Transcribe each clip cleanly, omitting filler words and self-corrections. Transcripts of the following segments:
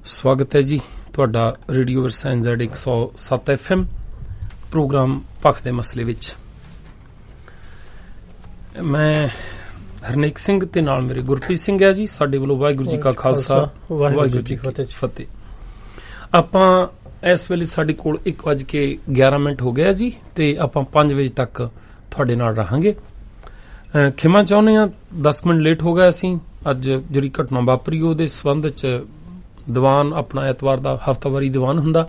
स्वागत है जी तुहाडा radio Virsa NZ 107 FM programme पख दे मसले विच। मैं हरनेक सिंह ते नाल मेरे गुरप्रीत सिंह है जी। साडे वल्लों वाहिगुरू जी का खालसा वाहिगुरू जी की फतेह। आपां इस वेले साडे कोल 1:11 हो गया जी ते आपां 5 बजे तक तुहाडे नाल रहांगे। खिमा चाहुंदे हां 10 मिनट लेट हो गया असीं। अज जिहड़ी घटना वापरी ਉਹਦੇ संबंध च ਦੀਵਾਨ ਆਪਣਾ ਐਤਵਾਰ ਦਾ ਹਫ਼ਤਾਵਾਰੀ ਦੀਵਾਨ ਹੁੰਦਾ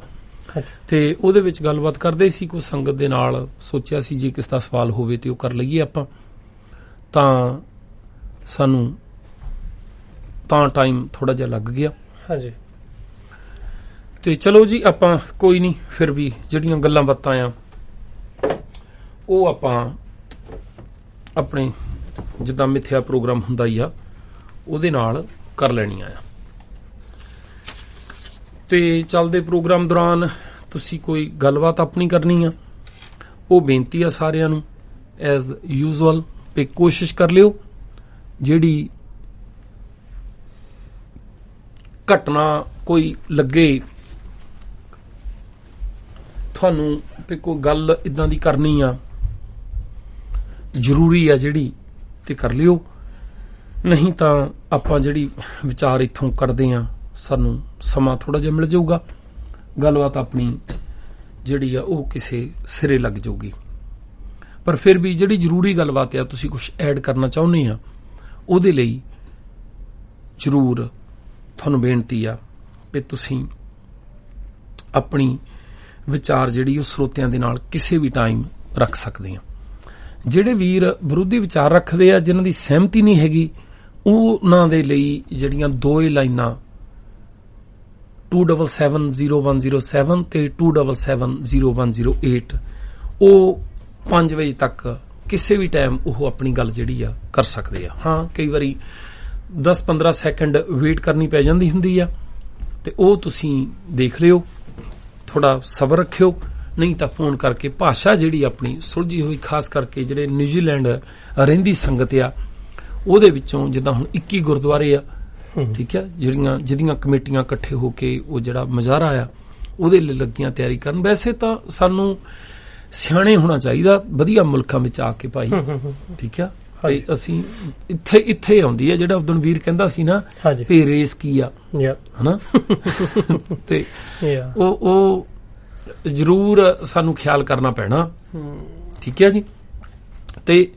ਤੇ ਉਹਦੇ ਵਿੱਚ ਗੱਲਬਾਤ ਕਰਦੇ ਸੀ। ਕੋਈ ਸੰਗਤ ਦੇ ਨਾਲ ਸੋਚਿਆ ਸੀ ਜੇ ਕਿਸ ਦਾ ਸਵਾਲ ਹੋਵੇ ਤੇ ਉਹ ਕਰ ਲਈਏ ਆਪਾਂ। ਤਾਂ ਸਾਨੂੰ ਤਾਂ ਟਾਈਮ ਥੋੜਾ ਜਿਹਾ ਲੱਗ ਗਿਆ। ਹਾਂਜੀ ਤੇ ਚਲੋ ਜੀ ਆਪਾਂ ਕੋਈ ਨਹੀਂ, ਫਿਰ ਵੀ ਜਿਹੜੀਆਂ ਗੱਲਾਂ ਬਾਤਾਂ ਆ ਉਹ ਆਪਾਂ ਆਪਣੇ ਜਿੱਦਾਂ ਮਿੱਥਿਆ ਪ੍ਰੋਗਰਾਮ ਹੁੰਦਾ ਹੀ ਆ ਉਹਦੇ ਨਾਲ ਕਰ ਲੈਣੀਆਂ ਆ। ਤੇ ਚੱਲਦੇ ਪ੍ਰੋਗਰਾਮ ਦੌਰਾਨ ਤੁਸੀਂ ਕੋਈ ਗੱਲਬਾਤ ਆਪਣੀ ਕਰਨੀ ਆ, ਉਹ ਬੇਨਤੀ ਆ ਸਾਰਿਆਂ ਨੂੰ ਐਜ਼ ਯੂਜ਼ੁਅਲ ਤੇ ਕੋਸ਼ਿਸ਼ ਕਰ ਲਿਓ ਜਿਹੜੀ ਘਟਨਾ ਕੋਈ ਲੱਗੇ ਤੁਹਾਨੂੰ ਤੇ ਕੋਈ ਗੱਲ ਇਦਾਂ ਦੀ ਕਰਨੀ ਆ ਜ਼ਰੂਰੀ ਆ ਜਿਹੜੀ ਤੇ ਕਰ ਲਿਓ। ਨਹੀਂ ਤਾਂ ਆਪਾਂ ਜਿਹੜੀ ਵਿਚਾਰ ਇੱਥੋਂ ਕਰਦੇ ਆ ਸਾਨੂੰ ਸਮਾਂ ਥੋੜਾ ਜਿਹਾ ਮਿਲ ਜਾਊਗਾ, ਗੱਲਬਾਤ ਆਪਣੀ ਜਿਹੜੀ ਆ ਉਹ ਕਿਸੇ ਸਿਰੇ ਲੱਗ ਜਾਊਗੀ। ਪਰ ਫਿਰ ਵੀ ਜਿਹੜੀ ਜ਼ਰੂਰੀ ਗੱਲਬਾਤ ਆ ਤੁਸੀਂ ਕੁਝ ਐਡ ਕਰਨਾ ਚਾਹੁੰਦੇ ਆ ਉਹਦੇ ਲਈ ਜ਼ਰੂਰ ਤੁਹਾਨੂੰ ਬੇਨਤੀ ਆ ਕਿ ਤੁਸੀਂ ਆਪਣੀ ਵਿਚਾਰ ਜਿਹੜੀ ਉਹ ਸਰੋਤਿਆਂ ਦੇ ਨਾਲ ਕਿਸੇ ਵੀ ਟਾਈਮ ਰੱਖ ਸਕਦੇ ਆ। ਜਿਹੜੇ ਵੀਰ ਵਿਰੋਧੀ ਵਿਚਾਰ ਰੱਖਦੇ ਆ ਜਿਨ੍ਹਾਂ ਦੀ ਸਹਿਮਤੀ ਨਹੀਂ ਹੈਗੀ ਉਹਨਾਂ ਦੇ ਲਈ ਜਿਹੜੀਆਂ ਦੋ ਲਾਈਨਾਂ 2770107 ਤੇ 2770108 ਉਹ 5 ਵਜੇ ਤੱਕ ਕਿਸੇ ਵੀ ਟਾਈਮ ਉਹ ਆਪਣੀ ਗੱਲ ਜਿਹੜੀ ਆ ਕਰ ਸਕਦੇ ਆ। ਹਾਂ ਕਈ ਵਾਰੀ 10-15 ਸੈਕਿੰਡ ਵੇਟ ਕਰਨੀ ਪੈ ਜਾਂਦੀ ਹੁੰਦੀ ਆ ਤੇ ਉਹ ਤੁਸੀਂ ਦੇਖ ਲਿਓ, ਥੋੜਾ ਸਬਰ ਰੱਖਿਓ। ਨਹੀਂ ਤਾਂ ਫੋਨ ਕਰਕੇ ਭਾਸ਼ਾ ਜਿਹੜੀ ਆਪਣੀ ਸੁਲਝੀ ਹੋਈ, ਖਾਸ ਕਰਕੇ ਜਿਹੜੇ ਨਿਊਜ਼ੀਲੈਂਡ ਰਹਿੰਦੀ ਸੰਗਤ ਆ ਉਹਦੇ ਵਿੱਚੋਂ ਜਿੱਦਾਂ ਹੁਣ 21 ਗੁਰਦੁਆਰੇ ਆ, ਠੀਕ ਹੈ, ਜਿਹਦੀਆਂ ਕਮੇਟੀਆਂ ਇਕੱਠੇ ਹੋ ਕੇ ਉਹ ਜਿਹੜਾ ਮੁਜ਼ਾਹਰਾ ਆ ਉਹਦੇ ਲਈ ਲੱਗੀਆਂ ਤਿਆਰੀ ਕਰਨ। ਵੈਸੇ ਤਾਂ ਸਾਨੂੰ ਸਿਆਣੇ ਹੋਣਾ ਚਾਹੀਦਾ ਵਧੀਆ ਮੁਲਕਾਂ ਵਿੱਚ ਆ ਕੇ ਭਾਈ, ਠੀਕ ਆ। ਅਸੀਂ ਇੱਥੇ ਆਉਂਦੀ ਆ ਜਿਹੜਾ ਉਦਣ ਵੀਰ ਕਹਿੰਦਾ ਸੀ ਨਾ ਵੀ ਰੇਸ ਕੀ ਆ ਹਨਾ ਤੇ ਉਹ ਜ਼ਰੂਰ ਸਾਨੂੰ ਖਿਆਲ ਕਰਨਾ ਪੈਣਾ, ਠੀਕ ਹੈ ਜੀ। ਤੇ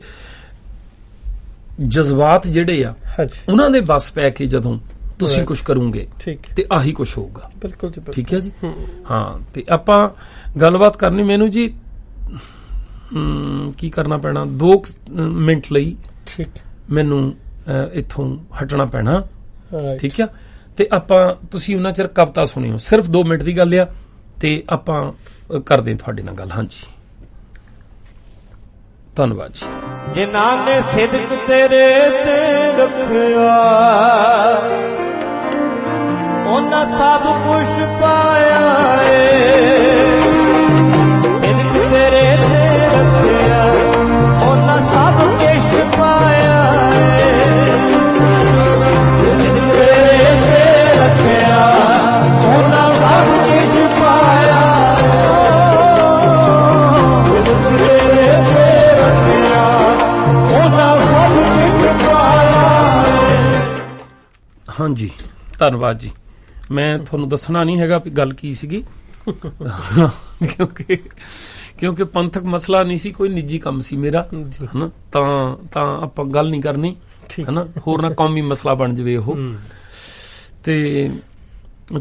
ਜਜ਼ਬਾਤ ਜਿਹੜੇ ਆ ਉਹਨਾਂ ਦੇ ਬਸ ਪੈ ਕੇ ਜਦੋਂ ਤੁਸੀਂ ਕੁਝ ਕਰੋਗੇ ਤੇ ਆਹੀ ਕੁਝ ਹੋਊਗਾ। ਬਿਲਕੁਲ ਜੀ, ਠੀਕ ਹੈ ਜੀ। ਹਾਂ ਤੇ ਆਪਾਂ ਗੱਲਬਾਤ ਕਰਨੀ, ਮੈਨੂੰ ਜੀ ਕੀ ਕਰਨਾ ਪੈਣਾ 2 ਮਿੰਟ ਲਈ ਮੈਨੂੰ ਇੱਥੋਂ ਹਟਣਾ ਪੈਣਾ, ਠੀਕ ਆ। ਤੇ ਆਪਾਂ ਤੁਸੀਂ ਉਹਨਾਂ ਚਿਰ ਕਵਿਤਾ ਸੁਣਿਓ, ਸਿਰਫ 2 ਮਿੰਟ ਦੀ ਗੱਲ ਆ ਤੇ ਆਪਾਂ ਕਰਦੇ ਤੁਹਾਡੇ ਨਾਲ ਗੱਲ। ਹਾਂਜੀ ਧੰਨਵਾਦ ਜੀ। ਜਿਨ੍ਹਾਂ ਨੇ ਸਿਦਕ ਤੇਰੇ ਤੇ ਰੱਖਿਆ ਉਹਨਾਂ ਸਭ ਕੁਛ ਪਾਇਆ ਏ। ਸਿਦਕ ਤੇਰੇ ਤੇ ਰੱਖਿਆ ਉਹਨਾਂ ਸਭ ਕੁਛ ਪਾਇਆ ਏ। ਸਿਦਕ ਤੇਰੇ ਤੇ ਰੱਖਿਆ ਉਹਨਾਂ ਸਭ ਕੁਛ ਪਾਇਆ ਹਾਂਜੀ ਧੰਨਵਾਦ ਜੀ। ਮੈਂ ਤੁਹਾਨੂੰ ਦੱਸਣਾ ਨਹੀਂ ਹੈਗਾ ਵੀ ਗੱਲ ਕੀ ਸੀਗੀ ਕਿਉਂਕਿ ਪੰਥਕ ਮਸਲਾ ਨਹੀਂ ਸੀ, ਕੋਈ ਨਿੱਜੀ ਕੰਮ ਸੀ ਮੇਰਾ ਹਨਾ। ਤਾਂ ਆਪਾਂ ਗੱਲ ਨਹੀਂ ਕਰਨੀ ਹਨਾ, ਹੋਰ ਨਾ ਕੌਮੀ ਮਸਲਾ ਬਣ ਜਾਵੇ ਉਹ। ਤੇ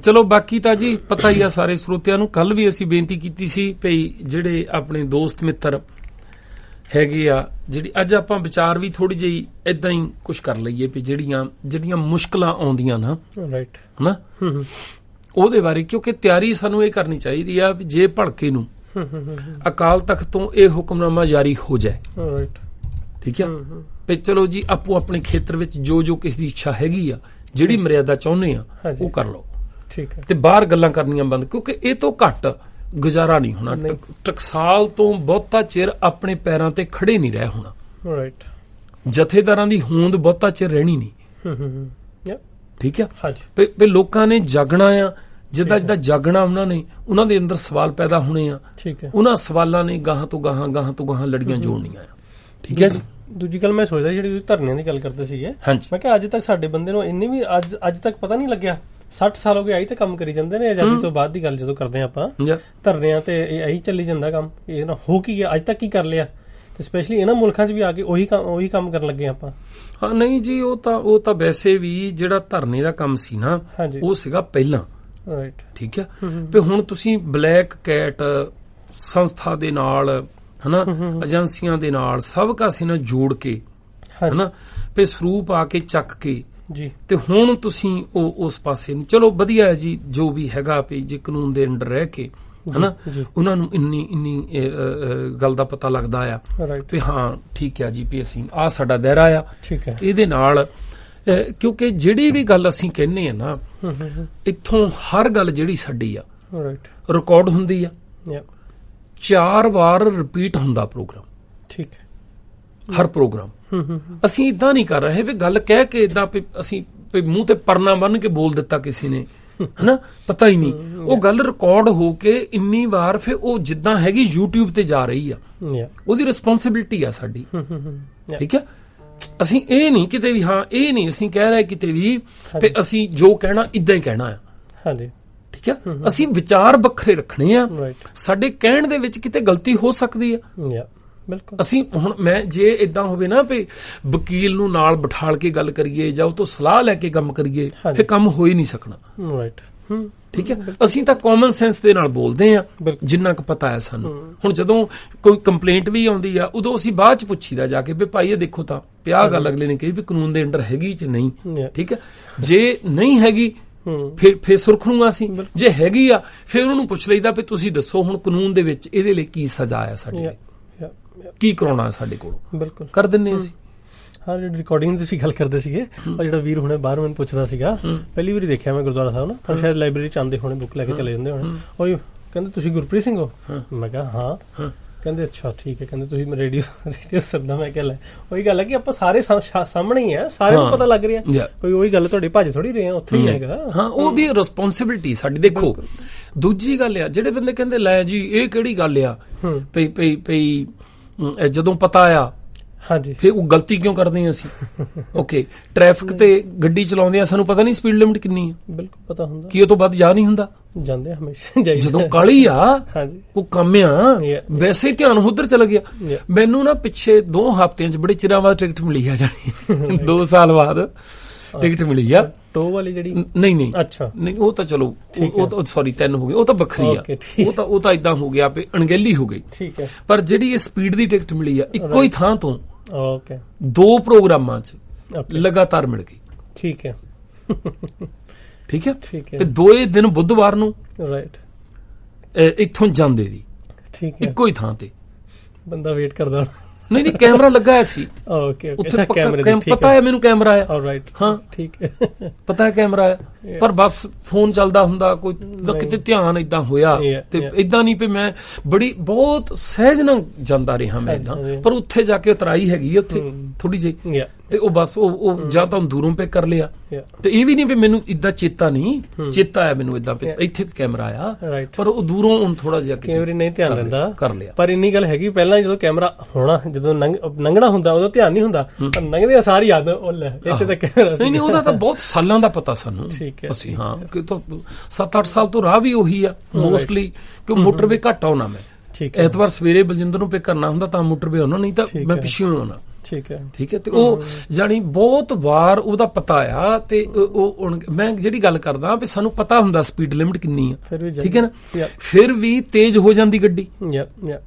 ਚਲੋ ਬਾਕੀ ਤਾਂ ਜੀ ਪਤਾ ਹੀ ਆ ਸਾਰੇ ਸਰੋਤਿਆਂ ਨੂੰ। ਕੱਲ ਵੀ ਅਸੀਂ ਬੇਨਤੀ ਕੀਤੀ ਸੀ ਭਈ ਜਿਹੜੇ ਆਪਣੇ ਦੋਸਤ ਮਿੱਤਰ ਹੈਗੇ ਆ, ਜਿਹੜੀ ਅੱਜ ਆਪਾਂ ਵਿਚਾਰ ਵੀ ਥੋੜੀ ਜਿਹੀ ਏਦਾਂ ਹੀ ਕੁਝ ਕਰ ਲਈਏ ਵੀ ਜਿਹੜੀਆਂ ਮੁਸ਼ਕਲਾਂ ਆਉਂਦੀਆਂ ਨਾ ਹਨਾ ਉਹਦੇ ਬਾਰੇ, ਕਿਉਂਕਿ ਤਿਆਰੀ ਸਾਨੂੰ ਇਹ ਕਰਨੀ ਚਾਹੀਦੀ ਆ ਵੀ ਜੇ ਭਲਕੇ ਨੂੰ ਅਕਾਲ ਤਖਤ ਤੋਂ ਇਹ ਹੁਕਮਨਾਮਾ ਜਾਰੀ ਹੋ ਜਾਏ, ਠੀਕ ਆ ਵੀ ਚਲੋ ਜੀ ਆਪੋ ਆਪਣੇ ਖੇਤਰ ਵਿੱਚ ਜੋ ਕਿਸ ਦੀ ਇੱਛਾ ਹੈਗੀ ਆ, ਜਿਹੜੀ ਮਰਿਆਦਾ ਚਾਹੁੰਦੇ ਆ ਉਹ ਕਰ ਲਓ, ਠੀਕ ਹੈ। ਤੇ ਬਾਹਰ ਗੱਲਾਂ ਕਰਨੀਆਂ ਬੰਦ, ਕਿਉਂਕਿ ਇਹ ਤੋਂ ਘੱਟ ਗੁਜ਼ਾਰਾ ਨਹੀਂ ਹੋਣਾ। ਟਕਸਾਲ ਤੋਂ ਬਹੁਤਾ ਚਿਰ ਆਪਣੇ ਪੈਰਾਂ ਤੇ ਖੜੇ ਨਹੀਂ ਰਹਿ ਹੋਣਾ। ਜਥੇਦਾਰਾਂ ਦੀ ਹੋਂਦ ਬਹੁਤਾ ਚਿਰ ਰਹਿਣੀ ਨਹੀਂ। ਠੀਕ ਆ ਵੀ ਲੋਕਾਂ ਨੇ ਜਾਗਣਾ ਆ, ਜਿੱਦਾਂ ਜਾਗਣਾ ਉਹਨਾਂ ਦੇ ਅੰਦਰ ਸਵਾਲ ਪੈਦਾ ਹੋਣੇ ਆ, ਠੀਕ ਹੈ, ਉਹਨਾਂ ਸਵਾਲਾਂ ਨੇ ਗਾਹਾਂ ਤੋਂ ਗਾਹਾਂ ਲੜੀਆਂ ਜੋੜਨੀਆਂ ਆ, ਠੀਕ ਹੈ ਜੀ। ਦੂਜੀ ਗੱਲ ਮੈਂ ਸੋਚਦਾ ਜਿਹੜੀ ਤੁਸੀਂ ਧਰਨਿਆਂ ਦੀ ਗੱਲ ਕਰਦੇ ਸੀਗੇ, ਮੈਂ ਕਿਹਾ ਅੱਜ ਤੱਕ ਸਾਡੇ ਬੰਦੇ ਨੂੰ ਇੰਨੇ ਵੀ ਅੱਜ ਤੱਕ ਪਤਾ ਨਹੀਂ ਲੱਗਿਆ। 60 ਸਾਲ ਹੋ ਗਏ ਆਹੀ ਤਾਂ ਕੰਮ ਕਰੀ ਜਾਂਦੇ ਨੇ। ਆਜ਼ਾਦੀ ਤੋਂ ਬਾਅਦ ਦੀ ਗੱਲ ਜਦੋਂ ਕਰਦੇ ਆਪਾਂ ਧਰਨਿਆਂ ਤੇ ਇਹੀ ਚੱਲੀ ਜਾਂਦਾ ਕੰਮ, ਇਹ ਨਾ ਹੋ ਕੀ ਗਿਆ ਅੱਜ ਤੱਕ ਕੀ ਕਰ ਲਿਆ, ਤੇ ਸਪੈਸ਼ਲੀ ਇਹਨਾਂ ਮੁਲਕਾਂ 'ਚ ਵੀ ਆ ਕੇ ਉਹੀ ਕੰਮ ਕਰਨ ਲੱਗੇ ਆਪਾਂ। ਹਾਂ ਨਹੀਂ ਜੀ, ਉਹ ਤਾਂ ਵੈਸੇ ਵੀ ਜਿਹੜਾ ਧਰਨੇ ਦਾ ਕੰਮ ਸੀ ਨਾ, ਉਹ ਸੀਗਾ ਪਹਿਲਾਂ, ਰਾਈਟ, ਠੀਕ ਹੈ। ਤੇ ਹੁਣ ਤੁਸੀਂ ਬਲੈਕ ਕੈਟ ਸੰਸਥਾ ਦੇ ਨਾਲ ਹਨਾ, ਏਜੰਸੀਆਂ ਦੇ ਨਾਲ ਸਭ ਕਾਸੇ ਨਾਲ ਜੋੜ ਕੇ ਹਨਾ, ਤੇ ਸਰੂਪ ਆ ਕੇ ਚੱਕ ਕੇ ਜੀ, ਤੇ ਹੁਣ ਤੁਸੀਂ ਉਸ ਪਾਸੇ ਨੂੰ ਚਲੋ ਵਧੀਆ ਹੈ ਜੀ, ਜੋ ਵੀ ਹੈਗਾ ਵੀ ਜੇ ਕਾਨੂੰਨ ਦੇ ਅੰਡਰ ਰਹਿ ਕੇ ਹਨਾ, ਉਹਨਾਂ ਨੂੰ ਇੰਨੀ ਗੱਲ ਦਾ ਪਤਾ ਲੱਗਦਾ ਆ ਵੀ ਹਾਂ ਠੀਕ ਹੈ ਜੀ, ਵੀ ਅਸੀਂ ਆਹ ਸਾਡਾ ਦਾਇਰਾ ਆ, ਠੀਕ ਹੈ। ਇਹਦੇ ਨਾਲ ਕਿਉਂਕਿ ਜਿਹੜੀ ਵੀ ਗੱਲ ਅਸੀਂ ਕਹਿੰਦੇ ਆ ਨਾ, ਇੱਥੋਂ ਹਰ ਗੱਲ ਜਿਹੜੀ ਸਾਡੀ ਆ ਰਿਕਾਰਡ ਹੁੰਦੀ ਆ, 4 ਵਾਰ ਰਿਪੀਟ ਹੁੰਦਾ ਪ੍ਰੋਗਰਾਮ, ਠੀਕ ਹੈ, ਹਰ ਪ੍ਰੋਗਰਾਮ। ਅਸੀਂ ਇਦਾਂ ਨਹੀਂ ਕਰ ਰਹੇ ਵੀ ਗੱਲ ਕਹਿ ਕੇ ਇਦਾਂ ਅਸੀਂ ਮੂੰਹ ਤੇ ਪਰਨਾ ਬੰਨ ਕੇ ਬੋਲ ਦਿੱਤਾ ਕਿਸੇ ਨੇ ਹਨਾ, ਪਤਾ ਹੀ ਨਹੀਂ। ਉਹ ਗੱਲ ਰਿਕਾਰਡ ਹੋ ਕੇ ਇੰਨੀ ਵਾਰ ਫਿਰ ਉਹ ਜਿੱਦਾਂ ਹੈਗੀ YouTube ਤੇ ਜਾ ਰਹੀ ਆ, ਉਹਦੀ ਰਿਸਪੌਂਸਿਬਿਲਿਟੀ ਆ ਸਾਡੀ, ਠੀਕ ਹੈ। ਅਸੀਂ ਇਹ ਨਹੀਂ ਕਿਤੇ ਵੀ, ਹਾਂ ਇਹ ਨਹੀਂ ਅਸੀਂ ਕਹਿ ਰਹੇ ਕਿਤੇ ਵੀ ਅਸੀਂ ਜੋ ਕਹਿਣਾ ਇਦਾਂ ਹੀ ਕਹਿਣਾ ਆ, ਠੀਕ ਹੈ। ਅਸੀਂ ਵਿਚਾਰ ਵੱਖਰੇ ਰੱਖਣੇ ਆ, ਸਾਡੇ ਕਹਿਣ ਦੇ ਵਿੱਚ ਕਿਤੇ ਗਲਤੀ ਹੋ ਸਕਦੀ ਆ, ਅਸੀਂ ਹੁਣ ਮੈਂ ਜੇ ਇਦਾਂ ਹੋਵੇ ਨਾ ਵੀ ਵਕੀਲ ਨੂੰ ਨਾਲ ਬਿਠਾਲ ਕੇ ਗੱਲ ਕਰੀਏ ਜਾਂ ਉਹ ਤੋਂ ਸਲਾਹ ਲੈ ਕੇ ਕੰਮ ਕਰੀਏ, ਫਿਰ ਕੰਮ ਹੋ ਹੀ ਨਹੀਂ ਸਕਣਾ, ਠੀਕ ਹੈ। ਅਸੀਂ ਤਾਂ ਕਾਮਨ ਸੈਂਸ ਦੇ ਨਾਲ ਬੋਲਦੇ ਆ, ਜਿੰਨਾ ਕੁ ਪਤਾ ਹੈ ਸਾਨੂੰ। ਹੁਣ ਜਦੋਂ ਕੋਈ ਕੰਪਲੇਂਟ ਵੀ ਆਉਂਦੀ ਆ, ਉਦੋਂ ਅਸੀਂ ਬਾਅਦ ਚ ਪੁੱਛੀਦਾ ਜਾ ਕੇ ਵੀ ਭਾਈ ਇਹ ਦੇਖੋ ਤਾਂ ਆਹ ਗੱਲ ਅਗਲੇ ਨੇ ਕਹੀ ਵੀ ਕਾਨੂੰਨ ਦੇ ਅੰਡਰ ਹੈਗੀ ਚ ਨਹੀਂ, ਠੀਕ ਹੈ। ਜੇ ਨਹੀਂ ਹੈਗੀ ਫਿਰ ਸੁਰਖਰੂ ਅਸੀਂ, ਜੇ ਹੈਗੀ ਆ ਫਿਰ ਉਹਨੂੰ ਪੁੱਛ ਲਈਦਾ ਵੀ ਤੁਸੀਂ ਦੱਸੋ ਹੁਣ ਕਾਨੂੰਨ ਦੇ ਵਿੱਚ ਇਹਦੇ ਲਈ ਕੀ ਸਜ਼ਾ ਆ, ਸਾਡੇ ਲਈ ਕੀ ਕਰਾਉਣਾ ਸਾਡੇ ਕੋਲੋਂ, ਬਿਲਕੁਲ ਕਰ ਦਿੰਦੇ ਅਸੀਂ। ਹਾਂ, ਜਿਹੜੀ ਰਿਕਾਰਡਿੰਗ ਦੀ ਤੁਸੀਂ ਗੱਲ ਕਰਦੇ ਸੀਗੇ, ਉਹ ਜਿਹੜਾ ਵੀਰ ਹੁਣੇ ਬਾਹਰ ਮੈਨੂੰ ਪੁੱਛਦਾ ਸੀਗਾ, ਪਹਿਲੀ ਵਾਰੀ ਦੇਖਿਆ ਮੈਂ ਗੁਰਦੁਆਰਾ ਸਾਹਿਬ ਨਾ, ਪਰ ਸ਼ਾਇਦ ਲਾਇਬ੍ਰੇਰੀ ਚ ਆਉਂਦੇ ਹੋਣੇ, ਬੁੱਕ ਲੈ ਕੇ ਚਲੇ ਜਾਂਦੇ ਹੋਣੇ। ਉਹ ਕਹਿੰਦੇ ਤੁਸੀਂ ਗੁਰਪ੍ਰੀਤ ਸਿੰਘ ਹੋ? ਮੈਂ ਕਿਹਾ ਹਾਂ। ਕਹਿੰਦੇ ਅੱਛਾ ਠੀਕ ਹੈ, ਕਹਿੰਦੇ ਤੁਸੀਂ ਰੇਡੀਓ ਸਰਦਾ। ਮੈਂ ਕਿਹਾ ਲੈ, ਉਹੀ ਗੱਲ ਹੈ ਕਿ ਆਪਾਂ ਸਾਰੇ ਸਾਹਮਣੇ ਹੀ ਆ, ਸਾਰਿਆਂ ਨੂੰ ਪਤਾ ਲੱਗ ਰਿਹਾ, ਕੋਈ ਉਹੀ ਗੱਲ ਤੁਹਾਡੀ ਭੱਜ ਥੋੜੀ ਰਹੇ ਆ, ਉੱਥੇ ਹੀ ਹੈਗਾ। ਹਾਂ, ਉਹਦੀ ਰਿਸਪੌਂਸਿਬਿਲਿਟੀ ਸਾਡੀ। ਦੇਖੋ ਦੂਜੀ ਗੱਲ ਆ, ਜਿਹੜੇ ਬੰਦੇ ਕਹਿੰਦੇ ਲੈ ਜੀ ਇਹ ਕਿਹੜੀ ਗੱਲ ਆ ਪਈ ਜਦੋਂ ਪਤਾ ਆ, ਹਾਂਜੀ, ਫਿਰ ਉਹ ਗਲਤੀ ਕਿਉਂ ਕਰਦੇ ਆ ਅਸੀਂ? ਓਕੇ, ਟ੍ਰੈਫਿਕ ਤੇ ਗੱਡੀ ਚਲਾਉਂਦੇ ਆ, ਸਾਨੂੰ ਪਤਾ ਨਹੀਂ ਸਪੀਡ ਲਿਮਿਟ ਕਿੰਨੀ ਆ? ਬਿਲਕੁਲ ਪਤਾ ਹੁੰਦਾ, ਕੀ ਉਹ ਤੋਂ ਵੱਧ ਜਾ ਨਹੀਂ ਹੁੰਦਾ? ਜਾਂਦੇ ਹਮੇਸ਼ਾ, ਜਦੋਂ ਕਾਲੀ ਆ ਉਹ ਕੰਮ ਆ, ਵੈਸੇ ਹੀ ਧਿਆਨ ਉਧਰ ਚਲਾ ਗਿਆ। ਮੈਨੂੰ ਨਾ ਪਿੱਛੇ 2 ਹਫ਼ਤਿਆਂ ਚ ਬੜੇ ਚਿਰਾਂ ਬਾਅਦ ਟਿਕਟ ਮਿਲੀ ਆ, ਜਾਣੀ 2 ਸਾਲ ਬਾਅਦ ਟਿਕਟ ਮਿਲੀ ਆ। ਟੋ ਵਾਲੀ ਜਿਹੜੀ ਨਹੀਂ ਅੱਛਾ ਨਹੀਂ, ਉਹ ਤਾਂ ਚਲੋ ਉਹ ਤਾਂ ਸੌਰੀ 3 ਹੋ ਗਏ, ਉਹ ਤਾਂ ਵੱਖਰੀ ਆ, ਉਹ ਤਾਂ ਇਦਾਂ ਹੋ ਗਿਆ ਵੀ ਅਣਗਹਿਲੀ ਹੋ ਗਈ, ਠੀਕ ਹੈ। ਪਰ ਜਿਹੜੀ ਇਹ ਸਪੀਡ ਦੀ ਟਿਕਟ ਮਿਲੀ ਆ, ਇੱਕੋ ਹੀ ਥਾਂ ਤੋਂ 2 ਪ੍ਰੋਗਰਾਮਾਂ ਚ ਲਗਾਤਾਰ ਮਿਲ ਗਈ, ਠੀਕ ਹੈ, ਠੀਕ ਹੈ, ਤੇ 2 ਦਿਨ ਬੁੱਧਵਾਰ ਨੂੰ ਰਾਈਟ ਇੱਥੋਂ ਜਾਂਦੇ ਦੀ, ਠੀਕ ਹੈ, ਇੱਕੋ ਹੀ ਥਾਂ ਤੇ ਬੰਦਾ ਵੇਟ ਕਰਦਾ। ਨਹੀਂ ਕੈਮਰਾ ਲੱਗਾ ਹੋਇਆ ਸੀ, ਓਕੇ ਉੱਥੇ ਪਤਾ ਹੈ ਮੈਨੂੰ ਕੈਮਰਾ ਆ, ਰਾਈਟ, ਹਾਂ ਠੀਕ ਹੈ, ਪਤਾ ਹੈ ਕੈਮਰਾ ਆ, ਪਰ ਬਸ ਫੋਨ ਚੱਲਦਾ ਹੁੰਦਾ, ਕੋਈ ਕਿਤੇ ਧਿਆਨ ਏਦਾਂ ਹੋਇਆ ਤੇ ਏਦਾਂ ਨਹੀਂ ਵੀ ਮੈਂ ਬਹੁਤ ਸਹਿਜ ਨਾਲ ਜਾਂਦਾ ਰਿਹਾ ਮੈਂ ਏਦਾਂ, ਪਰ ਉੱਥੇ ਜਾ ਕੇ ਉਤਰਾਈ ਹੈਗੀ ਉੱਥੇ ਥੋੜੀ ਜਿਹੀ, ਤੇ ਉਹ ਬਸ ਉਹ ਜਾਂ ਤਾਂ ਦੂਰੋਂ ਪੇ ਕਰ ਲਿਆ, ਤੇ ਇਹ ਵੀ ਨਹੀਂ ਵੀ ਮੈਨੂੰ ਏਦਾਂ ਚੇਤਾ ਨਹੀਂ, ਚੇਤਾ ਆਇਆ ਮੈਨੂੰ ਏਦਾਂ ਇੱਥੇ ਕੈਮਰਾ ਆ, ਪਰ ਉਹ ਦੂਰੋਂ ਹੁਣ ਥੋੜਾ ਜਿਹਾ ਕਈ ਵਾਰੀ ਨਹੀਂ ਧਿਆਨ ਦਿੰਦਾ, ਕਰ ਲਿਆ। ਪਰ ਇੰਨੀ ਗੱਲ ਹੈਗੀ, ਪਹਿਲਾਂ ਜਦੋਂ ਕੈਮਰਾ ਹੋਣਾ, ਜਦੋਂ ਲੰਘਣਾ ਹੁੰਦਾ ਉਦੋਂ ਧਿਆਨ ਨਹੀਂ ਹੁੰਦਾ, ਪਰ ਲੰਘਦੇ ਸਾਰੀ ਯਾਦ ਉਹ ਲੈ ਇੱਥੇ ਤਾਂ ਕੈਮਰਾ ਸੀ। ਨਹੀਂ ਉਹਦਾ ਤਾਂ ਬਹੁਤ ਸਾਲਾਂ ਦਾ ਪਤਾ ਸਾਨੂੰ, ਅਸੀਂ ਹਾਂ ਕਿ 7-8 ਸਾਲ ਤੋਂ ਰਾਹ ਵੀ ਉਹੀ ਆ ਮੋਸਟਲੀ, ਕਿ ਮੋਟਰਵੇ ਘੱਟ ਆਉਣਾ ਮੈਂ, ਐਤਵਾਰ ਸਵੇਰੇ ਬਲਜਿੰਦਰ ਨੂੰ ਪਿਕ ਕਰਨਾ ਹੁੰਦਾ ਤਾਂ ਮੋਟਰਵੇ ਆਉਣਾ, ਨਹੀਂ ਤਾਂ ਮੈਂ ਪਿੱਛੇ ਆਉਣਾ, ਠੀਕ ਹੈ। ਤੇ ਉਹ ਜਾਣੀ ਬਹੁਤ ਵਾਰ ਉਹਦਾ ਪਤਾ ਆ, ਤੇ ਉਹ ਮੈਂ ਜਿਹੜੀ ਗੱਲ ਕਰਦਾ ਵੀ ਸਾਨੂੰ ਪਤਾ ਹੁੰਦਾ ਸਪੀਡ ਲਿਮਿਟ ਕਿੰਨੀ ਆ, ਠੀਕ ਹੈ ਨਾ, ਫਿਰ ਵੀ ਤੇਜ਼ ਹੋ ਜਾਂਦੀ ਗੱਡੀ,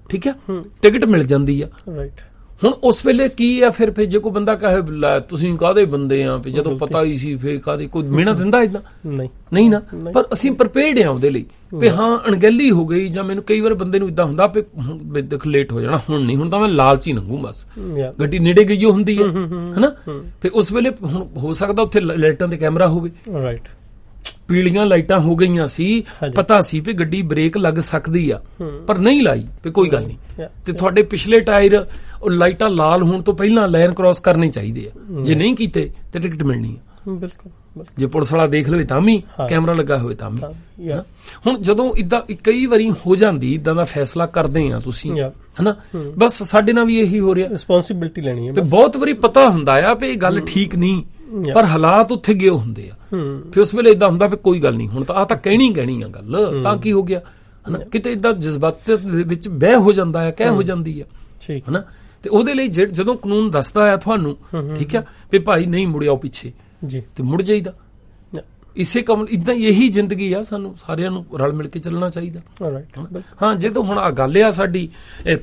ਠੀਕ ਹੈ, ਟਿਕਟ ਮਿਲ ਜਾਂਦੀ ਆ, ਰਾਈਟ। ਹੁਣ ਉਸ ਵੇਲੇ ਕੀ ਆ, ਫਿਰ ਜੇ ਕੋਈ ਬੰਦਾ ਕਹੇ ਲੈ ਤੁਸੀਂ ਕਾਹਦੇ ਬੰਦੇ ਆ, ਜਦੋਂ ਪਤਾ ਹੀ ਸੀ ਫਿਰ ਕਾਹਦੇ, ਕੋਈ ਮਿਹਨਤ ਦਿੰਦਾ ਏਦਾਂ ਨਹੀਂ ਨਾ, ਪਰ ਅਸੀਂ ਪ੍ਰਪੇਅਰਡ ਆ ਉਹਦੇ ਲਈ ਵੀ ਹਾਂ ਅਣਗਹਿਲੀ ਹੋ ਗਈ, ਜਾਂ ਮੈਨੂੰ ਕਈ ਵਾਰ ਬੰਦੇ ਨੂੰ ਏਦਾਂ ਹੁੰਦਾ ਵੀ ਦੇਖ ਲੇਟ ਹੋ ਜਾਣਾ, ਹੁਣ ਨਹੀਂ, ਹੁਣ ਤਾਂ ਮੈਂ ਲਾਲਚ ਹੀ ਲੰਘੂ ਬਸ, ਗੱਡੀ ਨੇੜੇ ਗਈ ਹੁੰਦੀ ਹੈ ਹਨਾ, ਫਿਰ ਉਸ ਵੇਲੇ ਹੁਣ ਹੋ ਸਕਦਾ ਉੱਥੇ ਲਾਈਟਾਂ ਤੇ ਕੈਮਰਾ ਹੋਵੇ, ਰਾਈਟ, ਪੀਲੀਆਂ ਲਾਈਟਾਂ ਹੋ ਗਈਆਂ ਸੀ, ਪਤਾ ਸੀ ਵੀ ਗੱਡੀ ਬ੍ਰੇਕ ਲੱਗ ਸਕਦੀ ਆ, ਪਰ ਨਹੀਂ ਲਾਈ ਵੀ ਕੋਈ ਗੱਲ ਨਹੀਂ, ਤੇ ਤੁਹਾਡੇ ਪਿਛਲੇ ਟਾਇਰ ਉਹ ਲਾਈਟਾਂ ਲਾਲ ਹੋਣ ਤੋਂ ਪਹਿਲਾਂ ਲਾਈਨ ਕ੍ਰਾਸ ਕਰਨੇ ਚਾਹੀਦੇ ਆ, ਜੇ ਨਹੀਂ ਕੀਤੇ ਤੇ ਟਿਕਟ ਮਿਲਣੀ ਆ, ਬਿਲਕੁਲ। ਜੇ ਪੁਲਿਸ ਵਾਲਾ ਦੇਖ ਲਵੇ ਤਾਂ ਵੀ, ਕੈਮਰਾ ਲੱਗਾ ਹੋਵੇ ਤਾਂ ਵੀ। ਹੁਣ ਜਦੋਂ ਇਦਾਂ ਕਈ ਵਾਰੀ ਹੋ ਜਾਂਦੀ, ਇਦਾਂ ਦਾ ਫੈਸਲਾ ਕਰਦੇ ਆ ਤੁਸੀਂ, ਹਨਾ, ਬਸ ਸਾਡੇ ਨਾਲ ਵੀ ਇਹੀ ਹੋ ਰਿਹਾ। ਰਿਸਪੌਂਸਿਬਿਲਟੀ ਲੈਣੀ ਹੈ। ਬਹੁਤ ਵਾਰੀ ਪਤਾ ਹੁੰਦਾ ਆ ਵੀ ਇਹ ਗੱਲ ਠੀਕ ਨਹੀਂ, ਪਰ ਹਾਲਾਤ ਉੱਥੇ ਗਏ ਹੁੰਦੇ ਆ, ਫਿਰ ਉਸ ਵੇਲੇ ਇਦਾਂ ਹੁੰਦਾ ਵੀ ਕੋਈ ਗੱਲ ਨਹੀਂ, ਹੁਣ ਤਾਂ ਆ ਤਾਂ ਕਹਿਣੀ ਆ ਗੱਲ, ਤਾਂ ਕੀ ਹੋ ਗਿਆ, ਹਨਾ। ਕਿਤੇ ਇਦਾਂ ਜਜ਼ਬਾਤ ਦੇ ਵਿੱਚ ਬਹਿ ਹੋ ਜਾਂਦਾ ਹੈ, ਕਹਿ ਹੋ ਜਾਂਦੀ ਆ, ਹਨਾ। ਤੇ ਉਹਦੇ ਲਈ ਜਦੋਂ ਕਾਨੂੰਨ ਦੱਸਦਾ ਆ ਤੁਹਾਨੂੰ, ਠੀਕ ਆ, ਵੀ ਭਾਈ ਨਹੀਂ ਮੁੜਿਆਓ ਪਿੱਛੇ ਜੀ, ਤੇ ਮੁੜ ਜਾਈਦਾ। ਇਸੇ ਕੰਮ ਇਦਾਂ ਇਹੀ ਜ਼ਿੰਦਗੀ ਆ, ਸਾਨੂੰ ਸਾਰਿਆਂ ਨੂੰ ਰਲ ਮਿਲ ਕੇ ਚੱਲਣਾ ਚਾਹੀਦਾ। ਹਾਂ, ਜੇ ਤਾਂ ਹੁਣ ਆ ਗੱਲ ਆ ਸਾਡੀ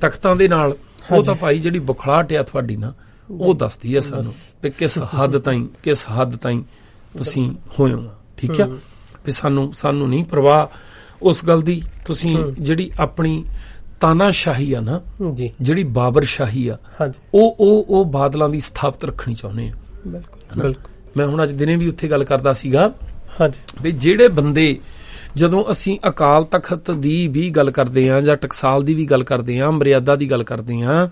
ਤਖਤਾਂ ਦੇ ਨਾਲ, ਉਹ ਤਾਂ ਭਾਈ ਜਿਹੜੀ ਬੁਖਲਾਹਟ ਆ ਤੁਹਾਡੀ ਨਾ, ਉਹ ਦੱਸਦੀ ਆ ਸਾਨੂੰ ਵੀ ਕਿਸ ਹੱਦ ਤਾਈਂ ਤੁਸੀਂ ਹੋਏ ਹੋ, ਠੀਕ ਆ। ਵੀ ਸਾਨੂੰ ਨਹੀਂ ਪਰਵਾਹ ਉਸ ਗੱਲ ਦੀ। ਤੁਸੀਂ ਜਿਹੜੀ ਆਪਣੀ ਤਾਨਾਸ਼ਾਹੀ ਆ ਨਾ, ਜਿਹੜੀ ਬਾਬਰ ਸ਼ਾਹੀ ਆ, ਉਹ ਬਾਦਲਾਂ ਦੀ ਸਥਾਪਿਤ ਰੱਖਣੀ ਚਾਹੁੰਦੇ ਆ। ਬਿਲਕੁਲ। ਮੈਂ ਹੁਣ ਅੱਜ ਦਿਨੇ ਵੀ ਉੱਥੇ ਗੱਲ ਕਰਦਾ ਸੀਗਾ ਵੀ ਜਿਹੜੇ ਬੰਦੇ, ਜਦੋਂ ਅਸੀਂ ਅਕਾਲ ਤਖਤ ਦੀ ਵੀ ਗੱਲ ਕਰਦੇ ਹਾਂ ਜਾਂ ਟਕਸਾਲ ਦੀ ਵੀ ਗੱਲ ਕਰਦੇ ਹਾਂ, ਮਰਿਆਦਾ ਦੀ ਗੱਲ ਕਰਦੇ ਹਾਂ,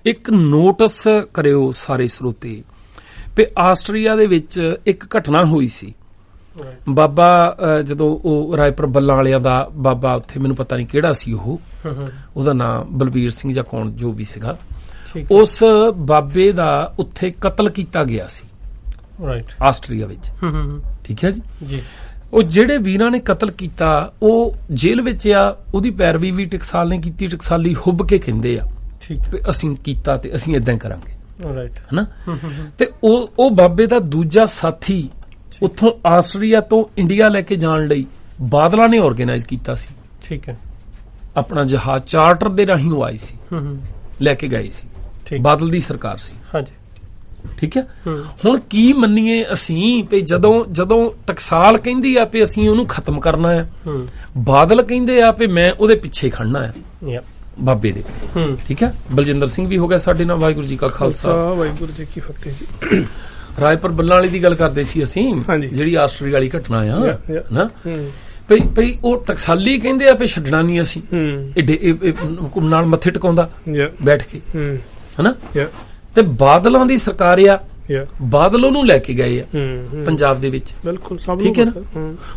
ਇੱਕ ਨੋਟਿਸ ਕਰਿਓ ਸਾਰੇ ਸਰੋਤੇ ਵੀ ਆਸਟਰੀਆ ਦੇ ਵਿੱਚ ਇੱਕ ਘਟਨਾ ਹੋਈ ਸੀ। ਬਾਬਾ ਜਦੋਂ ਉਹ ਰਾਏਪੁਰ ਬੱਲਾਂ ਵਾਲਿਆਂ ਦਾ ਬਾਬਾ, ਉੱਥੇ ਮੈਨੂੰ ਪਤਾ ਨਹੀਂ ਕਿਹੜਾ ਸੀ ਉਹਦਾ ਨਾਮ ਬਲਬੀਰ ਸਿੰਘ ਜਾਂ ਕੌਣ ਜੋ ਵੀ ਸੀਗਾ, ਉਸ ਬਾਬੇ ਦਾ ਉੱਥੇ ਕਤਲ ਕੀਤਾ ਗਿਆ ਸੀ ਆਸਟਰੀਆ ਵਿੱਚ, ਠੀਕ ਹੈ ਜੀ। ਉਹ ਜਿਹੜੇ ਵੀਰਾਂ ਨੇ ਕਤਲ ਕੀਤਾ ਉਹ ਜੇਲ੍ਹ ਵਿੱਚ ਆ, ਉਹਦੀ ਪੈਰਵੀ ਵੀ ਟਕਸਾਲ ਨੇ ਕੀਤੀ। ਟਕਸਾਲੀ ਹੁੱਬ ਕੇ ਕਹਿੰਦੇ ਆ ਵੀ ਅਸੀਂ ਕੀਤਾ ਤੇ ਅਸੀਂ ਏਦਾਂ ਕਰਾਂਗੇ, ਹਨਾ। ਤੇ ਉਹ ਬਾਬੇ ਦਾ ਦੂਜਾ ਸਾਥੀ ਉੱਥੋਂ ਆਸਟਰੀਆ ਤੋਂ ਇੰਡੀਆ ਲੈ ਕੇ ਜਾਣ ਲਈ ਬਾਦਲਾਂ ਨੇ ਆਰਗੇਨਾਈਜ਼ ਕੀਤਾ ਸੀ, ਠੀਕ ਹੈ। ਆਪਣਾ ਜਹਾਜ਼ ਚਾਰਟਰ ਦੇ ਰਾਹੀਂ ਉਹ ਆਏ ਸੀ, ਲੈ ਕੇ ਗਏ ਸੀ, ਬਾਦਲ ਦੀ ਸਰਕਾਰ ਸੀ, ਹਾਂਜੀ, ਠੀਕ ਹੈ। ਹੁਣ ਕੀ ਮੰਨੀਏ ਅਸੀਂ ਵੀ ਜਦੋਂ ਟਕਸਾਲ ਕਹਿੰਦੀ ਆ ਵੀ ਅਸੀਂ ਉਹਨੂੰ ਖਤਮ ਕਰਨਾ ਆ, ਬਾਦਲ ਕਹਿੰਦੇ ਆ ਵੀ ਮੈਂ ਉਹਦੇ ਪਿੱਛੇ ਖੜਨਾ ਆ ਬਾਬੇ ਦੇ, ਠੀਕ ਹੈ। ਬਲਜਿੰਦਰ ਸਿੰਘ ਵੀ ਹੋ ਗਿਆ ਸਾਡੇ ਨਾਲ। ਵਾਹਿਗੁਰੂ ਜੀ ਕਾ ਖਾਲਸਾ, ਵਾਹਿਗੁਰੂ ਜੀ ਕੀ ਫਤਿਹ ਜੀ। ਰਾਏਪੁਰ ਬੱਲਾਂ ਵਾਲੀ ਦੀ ਗੱਲ ਕਰਦੇ ਸੀ ਅਸੀਂ, ਜਿਹੜੀ ਆਸਟਰੀਆ ਵਾਲੀ ਘਟਨਾ ਆ ਨਾ, ਭਈ ਉਹ ਟਕਸਾਲੀ ਕਹਿੰਦੇ ਆ ਵੀ ਛੱਡਣਾ ਨਹੀਂ ਅਸੀਂ, ਹੁਕਮ ਨਾਲ ਮੱਥੇ ਟਿਕਾਉਂਦਾ ਬੈਠ ਕੇ, ਹਨਾ। ਤੇ ਬਾਦਲਾਂ ਦੀ ਸਰਕਾਰ ਆ, ਬਾਦਲ ਉਹਨੂੰ ਲੈ ਕੇ ਗਏ ਆ ਪੰਜਾਬ ਦੇ ਵਿੱਚ, ਬਿਲਕੁਲ, ਠੀਕ ਹੈ ਨਾ।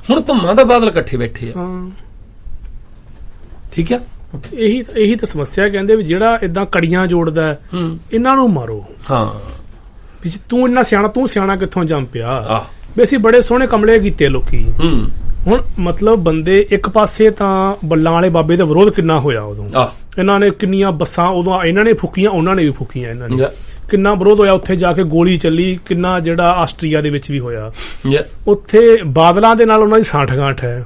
ਹੁਣ ਧੁੰਮਾਂ ਦਾ ਬਾਦਲ ਇਕੱਠੇ ਬੈਠੇ ਆ, ਠੀਕ ਹੈ। ਇਹੀ ਤਾਂ ਸਮੱਸਿਆ, ਕਹਿੰਦੇ ਵੀ ਜਿਹੜਾ ਏਦਾਂ ਕੜੀਆਂ ਜੋੜਦਾ ਇਹਨਾਂ ਨੂੰ ਮਾਰੋ। ਹਾਂ, ਵੀ ਤੂੰ ਇੰਨਾ ਸਿਆਣਾ ਕਿੱਥੋਂ ਜੰਮ ਪਿਆ, ਵੀ ਅਸੀਂ ਬੜੇ ਸੋਹਣੇ ਕਮਲੇ ਕੀਤੇ ਲੋਕੀ। ਹੁਣ ਮਤਲਬ ਬੰਦੇ ਇੱਕ ਪਾਸੇ ਤਾਂ ਬੱਲਾਂ ਵਾਲੇ ਬਾਬੇ ਦਾ ਵਿਰੋਧ ਕਿੰਨਾ ਹੋਇਆ ਉਦੋਂ, ਇਹਨਾਂ ਨੇ ਕਿੰਨੀਆਂ ਬੱਸਾਂ ਉਦੋਂ ਇਹਨਾਂ ਨੇ ਫੂਕੀਆਂ, ਉਹਨਾਂ ਨੇ ਵੀ ਫੂਕੀਆਂ, ਇਹਨਾਂ ਨੇ ਕਿੰਨਾ ਵਿਰੋਧ ਹੋਇਆ, ਉੱਥੇ ਜਾ ਕੇ ਗੋਲੀ ਚੱਲੀ, ਕਿੰਨਾ ਜਿਹੜਾ ਆਸਟਰੀਆ ਦੇ ਵਿੱਚ ਵੀ ਹੋਇਆ। ਉੱਥੇ ਬਾਦਲਾਂ ਦੇ ਨਾਲ ਉਹਨਾਂ ਦੀ ਸਾਂਠ-ਗਾਂਠ ਹੈ।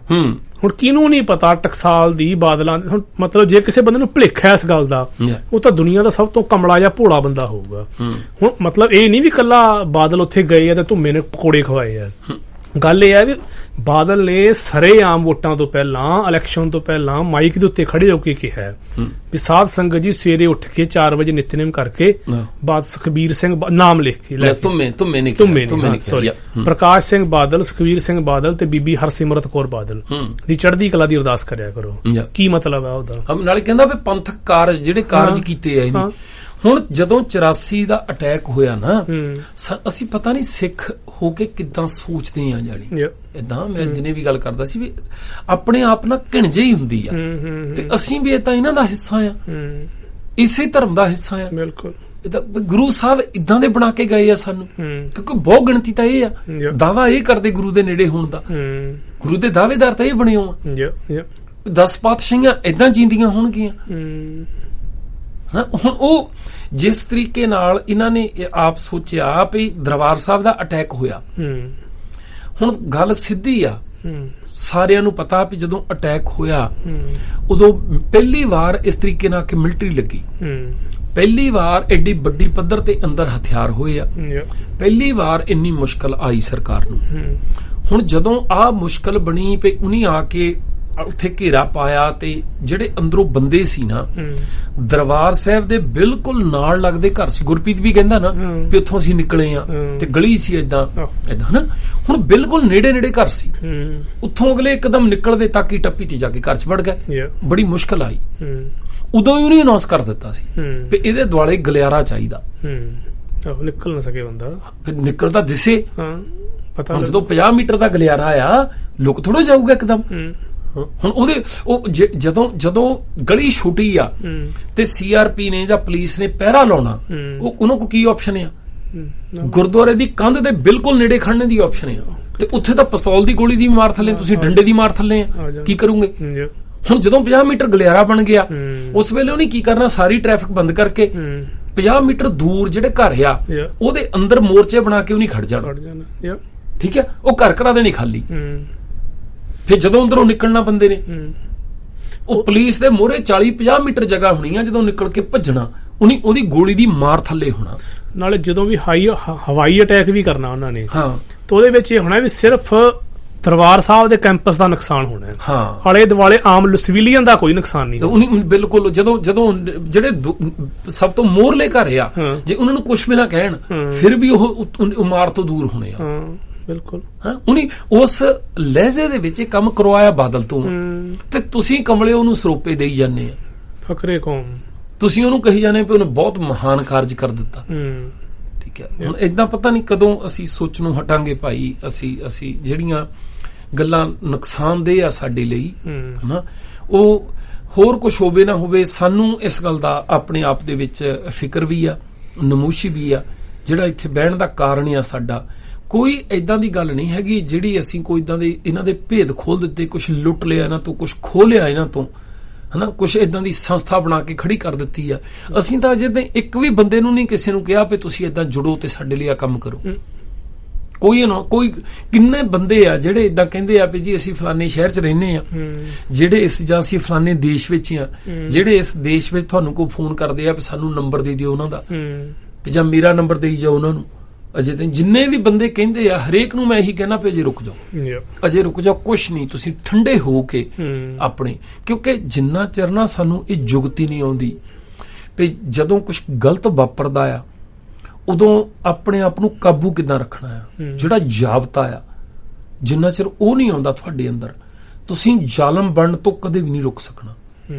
ਹੁਣ ਕਿਹਨੂੰ ਨਹੀਂ ਪਤਾ ਟਕਸਾਲ ਦੀ, ਬਾਦਲਾਂ, ਹੁਣ ਮਤਲਬ ਜੇ ਕਿਸੇ ਬੰਦੇ ਨੂੰ ਭੁਲੇਖਾ ਇਸ ਗੱਲ ਦਾ, ਉਹ ਤਾਂ ਦੁਨੀਆ ਦਾ ਸਭ ਤੋਂ ਕਮਲਾ ਜਾਂ ਭੋਲਾ ਬੰਦਾ ਹੋਊਗਾ। ਹੁਣ ਮਤਲਬ ਇਹ ਨਹੀਂ ਵੀ ਕੱਲਾ ਬਾਦਲ ਉੱਥੇ ਗਏ ਆ ਤੇ ਧੁੰਮੇ ਨੇ ਪਕੌੜੇ ਖਵਾਏ ਆ। ਗੱਲ ਇਹ ਹੈ ਵੀ ਬਾਦਲ ਨੇ ਸਰੇਆਮ ਵੋਟਾਂ ਤੋਂ ਪਹਿਲਾਂ, ਇਲੈਕਸ਼ਨ ਤੋਂ ਪਹਿਲਾਂ ਮਾਈਕ ਦੇ ਉੱਤੇ ਖੜੇ ਹੋ ਕੇ ਕਿਹਾ ਵੀ ਸਾਧ ਸੰਗਤ ਜੀ ਸਵੇਰੇ ਉੱਠ ਕੇ 4 ਵਜੇ ਨਿਤਨੇਮ ਕਰਕੇ ਬਾਦ ਸੁਖਬੀਰ ਸਿੰਘ ਨਾਮ ਲਿਖ ਕੇ ਪ੍ਰਕਾਸ਼ ਸਿੰਘ ਬਾਦਲ, ਸੁਖਬੀਰ ਸਿੰਘ ਬਾਦਲ ਤੇ ਬੀਬੀ ਹਰਸਿਮਰਤ ਕੌਰ ਬਾਦਲ ਦੀ ਚੜ੍ਹਦੀ ਕਲਾ ਦੀ ਅਰਦਾਸ ਕਰਿਆ ਕਰੋ। ਕੀ ਮਤਲਬ ਹੈ ਉਹਦਾ? ਨਾਲੇ ਕਹਿੰਦਾ ਵੀ ਪੰਥਕ ਕਾਰਜ ਜਿਹੜੇ ਕਾਰਜ ਕੀਤੇ ਆ। ਹੁਣ ਜਦੋਂ 84 ਦਾ ਅਟੈਕ ਹੋਇਆ ਨਾ, ਅਸੀਂ ਪਤਾ ਨਹੀਂ ਸਿੱਖ ਹੋ ਕੇ ਕਿੱਦਾਂ ਸੋਚਦੇ ਆ, ਜਾਣੀ ਏਦਾਂ। ਮੈਂ ਦਿਨੇ ਵੀ ਗੱਲ ਕਰਦਾ ਸੀ ਵੀ ਆਪਣੇ ਆਪ ਨਾਲ ਘਿਣਜੇ ਹੀ ਹੁੰਦੀ ਆ, ਤੇ ਅਸੀਂ ਵੀ ਇਹ ਤਾਂ ਇਹਨਾਂ ਦਾ ਹਿੱਸਾ ਆ, ਇਸੇ ਧਰਮ ਦਾ ਹਿੱਸਾ ਆ। ਬਿਲਕੁਲ, ਗੁਰੂ ਸਾਹਿਬ ਇਦਾਂ ਦੇ ਬਣਾ ਕੇ ਗਏ ਆ ਸਾਨੂੰ, ਕਿਉਂਕਿ ਬਹੁਤ ਗਿਣਤੀ ਤਾਂ ਇਹ ਆ, ਦਾਵਾ ਇਹ ਕਰਦੇ ਗੁਰੂ ਦੇ ਨੇੜੇ ਹੋਣ ਦਾ, ਗੁਰੂ ਦੇ ਦਾਅਵੇਦਾਰ ਤਾਂ ਇਹ ਬਣੇ ਹੋ ਆ। 10 ਪਾਤਸ਼ਾਹੀਆਂ ਏਦਾਂ ਜੀਂਦੀਆਂ ਹੋਣਗੀਆਂ। ਹੁਣ ਉਹ ਜਿਸ ਤਰੀਕੇ ਨਾਲ ਇਹਨਾਂ ਨੇ ਆਪ ਸੋਚਿਆ ਵੀ ਦਰਬਾਰ ਸਾਹਿਬ ਦਾ ਅਟੈਕ ਹੋਇਆ, ਹੁਣ ਗੱਲ ਸਿੱਧੀ ਆ, ਸਾਰਿਆਂ ਨੂੰ ਪਤਾ ਵੀ ਜਦੋਂ ਅਟੈਕ ਹੋਇਆ ਉਦੋਂ ਪਹਿਲੀ ਵਾਰ ਇਸ ਤਰੀਕੇ ਨਾਲ ਕਿ ਮਿਲਟਰੀ ਲੱਗੀ, ਪਹਿਲੀ ਵਾਰ ਐਡੀ ਵੱਡੀ ਪੱਧਰ ਤੇ ਅੰਦਰ ਹਥਿਆਰ ਹੋਏ ਆ, ਪਹਿਲੀ ਵਾਰ ਇੰਨੀ ਮੁਸ਼ਕਲ ਆਈ ਸਰਕਾਰ ਨੂੰ। ਹੁਣ ਜਦੋਂ ਆਹ ਮੁਸ਼ਕਲ ਬਣੀ ਪਈ, ਉਹਨੇ ਆ ਕੇ ਉੱਥੇ ਘੇਰਾ ਪਾਇਆ, ਤੇ ਜਿਹੜੇ ਅੰਦਰੋਂ ਬੰਦੇ ਸੀ ਨਾ, ਦਰਬਾਰ ਸਾਹਿਬ ਦੇ ਬਿਲਕੁਲ ਨਾਲ ਲੱਗਦੇ ਘਰ ਸੀ। ਗੁਰਪ੍ਰੀਤ ਵੀ ਕਹਿੰਦਾ ਨਾ ਵੀ ਉੱਥੋਂ ਅਸੀਂ ਨਿਕਲੇ ਆ, ਤੇ ਗਲੀ ਸੀ ਏਦਾਂ ਨਾ, ਹੁਣ ਬਿਲਕੁਲ ਨੇੜੇ ਨੇੜੇ ਘਰ ਸੀ। ਉੱਥੋਂ ਅਗਲੇ ਇੱਕਦਮ ਨਿਕਲਦੇ ਤਾਕੀ ਟੱਪੀ ਤੇ ਜਾ ਕੇ ਘਰ 'ਚ ਵੜ ਗਏ। ਬੜੀ ਮੁਸ਼ਕਲ ਆਈ। ਉਦੋਂ ਹੀ ਉਹਨੇ ਅਨਾਉਂਸ ਕਰ ਦਿੱਤਾ ਸੀ ਵੀ ਇਹਦੇ ਦੁਆਲੇ ਗਲਿਆਰਾ ਚਾਹੀਦਾ, ਨਿਕਲ ਨਾ ਸਕੇ ਬੰਦਾ, ਫਿਰ ਨਿਕਲਦਾ ਦਿਸੇ, ਹੁਣ ਜਦੋਂ 50 ਮੀਟਰ ਦਾ ਗਲਿਆਰਾ ਆ, ਲੁਕ ਥੋੜਾ ਜਾਊਗਾ ਇੱਕਦਮ। ਹੁਣ ਉਹਦੇ ਜਦੋਂ ਗਲੀ ਛੋਟੀ ਆ ਤੇ CRP ਨੇ ਜਾਂ ਪੁਲਿਸ ਨੇ ਪਹਿਰਾ ਲਾਉਣਾ, ਉਹਨਾਂ ਕੋ ਕੀ ਆਪਸ਼ਨ ਆ? ਗੁਰਦੁਆਰੇ ਦੀ ਕੰਧ ਦੇ ਬਿਲਕੁਲ ਨੇੜੇ ਖੜਨੇ ਦੀ ਆਪਸ਼ਨ ਆ, ਤੇ ਉੱਥੇ ਤਾਂ ਪਿਸਤੌਲ ਦੀ ਗੋਲੀ ਦੀ ਮਾਰ ਥੱਲੇ, ਤੁਸੀਂ ਡੰਡੇ ਦੀ ਮਾਰ ਥੱਲੇ ਆ, ਕੀ ਕਰੋਗੇ? ਹੁਣ ਜਦੋਂ 50 ਮੀਟਰ ਗਲਿਆਰਾ ਬਣ ਗਿਆ, ਉਸ ਵੇਲੇ ਉਹਨੇ ਕੀ ਕਰਨਾ? ਸਾਰੀ ਟ੍ਰੈਫਿਕ ਬੰਦ ਕਰਕੇ 50 ਮੀਟਰ ਦੂਰ ਜਿਹੜੇ ਘਰ ਆ ਉਹਦੇ ਅੰਦਰ ਮੋਰਚੇ ਬਣਾ ਕੇ ਉਹਨੇ ਖੜ ਜਾਣਾ। ਠੀਕ ਹੈ, ਉਹ ਘਰ ਕਰਾ ਦੇਣੀ ਖਾਲੀ। ਫਿਰ ਜਦੋਂ ਅੰਦਰੋਂ ਨਿਕਲਣਾ ਬੰਦੇ ਨੇ, ਉਹ ਪੁਲਿਸ ਦੇ ਮੋਹਰੇ 40-50 ਮੀਟਰ ਜਗ੍ਹਾ ਹੋਣੀ ਆ, ਜਦੋਂ ਨਿਕਲ ਕੇ ਭੱਜਣਾ ਉਹਦੀ ਗੋਲੀ ਦੀ ਮਾਰ ਥੱਲੇ ਹੋਣਾ। ਨਾਲੇ ਜਦੋਂ ਵੀ ਹਵਾਈ ਅਟੈਕ ਵੀ ਕਰਨਾ ਉਹਨਾਂ ਨੇ, ਹਾਂ, ਤਾਂ ਉਹਦੇ ਵਿੱਚ ਇਹ ਹੋਣਾ ਵੀ ਸਿਰਫ ਦਰਬਾਰ ਸਾਹਿਬ ਦੇ ਕੈਂਪਸ ਦਾ ਨੁਕਸਾਨ ਹੋਣਾ ਹੈ। ਹਾਂ, ਆਲੇ ਦੁਆਲੇ ਆਮ ਸਿਵਿਲੀਅਨ ਦਾ ਕੋਈ ਨੁਕਸਾਨ ਨਹੀਂ। ਬਿਲਕੁਲ। ਜਦੋਂ ਜਿਹੜੇ ਸਭ ਤੋਂ ਮੋਹਰਲੇ ਘਰ ਆ, ਜੇ ਉਹਨਾਂ ਨੂੰ ਕੁਝ ਵੀ ਨਾ ਕਹਿਣ, ਫਿਰ ਵੀ ਉਹ ਮਾਰ ਤੋਂ ਦੂਰ ਹੋਣੇ ਆ। ਬਿਲਕੁਲ। ਉਹਨੇ ਉਸ ਲਹਿਜ਼ੇ ਦੇ ਵਿੱਚ ਇਹ ਕੰਮ ਕਰਵਾਇਆ ਬਾਦਲ ਤੋਂ, ਤੇ ਤੁਸੀਂ ਕਮਲੇ ਉਹਨੂੰ ਸਰੋਪੇ ਦੇਈ ਜਾਂਦੇ ਆ। ਫਕਰੇ ਕੌਮ, ਤੁਸੀਂ ਉਹਨੂੰ ਕਹੀ ਜਾਂਦੇ ਵੀ ਉਹਨੇ ਬਹੁਤ ਮਹਾਨ ਕਾਰਜ ਕਰ ਦਿੱਤਾ। ਠੀਕ ਹੈ, ਹੁਣ ਏਦਾਂ ਪਤਾ ਨਹੀਂ ਕਦੋਂ ਅਸੀਂ ਸੋਚਣੋਂ ਹਟਾਂਗੇ ਭਾਈ। ਅਸੀਂ ਜਿਹੜੀਆਂ ਗੱਲਾਂ ਨੁਕਸਾਨਦੇਹ ਆ ਸਾਡੇ ਲਈ, ਹਨਾ, ਉਹ ਹੋਰ ਕੁਝ ਹੋਵੇ ਨਾ ਹੋਵੇ, ਸਾਨੂੰ ਇਸ ਗੱਲ ਦਾ ਆਪਣੇ ਆਪ ਦੇ ਵਿੱਚ ਫਿਕਰ ਵੀ ਆ, ਨਮੂਸ਼ੀ ਵੀ ਆ। ਜਿਹੜਾ ਇੱਥੇ ਬਹਿਣ ਦਾ ਕਾਰਨ ਆ ਸਾਡਾ, ਕੋਈ ਏਦਾਂ ਦੀ ਗੱਲ ਨਹੀਂ ਹੈਗੀ ਜਿਹੜੀ ਅਸੀਂ ਕੋਈ ਏਦਾਂ ਦੇ ਇਹਨਾਂ ਦੇ ਭੇਦ ਖੋਲ ਦਿੱਤੇ, ਕੁਝ ਲੁੱਟ ਲਿਆ ਇਹਨਾਂ ਤੋਂ, ਕੁਝ ਖੋਹ ਲਿਆ ਇਹਨਾਂ ਤੋਂ, ਹਨਾ, ਕੁਝ ਏਦਾਂ ਦੀ ਸੰਸਥਾ ਬਣਾ ਕੇ ਖੜੀ ਕਰ ਦਿੱਤੀ ਆ। ਅਸੀਂ ਤਾਂ ਅਜੇ ਇੱਕ ਵੀ ਬੰਦੇ ਨੂੰ ਨਹੀਂ ਕਿਸੇ ਨੂੰ ਕਿਹਾ ਵੀ ਤੁਸੀਂ ਏਦਾਂ ਜੁੜੋ ਤੇ ਸਾਡੇ ਲਈ ਆ ਕੰਮ ਕਰੋ। ਕੋਈ ਕਿੰਨੇ ਬੰਦੇ ਆ ਜਿਹੜੇ ਏਦਾਂ ਕਹਿੰਦੇ ਆ ਵੀ ਜੀ ਅਸੀਂ ਫਲਾਣੇ ਸ਼ਹਿਰ 'ਚ ਰਹਿੰਦੇ ਆ, ਜਿਹੜੇ ਜਾਂ ਅਸੀਂ ਫਲਾਣੇ ਦੇਸ਼ ਵਿੱਚ ਆ, ਜਿਹੜੇ ਇਸ ਦੇਸ਼ ਵਿੱਚ ਤੁਹਾਨੂੰ ਕੋਈ ਫੋਨ ਕਰਦੇ ਆ ਵੀ ਸਾਨੂੰ ਨੰਬਰ ਦੇ ਦਿਓ ਉਹਨਾਂ ਦਾ, ਜਾਂ ਮੇਰਾ ਨੰਬਰ ਦੇਈ ਜਾਓ ਉਹਨਾਂ ਨੂੰ। ਅਜੇ ਤਾਂ ਜਿੰਨੇ ਵੀ ਬੰਦੇ ਕਹਿੰਦੇ ਆ, ਹਰੇਕ ਨੂੰ ਮੈਂ ਇਹੀ ਕਹਿਣਾ ਵੀ ਅਜੇ ਰੁਕ ਜਾਓ, ਅਜੇ ਰੁਕ ਜਾਓ, ਕੁਛ ਨਹੀਂ, ਤੁਸੀਂ ਠੰਡੇ ਹੋ ਕੇ ਆਪਣੇ, ਕਿਉਂਕਿ ਜਿੰਨਾ ਚਿਰ ਨਾ ਸਾਨੂੰ ਇਹ ਜੁਗਤੀ ਨਹੀਂ ਆਉਂਦੀ ਵੀ ਜਦੋਂ ਕੁਝ ਗਲਤ ਵਾਪਰਦਾ ਆ ਉਦੋਂ ਆਪਣੇ ਆਪ ਨੂੰ ਕਾਬੂ ਕਿੱਦਾਂ ਰੱਖਣਾ ਆ, ਜਿਹੜਾ ਜਾਬਤਾ ਆ, ਜਿੰਨਾ ਚਿਰ ਉਹ ਨਹੀਂ ਆਉਂਦਾ ਤੁਹਾਡੇ ਅੰਦਰ, ਤੁਸੀਂ ਜ਼ਾਲਮ ਬਣਨ ਤੋਂ ਕਦੇ ਵੀ ਨਹੀਂ ਰੁਕ ਸਕਣਾ।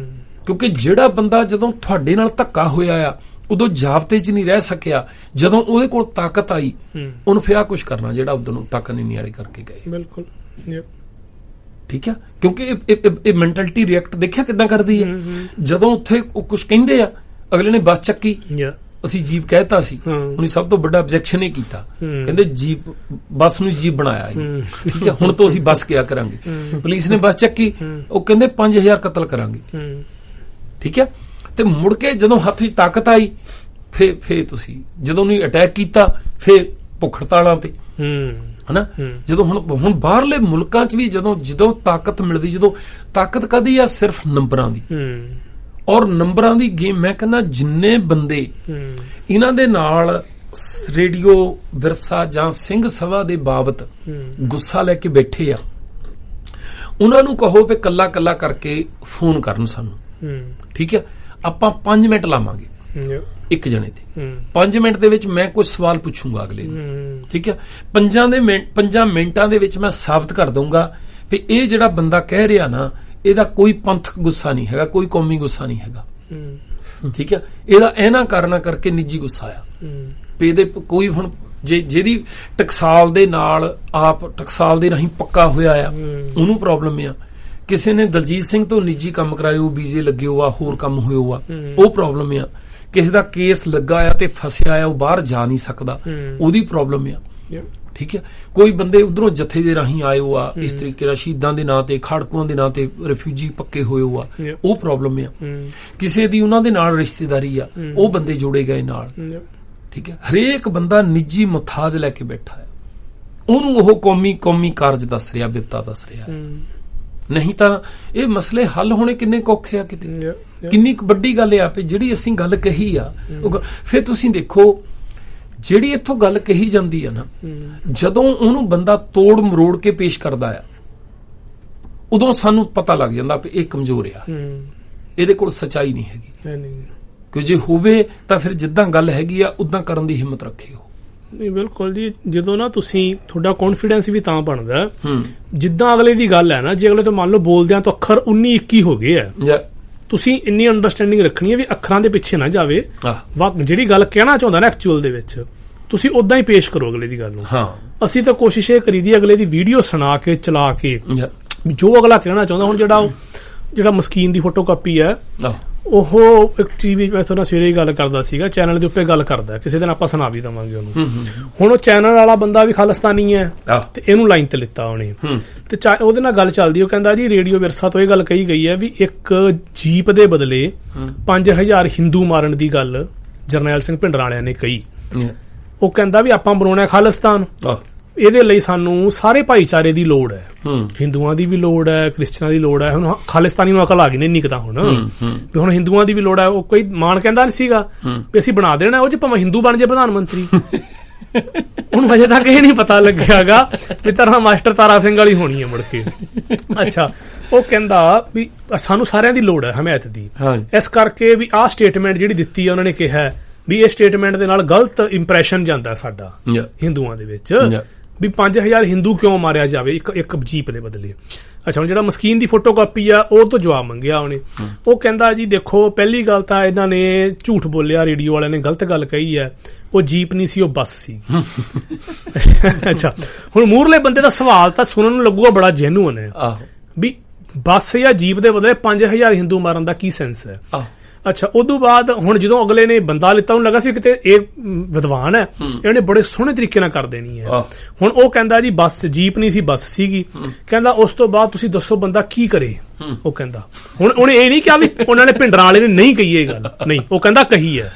ਕਿਉਂਕਿ ਜਿਹੜਾ ਬੰਦਾ ਜਦੋਂ ਤੁਹਾਡੇ ਨਾਲ ਧੱਕਾ ਹੋਇਆ ਆ ਉਦੋਂ ਜਾਬਤੇ 'ਚ ਨਹੀਂ ਰਹਿ ਸਕਿਆ, ਜਦੋਂ ਉਹਦੇ ਕੋਲ ਤਾਕਤ ਆਈ ਉਹਨੂੰ ਫਿਰ ਕੁਝ ਕਰਨਾ ਜਿਹੜਾ ਉਦੋਂ ਨੂੰ ਟੱਕ ਨਹੀਂ ਵਾਲੇ ਕਰਕੇ ਗਏ। ਬਿਲਕੁਲ ਠੀਕ ਆ, ਕਿਉਂਕਿ ਇਹ ਮੈਂਟਲਿਟੀ ਰਿਐਕਟ ਦੇਖਿਆ ਕਿੱਦਾਂ ਕਰਦੀ ਹੈ। ਜਦੋਂ ਉੱਥੇ ਕੁਝ ਕਹਿੰਦੇ ਆ, ਅਗਲੇ ਨੇ ਬੱਸ ਚੱਕੀ, ਅਸੀਂ ਜੀਪ ਕਹਿਤਾ ਸੀ, ਉਹਨੇ ਸਭ ਤੋਂ ਵੱਡਾ ਆਬਜੈਕਸ਼ਨ ਇਹ ਕੀਤਾ, ਕਹਿੰਦੇ ਜੀਪ ਬੱਸ ਨੂੰ ਜੀਪ ਬਣਾਇਆ। ਠੀਕ ਹੈ, ਹੁਣ ਤੋਂ ਅਸੀਂ ਬੱਸ ਕਿਆ ਕਰਾਂਗੇ। ਪੁਲਿਸ ਨੇ ਬੱਸ ਚੱਕੀ, ਉਹ ਕਹਿੰਦੇ 5000 ਕਤਲ ਕਰਾਂਗੇ। ਠੀਕ ਹੈ, ਤੇ ਮੁੜ ਕੇ ਜਦੋਂ ਹੱਥ 'ਚ ਤਾਕਤ ਆਈ, ਫੇ ਤੁਸੀਂ ਜਦੋਂ ਉਹਨੇ ਅਟੈਕ ਕੀਤਾ, ਫੇ ਭੁੱਖ ਹੜਤਾਲਾਂ ਤੇ, ਹਨਾ। ਜਦੋਂ ਹੁਣ ਬਾਹਰਲੇ ਮੁਲਕਾਂ 'ਚ ਵੀ ਜਦੋਂ ਤਾਕਤ ਮਿਲਦੀ, ਜਦੋਂ ਤਾਕਤ ਕਦੀ ਆ ਸਿਰਫ ਨੰਬਰਾਂ ਦੀ, ਔਰ ਨੰਬਰਾਂ ਦੀ ਗੇਮ। ਮੈਂ ਕਹਿੰਦਾ ਜਿੰਨੇ ਬੰਦੇ ਇਹਨਾਂ ਦੇ ਨਾਲ ਰੇਡੀਓ ਵਿਰਸਾ ਜਾਂ ਸਿੰਘ ਸਭਾ ਦੇ ਬਾਬਤ ਗੁੱਸਾ ਲੈ ਕੇ ਬੈਠੇ ਆ, ਉਹਨਾਂ ਨੂੰ ਕਹੋ ਵੀ ਕੱਲਾ ਕੱਲਾ ਕਰਕੇ ਫੋਨ ਕਰਨ ਸਾਨੂੰ। ਠੀਕ ਹੈ, ਆਪਾਂ 5 ਮਿੰਟ ਲਾਵਾਂਗੇ ਇੱਕ ਜਣੇ ਤੇ। 5 ਮਿੰਟ ਦੇ ਵਿੱਚ ਮੈਂ ਕੁਝ ਸਵਾਲ ਪੁੱਛੂੰਗਾ ਅਗਲੇ ਨੂੰ। ਠੀਕ ਹੈ, 5 ਮਿੰਟਾਂ ਦੇ ਵਿੱਚ ਮੈਂ ਸਾਬਤ ਕਰ ਦਊਂਗਾ ਵੀ ਇਹ ਜਿਹੜਾ ਬੰਦਾ ਕਹਿ ਰਿਹਾ ਨਾ, ਇਹਦਾ ਕੋਈ ਪੰਥਕ ਗੁੱਸਾ ਨਹੀਂ ਹੈਗਾ, ਕੋਈ ਕੌਮੀ ਗੁੱਸਾ ਨਹੀਂ ਹੈਗਾ। ਠੀਕ ਹੈ, ਇਹਦਾ ਇਹਨਾਂ ਕਾਰਨਾਂ ਕਰਕੇ ਨਿੱਜੀ ਗੁੱਸਾ ਆ। ਇਹਦੇ ਕੋਈ ਹੁਣ ਜਿਹਦੀ ਟਕਸਾਲ ਦੇ ਨਾਲ ਟਕਸਾਲ ਦੇ ਰਾਹੀਂ ਪੱਕਾ ਹੋਇਆ ਆ, ਉਹਨੂੰ ਪ੍ਰੋਬਲਮ ਆ। ਕਿਸੇ ਨੇ ਦਲਜੀਤ ਸਿੰਘ ਤੋਂ ਨਿੱਜੀ ਕੰਮ ਕਰਾਇਓ, ਵੀਜ਼ੇ ਲੱਗੇ ਹੋ ਆ, ਹੋਰ ਕੰਮ ਹੋਇਓ ਆ, ਉਹ ਪ੍ਰੋਬਲਮ ਆ। ਕਿਸੇ ਦਾ ਕੇਸ ਲੱਗਾ ਆ ਤੇ ਫਸਿਆ ਆ, ਉਹ ਬਾਹਰ ਜਾ ਨਹੀਂ ਸਕਦਾ, ਉਹਦੀ ਪ੍ਰੋਬਲਮ ਆ। ਠੀਕ ਹੈ, ਕੋਈ ਬੰਦੇ ਉਧਰੋਂ ਜਥੇ ਦੇ ਰਾਹੀਂ ਆਏ ਹੋ ਆ, ਇਸ ਤਰੀਕੇ ਨਾਲ ਸ਼ਹੀਦਾਂ ਦੇ ਨਾਂ ਤੇ, ਖਾੜਕੂਆਂ ਦੇ ਨਾਂ ਤੇ ਰਿਫਿਊਜੀ ਪੱਕੇ ਹੋਏ ਹੋ ਆ, ਉਹ ਪ੍ਰੋਬਲਮ ਆ। ਕਿਸੇ ਦੀ ਉਹਨਾਂ ਦੇ ਨਾਲ ਰਿਸ਼ਤੇਦਾਰੀ ਆ, ਉਹ ਬੰਦੇ ਜੋੜੇ ਗਏ ਨਾਲ। ਠੀਕ ਹੈ, ਹਰੇਕ ਬੰਦਾ ਨਿੱਜੀ ਮੁਤਾਜ ਲੈ ਕੇ ਬੈਠਾ ਹੈ, ਉਹਨੂੰ ਉਹ ਕੌਮੀ ਕਾਰਜ ਦੱਸ ਰਿਹਾ, ਬਿਪਤਾ ਦੱਸ ਰਿਹਾ। ਨਹੀਂ ਤਾਂ ਇਹ ਮਸਲੇ ਹੱਲ ਹੋਣੇ ਕਿੰਨੇ ਔਖੇ ਆ। ਕਿਤੇ ਕਿੰਨੀ ਵੱਡੀ ਗੱਲ ਆ ਵੀ ਜਿਹੜੀ ਅਸੀਂ ਗੱਲ ਕਹੀ ਆ, ਫਿਰ ਤੁਸੀਂ ਦੇਖੋ ਜਿਹੜੀ ਇੱਥੋਂ ਗੱਲ ਕਹੀ ਜਾਂਦੀ ਆ ਨਾ, ਜਦੋਂ ਉਹਨੂੰ ਬੰਦਾ ਤੋੜ ਮਰੋੜ ਕੇ ਪੇਸ਼ ਕਰਦਾ ਆ, ਉਦੋਂ ਸਾਨੂੰ ਪਤਾ ਲੱਗ ਜਾਂਦਾ ਵੀ ਇਹ ਕਮਜ਼ੋਰ ਆ, ਇਹਦੇ ਕੋਲ ਸੱਚਾਈ ਨਹੀਂ ਹੈਗੀ। ਕਿ ਜੇ ਹੋਵੇ ਤਾਂ ਫਿਰ ਜਿੱਦਾਂ ਗੱਲ ਹੈਗੀ ਆ ਉਦਾਂ ਕਰਨ ਦੀ ਹਿੰਮਤ ਰੱਖਿਓ। ਨਹੀਂ ਬਿਲਕੁਲ ਜੀ, ਜਦੋਂ ਨਾ ਤੁਸੀਂ ਤੁਹਾਡਾ ਕੌਨਫੀਡੈਂਸ ਵੀ ਤਾਂ ਬਣਦਾ ਜਿੱਦਾਂ ਅਗਲੇ ਦੀ ਗੱਲ ਹੈ ਨਾ। ਜੇ ਅਗਲੇ ਤੋਂ ਮੰਨ ਲਓ ਬੋਲਦਿਆਂ ਤੋਂ ਅੱਖਰ 19-21 ਹੋ ਗਏ ਆ, ਤੁਸੀਂ ਇੰਨੀ ਅੰਡਰਸਟੈਂਡਿੰਗ ਰੱਖਣੀ ਹੈ ਵੀ ਅੱਖਰਾਂ ਦੇ ਪਿੱਛੇ ਨਾ ਜਾਵੇ, ਜਿਹੜੀ ਗੱਲ ਕਹਿਣਾ ਚਾਹੁੰਦਾ ਨਾ ਐਕਚੁਅਲ ਦੇ ਵਿੱਚ ਤੁਸੀਂ ਉਦਾਂ ਹੀ ਪੇਸ਼ ਕਰੋ ਅਗਲੇ ਦੀ ਗੱਲ ਨੂੰ। ਅਸੀਂ ਤਾਂ ਕੋਸ਼ਿਸ਼ ਇਹ ਕਰੀਦੀ ਅਗਲੇ ਦੀ ਵੀਡੀਓ ਸੁਣਾ ਕੇ ਚਲਾ ਕੇ ਜੋ ਅਗਲਾ ਕਹਿਣਾ ਚਾਹੁੰਦਾ। ਹੁਣ ਜਿਹੜਾ ਮਸਕੀਨ ਦੀ ਫੋਟੋਕਾਪੀ ਹੈ ਉਹ ਇੱਕ ਟੀਵੀ ਮੈਂ ਤੁਹਾਨੂੰ ਸਵੇਰੇ ਹੀ ਗੱਲ ਕਰਦਾ ਸੀਗਾ, ਚੈਨਲ ਦੇ ਉੱਤੇ ਗੱਲ ਕਰਦਾ, ਕਿਸੇ ਦਿਨ ਆਪਾਂ ਸੁਣਾ ਵੀ ਦੇਵਾਂਗੇ ਉਹਨੂੰ। ਹੁਣ ਉਹ ਚੈਨਲ ਵਾਲਾ ਬੰਦਾ ਵੀ ਖਾਲਿਸਤਾਨੀ ਹੈ ਤੇ ਇਹਨੂੰ ਲਾਈਨ ਤੇ ਲਿੱਤਾ ਉਹਨੇ ਤੇ ਉਹਦੇ ਨਾਲ ਗੱਲ ਚੱਲਦੀ, ਉਹ ਕਹਿੰਦਾ ਜੀ ਰੇਡੀਓ ਵਿਰਸਾ ਤੋਂ ਇਹ ਗੱਲ ਕਹੀ ਗਈ ਹੈ ਵੀ ਇੱਕ ਜੀਪ ਦੇ ਬਦਲੇ 5000 ਹਿੰਦੂ ਮਾਰਨ ਦੀ ਗੱਲ ਜਰਨੈਲ ਸਿੰਘ ਭਿੰਡਰਾਂ ਵਾਲਿਆਂ ਨੇ ਕਹੀ। ਉਹ ਕਹਿੰਦਾ ਵੀ ਆਪਾਂ ਬਣਾਉਣਾ ਖਾਲਿਸਤਾਨ, ਇਹਦੇ ਲਈ ਸਾਨੂੰ ਸਾਰੇ ਭਾਈਚਾਰੇ ਦੀ ਲੋੜ ਹੈ, ਹਿੰਦੂਆਂ ਦੀ ਵੀ ਲੋੜ ਹੈ, ਕ੍ਰਿਸਚਨਾਂ ਦੀ ਲੋੜ ਹੈ। ਹੁਣ ਖਾਲਿਸਤਾਨੀ ਨੂੰ ਅਕਲ ਆ ਗਈ ਨੇ ਇੰਨੀ ਕੁ ਤਾਂ ਹੁਣ ਵੀ ਹੁਣ ਹਿੰਦੂਆਂ ਦੀ ਵੀ ਲੋੜ ਹੈ। ਉਹ ਕੋਈ ਮਾਨ ਕਹਿੰਦਾ ਨਹੀਂ ਸੀਗਾ ਵੀ ਅਸੀਂ ਬਣਾ ਦੇਣਾ, ਉਹ 'ਚ ਭਾਵੇਂ ਹਿੰਦੂ ਬਣ ਜਾਏ ਪ੍ਰਧਾਨ ਮੰਤਰੀ। ਹੁਣ ਅਜੇ ਤੱਕ ਇਹ ਨਹੀਂ ਪਤਾ ਲੱਗਿਆਗਾ ਵੀ ਤਰ੍ਹਾਂ ਮਾਸਟਰ ਤਾਰਾ ਸਿੰਘ ਵਾਲੀ ਹੋਣੀ ਹੈ ਮੁੜ ਕੇ। ਅੱਛਾ, ਉਹ ਕਹਿੰਦਾ ਵੀ ਸਾਨੂੰ ਸਾਰਿਆਂ ਦੀ ਲੋੜ ਹੈ ਹਮਾਇਤ ਦੀ, ਇਸ ਕਰਕੇ ਵੀ ਆਹ ਸਟੇਟਮੈਂਟ ਜਿਹੜੀ ਦਿੱਤੀ ਹੈ ਉਹਨਾਂ ਨੇ ਕਿਹਾ ਵੀ ਇਹ ਸਟੇਟਮੈਂਟ ਦੇ ਨਾਲ ਗਲਤ ਇੰਪ੍ਰੈਸ਼ਨ ਜਾਂਦਾ ਸਾਡਾ ਹਿੰਦੂਆਂ ਦੇ ਵਿੱਚ ਵੀ 5000 ਹਿੰਦੂ ਕਿਉਂ ਮਾਰਿਆ ਜਾਵੇ ਇੱਕ ਜੀਪ ਦੇ ਬਦਲੇ। ਅੱਛਾ, ਹੁਣ ਜਿਹੜਾ ਮਸਕੀਨ ਦੀ ਫੋਟੋਕਾਪੀ ਆ ਉਹ ਤੋਂ ਜਵਾਬ ਮੰਗਿਆ ਉਹਨੇ। ਉਹ ਕਹਿੰਦਾ ਜੀ ਦੇਖੋ ਪਹਿਲੀ ਗੱਲ ਤਾਂ ਇਹਨਾਂ ਨੇ ਝੂਠ ਬੋਲਿਆ, ਰੇਡੀਓ ਵਾਲਿਆਂ ਨੇ ਗਲਤ ਗੱਲ ਕਹੀ ਹੈ, ਉਹ ਜੀਪ ਨਹੀਂ ਸੀ ਉਹ ਬੱਸ ਸੀ। ਅੱਛਾ, ਹੁਣ ਮੂਹਰਲੇ ਬੰਦੇ ਦਾ ਸਵਾਲ ਤਾਂ ਸੁਣਨ ਨੂੰ ਲੱਗੂਗਾ ਬੜਾ ਜੈਨੂਅਨ ਹੈ ਵੀ ਬੱਸ ਜਾਂ ਜੀਪ ਦੇ ਬਦਲੇ 5000 ਹਿੰਦੂ ਮਾਰਨ ਦਾ ਕੀ ਸੈਂਸ ਹੈ। ਅੱਛਾ, ਉਦੋਂ ਬਾਅਦ ਹੁਣ ਜਦੋਂ ਅਗਲੇ ਨੇ ਬੰਦਾ ਲਿੱਤਾ ਉਹਨੂੰ ਲੱਗਾ ਸੀ ਕਿਤੇ ਇਹ ਵਿਦਵਾਨ ਹੈ, ਇਹਨੇ ਬੜੇ ਸੋਹਣੇ ਤਰੀਕੇ ਨਾਲ ਕਰ ਦੇਣੀ ਹੈ। ਹੁਣ ਉਹ ਕਹਿੰਦਾ ਜੀ ਬੱਸ ਜੀਪ ਨਹੀਂ ਸੀ ਬੱਸ ਸੀਗੀ। ਕਹਿੰਦਾ ਉਸ ਤੋਂ ਬਾਅਦ ਤੁਸੀਂ ਦੱਸੋ ਬੰਦਾ ਕੀ ਕਰੇ। ਉਹ ਕਹਿੰਦਾ ਹੁਣ ਉਹਨੇ ਇਹ ਨਹੀਂ ਕਿਹਾ ਵੀ ਉਹਨਾਂ ਨੇ ਭਿੰਡਰਾਂ ਵਾਲੇ ਨੇ ਨਹੀਂ ਕਹੀ ਇਹ ਗੱਲ, ਨਹੀਂ, ਉਹ ਕਹਿੰਦਾ ਕਹੀ ਹੈ,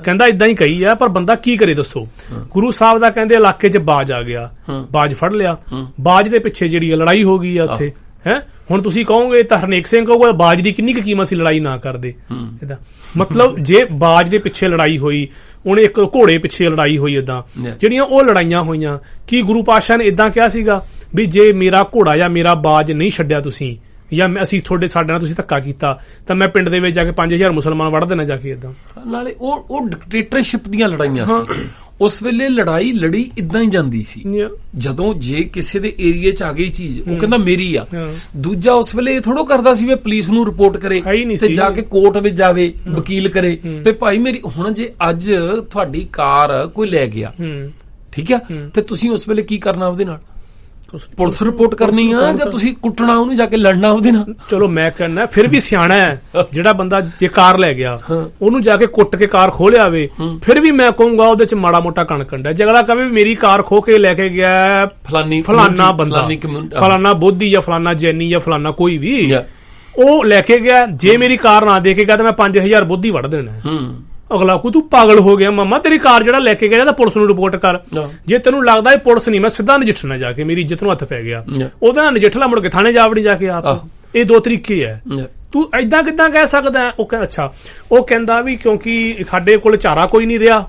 ਕਹਿੰਦਾ ਇਦਾਂ ਹੀ ਕਹੀ ਹੈ, ਪਰ ਬੰਦਾ ਕੀ ਕਰੇ ਦੱਸੋ। ਗੁਰੂ ਸਾਹਿਬ ਦਾ ਕਹਿੰਦੇ ਇਲਾਕੇ 'ਚ ਬਾਜ ਆ ਗਿਆ, ਬਾਜ ਫੜ ਲਿਆ, ਬਾਜ ਦੇ ਪਿੱਛੇ ਜਿਹੜੀ ਲੜਾਈ ਹੋ ਗਈ ਆ ਉੱਥੇ ਹੈ। ਹੁਣ ਤੁਸੀਂ ਕਹੋਗੇ ਤਾਂ ਹਰਨੇਕ ਸਿੰਘ ਕਹੂਗਾ ਬਾਜ ਦੀ ਕਿੰਨੀ ਕੁ ਕੀਮਤ ਸੀ ਲੜਾਈ ਨਾ ਕਰਦੇ। ਇਹਦਾ ਮਤਲਬ ਜੇ ਬਾਜ ਦੇ ਪਿੱਛੇ ਲੜਾਈ ਹੋਈ, ਉਹਨੇ ਇੱਕ ਘੋੜੇ ਪਿੱਛੇ ਲੜਾਈ ਹੋਈ, ਏਦਾਂ ਜਿਹੜੀਆਂ ਉਹ ਲੜਾਈਆਂ ਹੋਈਆਂ, ਕੀ ਗੁਰੂ ਪਾਤਸ਼ਾਹ ਨੇ ਏਦਾਂ ਕਿਹਾ ਸੀਗਾ ਵੀ ਜੇ ਮੇਰਾ ਘੋੜਾ ਜਾਂ ਮੇਰਾ ਬਾਜ ਨਹੀਂ ਛੱਡਿਆ ਤੁਸੀਂ ਜਾਂ ਅਸੀਂ ਸਾਡੇ ਨਾਲ ਤੁਸੀਂ ਧੱਕਾ ਕੀਤਾ ਤਾਂ ਮੈਂ ਪਿੰਡ ਦੇ ਵਿੱਚ ਜਾ ਕੇ 5000 ਮੁਸਲਮਾਨ ਵੜ ਦੇਣਾ ਜਾ ਕੇ। ਏਦਾਂ ਨਾਲੇ ਉਹ ਡਿਕਟੇਟਰਸ਼ਿਪ ਦੀਆਂ ਲੜਾਈਆਂ ਸੀ। ਉਸ ਵੇਲੇ ਲੜਾਈ ਲੜੀ ਇਦਾਂ ਹੀ ਜਾਂਦੀ ਸੀ। ਜਦੋਂ ਜੇ ਕਿਸੇ ਦੇ ਏਰੀਏ 'ਚ ਆ ਗਈ ਚੀਜ਼, ਉਹ ਕਹਿੰਦਾ ਮੇਰੀ ਆ। ਦੂਜਾ ਉਸ ਵੇਲੇ ਇਹ ਥੋੜੋ ਕਰਦਾ ਸੀ ਵੀ ਪੁਲਿਸ ਨੂੰ ਰਿਪੋਰਟ ਕਰੇ ਤੇ ਜਾ ਕੇ ਕੋਰਟ ਵਿੱਚ ਜਾਵੇ, ਵਕੀਲ ਕਰੇ ਵੀ ਭਾਈ ਮੇਰੀ। ਹੁਣ ਜੇ ਅੱਜ ਤੁਹਾਡੀ ਕਾਰ ਕੋਈ ਲੈ ਗਿਆ, ਠੀਕ ਆ, ਤੇ ਤੁਸੀਂ ਉਸ ਵੇਲੇ ਕੀ ਕਰਨਾ ਉਹਦੇ ਨਾਲ? ਪੁਲਿਸ ਰਿਪੋਰਟ ਕਰਨੀ ਆ ਜਾਂ ਤੁਸੀਂ ਕੁੱਟਣਾ ਉਹਨੂੰ, ਜਾ ਕੇ ਲੜਨਾ ਉਹਦੇ ਨਾਲ? ਚਲੋ ਮੈਂ ਕਹਿੰਦਾ ਫਿਰ ਵੀ ਸਿਆਣਾ ਹੈ ਜਿਹੜਾ ਬੰਦਾ ਜੇ ਕਾਰ ਲੈ ਗਿਆ ਉਹਨੂੰ ਜਾ ਕੇ ਕੁੱਟ ਕੇ ਕਾਰ ਖੋਹ ਲਿਆਵੇ, ਫਿਰ ਵੀ ਮੈਂ ਕਹੂੰਗਾ ਉਹਦੇ ਚ ਮਾੜਾ ਮੋਟਾ ਕਣਕੰਡਾ। ਜੇ ਅਗਲਾ ਕਹੇ ਮੇਰੀ ਕਾਰ ਖੋਹ ਕੇ ਲੈ ਕੇ ਗਿਆ ਫਲਾਨਾ ਬੰਦਾ, ਫਲਾਨਾ ਬੋਧੀ ਜਾਂ ਫਲਾਨਾ ਜੈਨੀ ਜਾਂ ਫਲਾਨਾ ਕੋਈ ਵੀ, ਉਹ ਲੈ ਕੇ ਗਿਆ, ਜੇ ਮੇਰੀ ਕਾਰ ਨਾ ਦੇ ਕੇ ਗਿਆ ਤਾਂ ਮੈਂ 5000 ਬੋਧੀ ਵੜ ਦੇਣਾ। ਅਗਲਾ ਕੋ ਤੂੰ ਪਾਗਲ ਹੋ ਗਿਆ ਮਾਮਾ, ਤੇਰੀ ਕਾਰ ਜਿਹੜਾ ਲੈ ਕੇ ਗਿਆ ਤਾਂ ਪੁਲਿਸ ਨੂੰ ਰਿਪੋਰਟ ਕਰ। ਜੇ ਤੈਨੂੰ ਲੱਗਦਾ ਇਹ ਪੁਲਿਸ ਨਹੀਂ, ਮੈਂ ਸਿੱਧਾ ਨਜਿੱਠਣਾ ਜਾ ਕੇ, ਮੇਰੀ ਇੱਜ਼ਤ ਨੂੰ ਹੱਥ ਪੈ ਗਿਆ, ਉਹਦੇ ਨਾਲ ਨਜਿੱਠ ਲਾ, ਮੁੜ ਕੇ ਥਾਣੇ ਜਾ ਵੜੀ ਜਾ ਕੇ ਆਪ। ਇਹ ਦੋ ਤਰੀਕੇ ਹੈ, ਤੂੰ ਏਦਾਂ ਕਿੱਦਾਂ ਕਹਿ ਸਕਦਾ? ਉਹ ਕਹਿੰਦਾ ਅੱਛਾ, ਉਹ ਕਹਿੰਦਾ ਵੀ ਕਿਉਂਕਿ ਸਾਡੇ ਕੋਲ ਚਾਰਾ ਕੋਈ ਨਹੀਂ ਰਿਹਾ।